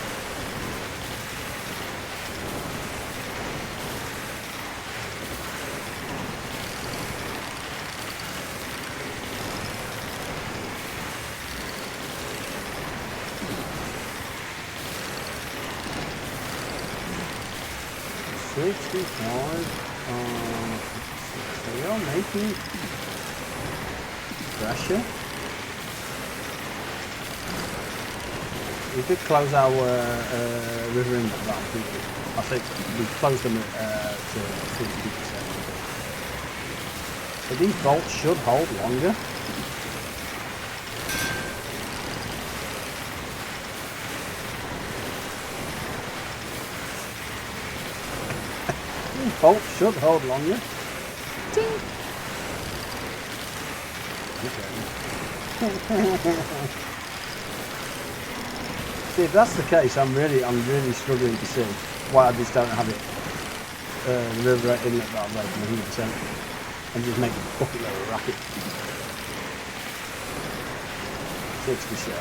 A: So we are making pressure. We did close our river inlet valve, didn't we? I think we closed them to 50%. So these bolts should hold longer. Bolts should hold longer. Ting. See, if that's the case, I'm really struggling to see why I just don't have it the river inlet valve open 100% and just make a bucket load of racket. 67.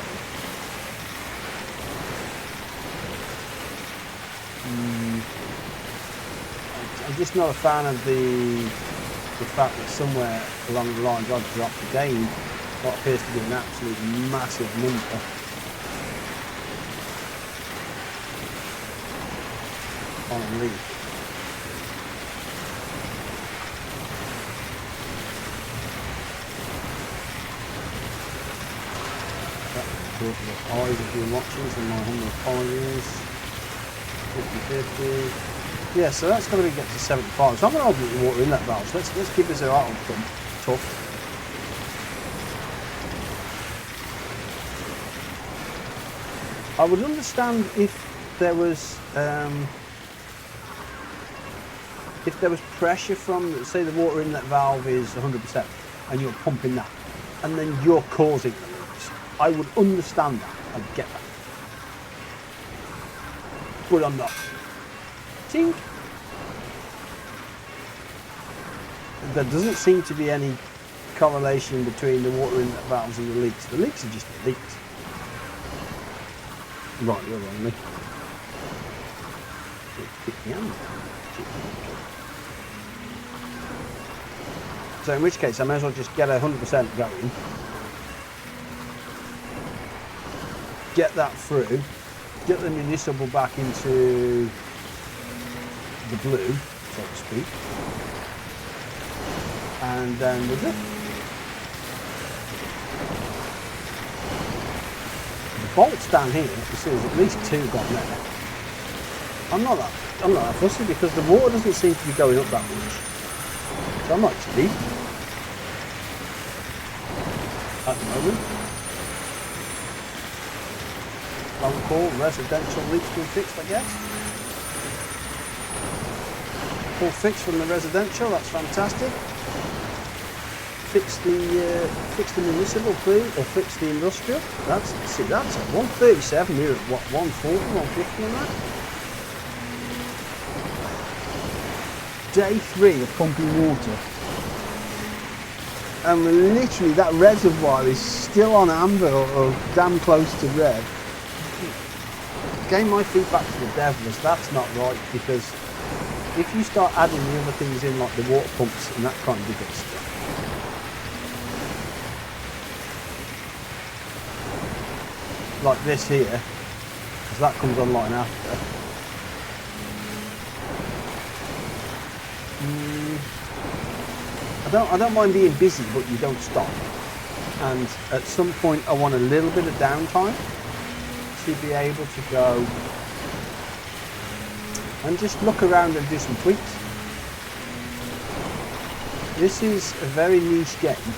A: I'm just not a fan of the fact that somewhere along the lines I've dropped again what appears to be an absolute massive number. On a leak. Eyes if you're watching, so my humble apologies. 50-50. Yeah, so that's going to be get to 75. So I'm going to open the water inlet valves. Let's keep this out of them. Tough. I would understand if there was pressure from, say, the water inlet valve is 100%, and you're pumping that, and then you're causing the leaks. I would understand that. I'd get that. but I'm not. Tink. There doesn't seem to be any correlation between the water inlet valves and the leaks. The leaks are just the leaks. Right, you're on me. So in which case I may as well just get 100% going. Get that through. Get the municipal back into the blue, so to speak. And then we're good. The bolts down here, you see there's at least 2 gone there. I'm not that fussy because the water doesn't seem to be going up that much. So I'm not too deep at the moment. Long call, residential leaks been fixed, I guess. Full fix from the residential, that's fantastic. Fix the municipal please, or fix the industrial. That's at 137. We're at what, 140, 150 on that.
B: Day 3 of pumping water.
A: And literally that reservoir is still on amber or damn close to red. Again, my feedback to the dev was that's not right, because if you start adding the other things in like the water pumps and that kind of good stuff, like this here, because that comes online after. I don't mind being busy, but you don't stop. And at some point, I want a little bit of downtime to be able to go and just look around and do some tweaks. This is a very niche game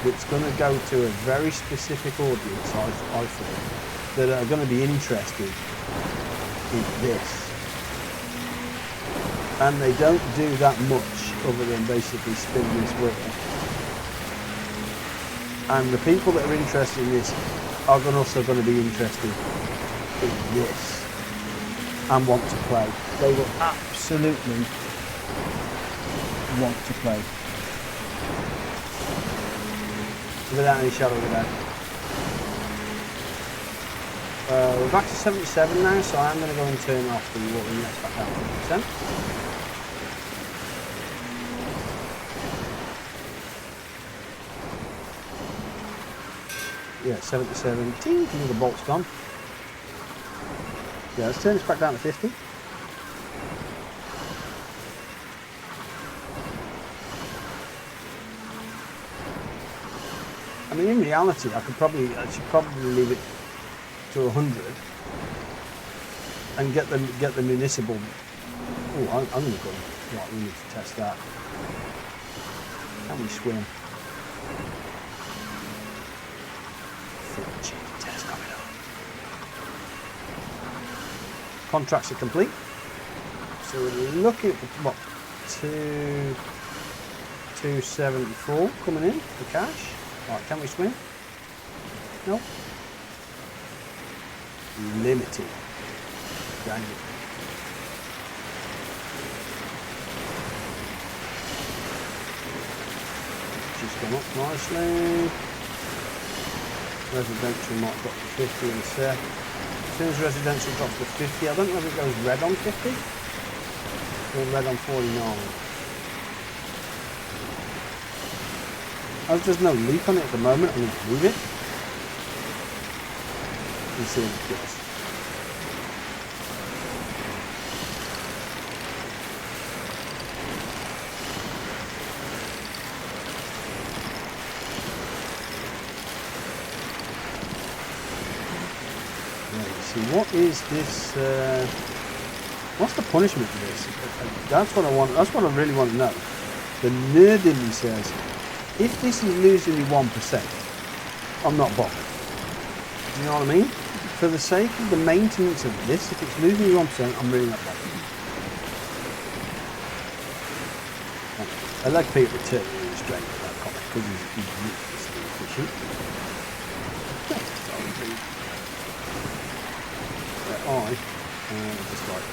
A: that's going to go to a very specific audience, I feel, that are going to be interested in this. And they don't do that much other than basically spin this wheel. And the people that are interested in this are also going to be interested in this and want to play.
B: They will absolutely want to play.
A: Without any shadow of a doubt. We're back to 77 now, so I'm going to go and turn off the water inlet back down to 50%. Yeah, 77. The bolt's gone. Yeah, let's turn this back down to 50. I mean, in reality, I should probably leave it to 100 and get the municipal. Oh, I'm going to go. Right, we need to test that. Can we swim? Test coming up. Contracts are complete. So we're looking at what, 274 coming in for cash. Right, can we swim? No. Limited. Dang it. Just gone up nicely. Residential might drop to 50 in a sec. As soon as residential drops to 50, I don't know if it goes red on 50 or red on 49. As there's no leak on it at the moment, I'm going to move it and see what it does. What is this? What's the punishment for this? That's what I want. That's what I really want to know. The nerd in me says, if this is losing me 1%, I'm not bothered. Do you know what I mean? For the sake of the maintenance of this, if it's losing me 1%, I'm really not bothered. I like Peter returning really straight with that comment because he's ruthlessly efficient. I Just like,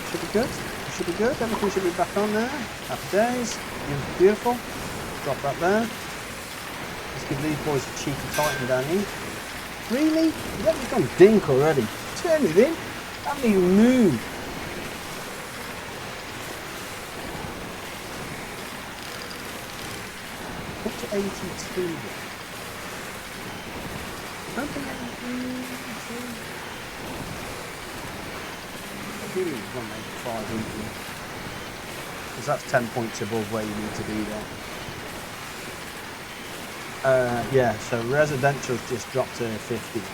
A: should be good. Should be good. Everything should be back on there. Happy days. Beautiful. Drop that there. Let's give these boys a cheeky tighten down here. Really? You haven't gone dink already. Turn it in. Haven't even moved. Up to 82 then. Something 82. I really want to make 5 into, because that's 10 points above where you need to be there. Yeah, so residential's just dropped to 50 now.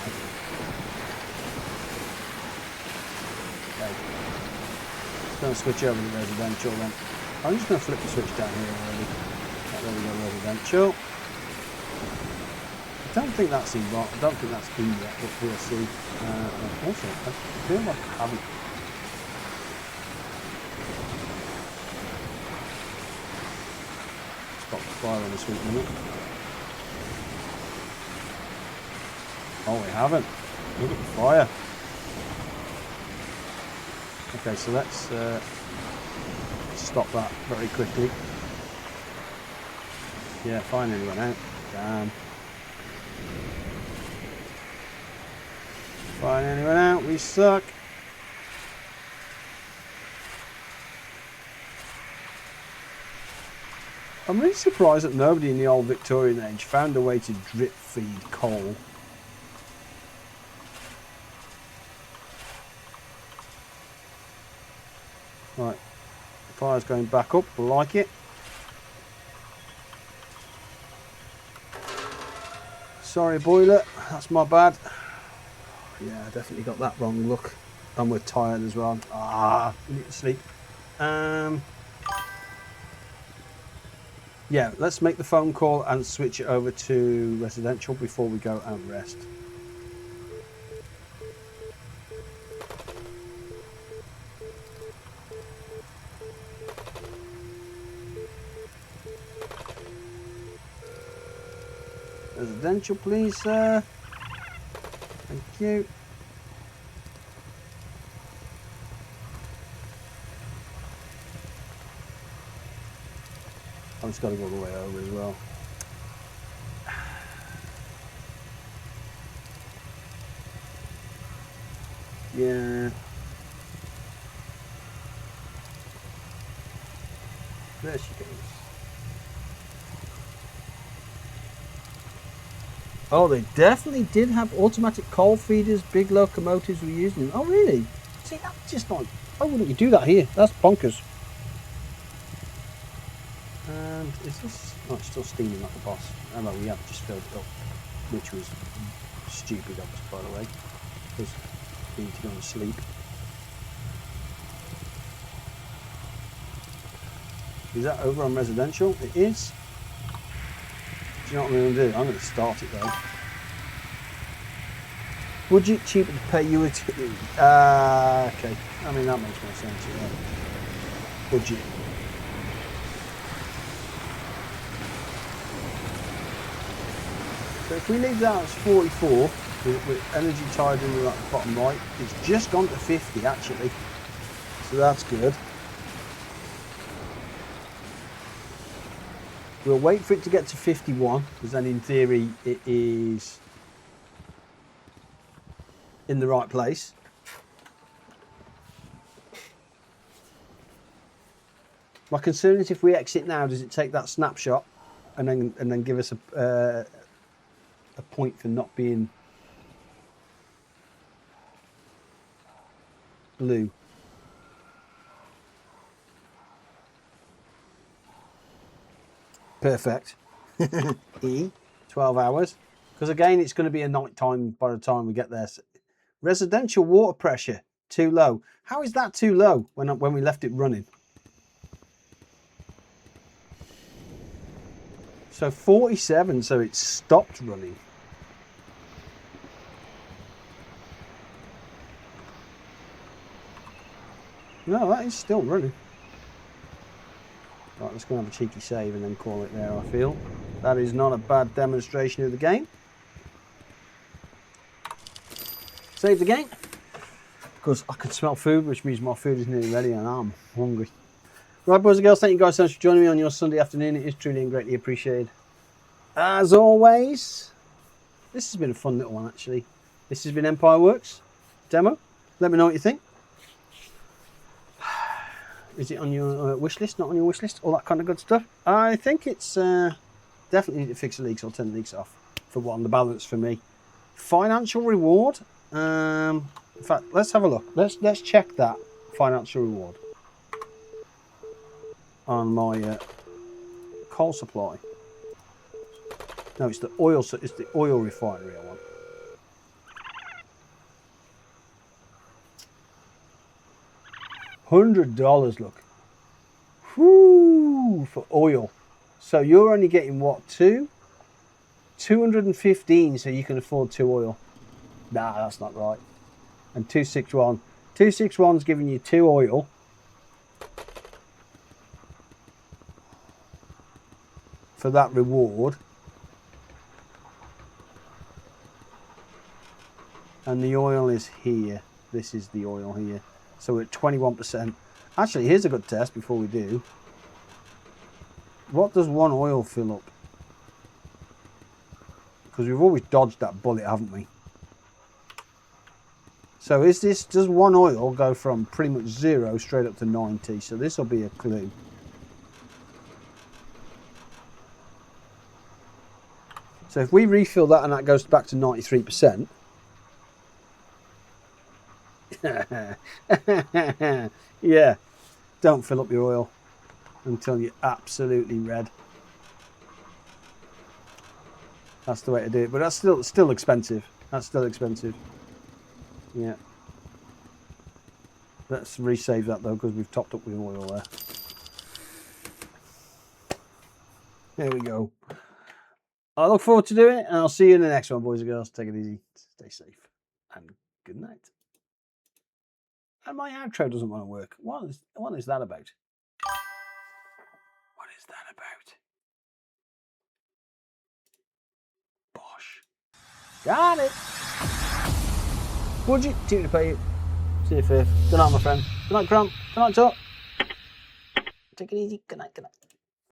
A: Okay. Just going to switch over to residential then. I'm just going to flip the switch down here already. There we go, residential. I don't think that's in, I don't think that's in yet, but we'll see. Also, I feel like I haven't. Stop the fire in a sweet minute. Oh, we haven't. Look at the fire. Okay, so let's stop that very quickly. Yeah, finally went out. Damn. Finally went out. We suck. I'm really surprised that nobody in the old Victorian age found a way to drip feed coal. Right, the fire's going back up, I like it. Sorry boiler, that's my bad. Yeah, I definitely got that wrong, look. And we're tired as well. We need to sleep. Yeah, let's make the phone call and switch it over to residential before we go and rest. Residential, please, sir. Thank you. I've just got to go all the way over as well. Yeah. There she goes. Oh, they definitely did have automatic coal feeders, big locomotives were using them. Oh, really? See, that's just like, why wouldn't you do that here? That's bonkers. And is this, oh, it's still steaming like the boss. Oh no, we have just filled it up, which was stupid of us, by the way, because we need to go and sleep. Is that over on residential? It is. Do you know what I'm going to do? I'm going to start it though. Would it cheaper to pay you okay. I mean, that makes more sense, yeah. Budget. So if we leave that as 44, with energy tied in the bottom right, it's just gone to 50 actually. So that's good. We'll wait for it to get to 51, because then in theory it is in the right place. My concern is if we exit now, does it take that snapshot and then give us a point for not being blue? Perfect. 12 hours. Because again, it's going to be a night time by the time we get there. Residential water pressure, too low. How is that too low when we left it running? So 47, so it stopped running. No, that is still running. Right, let's go and have a cheeky save and then call it there, I feel. That is not a bad demonstration of the game. Save the game. Because I can smell food, which means my food is nearly ready and I'm hungry. Right, boys and girls, thank you guys so much for joining me on your Sunday afternoon. It is truly and greatly appreciated. As always, this has been a fun little one, actually. This has been Empire Works demo. Let me know what you think. Is it on your wish list, not on your wish list? All that kind of good stuff. I think it's definitely need to fix the leaks or turn the leaks off for what on the balance for me. Financial reward. In fact, let's have a look. Let's check that financial reward on my coal supply. No, it's the oil. It's the oil refinery I want. $100, look. Whoo, for oil. So you're only getting what, 215, so you can afford 2 oil. Nah, that's not right. And 261. 261's giving you 2 oil. For that reward. And the oil is here. This is the oil here. So we're at 21%. Actually, here's a good test before we do. What does 1 oil fill up? Because we've always dodged that bullet, haven't we? So does 1 oil go from pretty much 0 straight up to 90? So this will be a clue. So if we refill that and that goes back to 93%. Yeah, don't fill up your oil until you're absolutely red. That's the way to do it, but that's still expensive. That's still expensive. Yeah. Let's resave that though, because we've topped up with oil there. There we go. I look forward to doing it, and I'll see you in the next one, boys and girls. Take it easy, stay safe, and good night. And my outro doesn't want to work. What is that about? What is that about? Bosh. Got it. Would you? Tune to pay you. See you fifth. Good night, my friend. Good night, Crump. Good night, Top. Take it easy. Good night. Good night.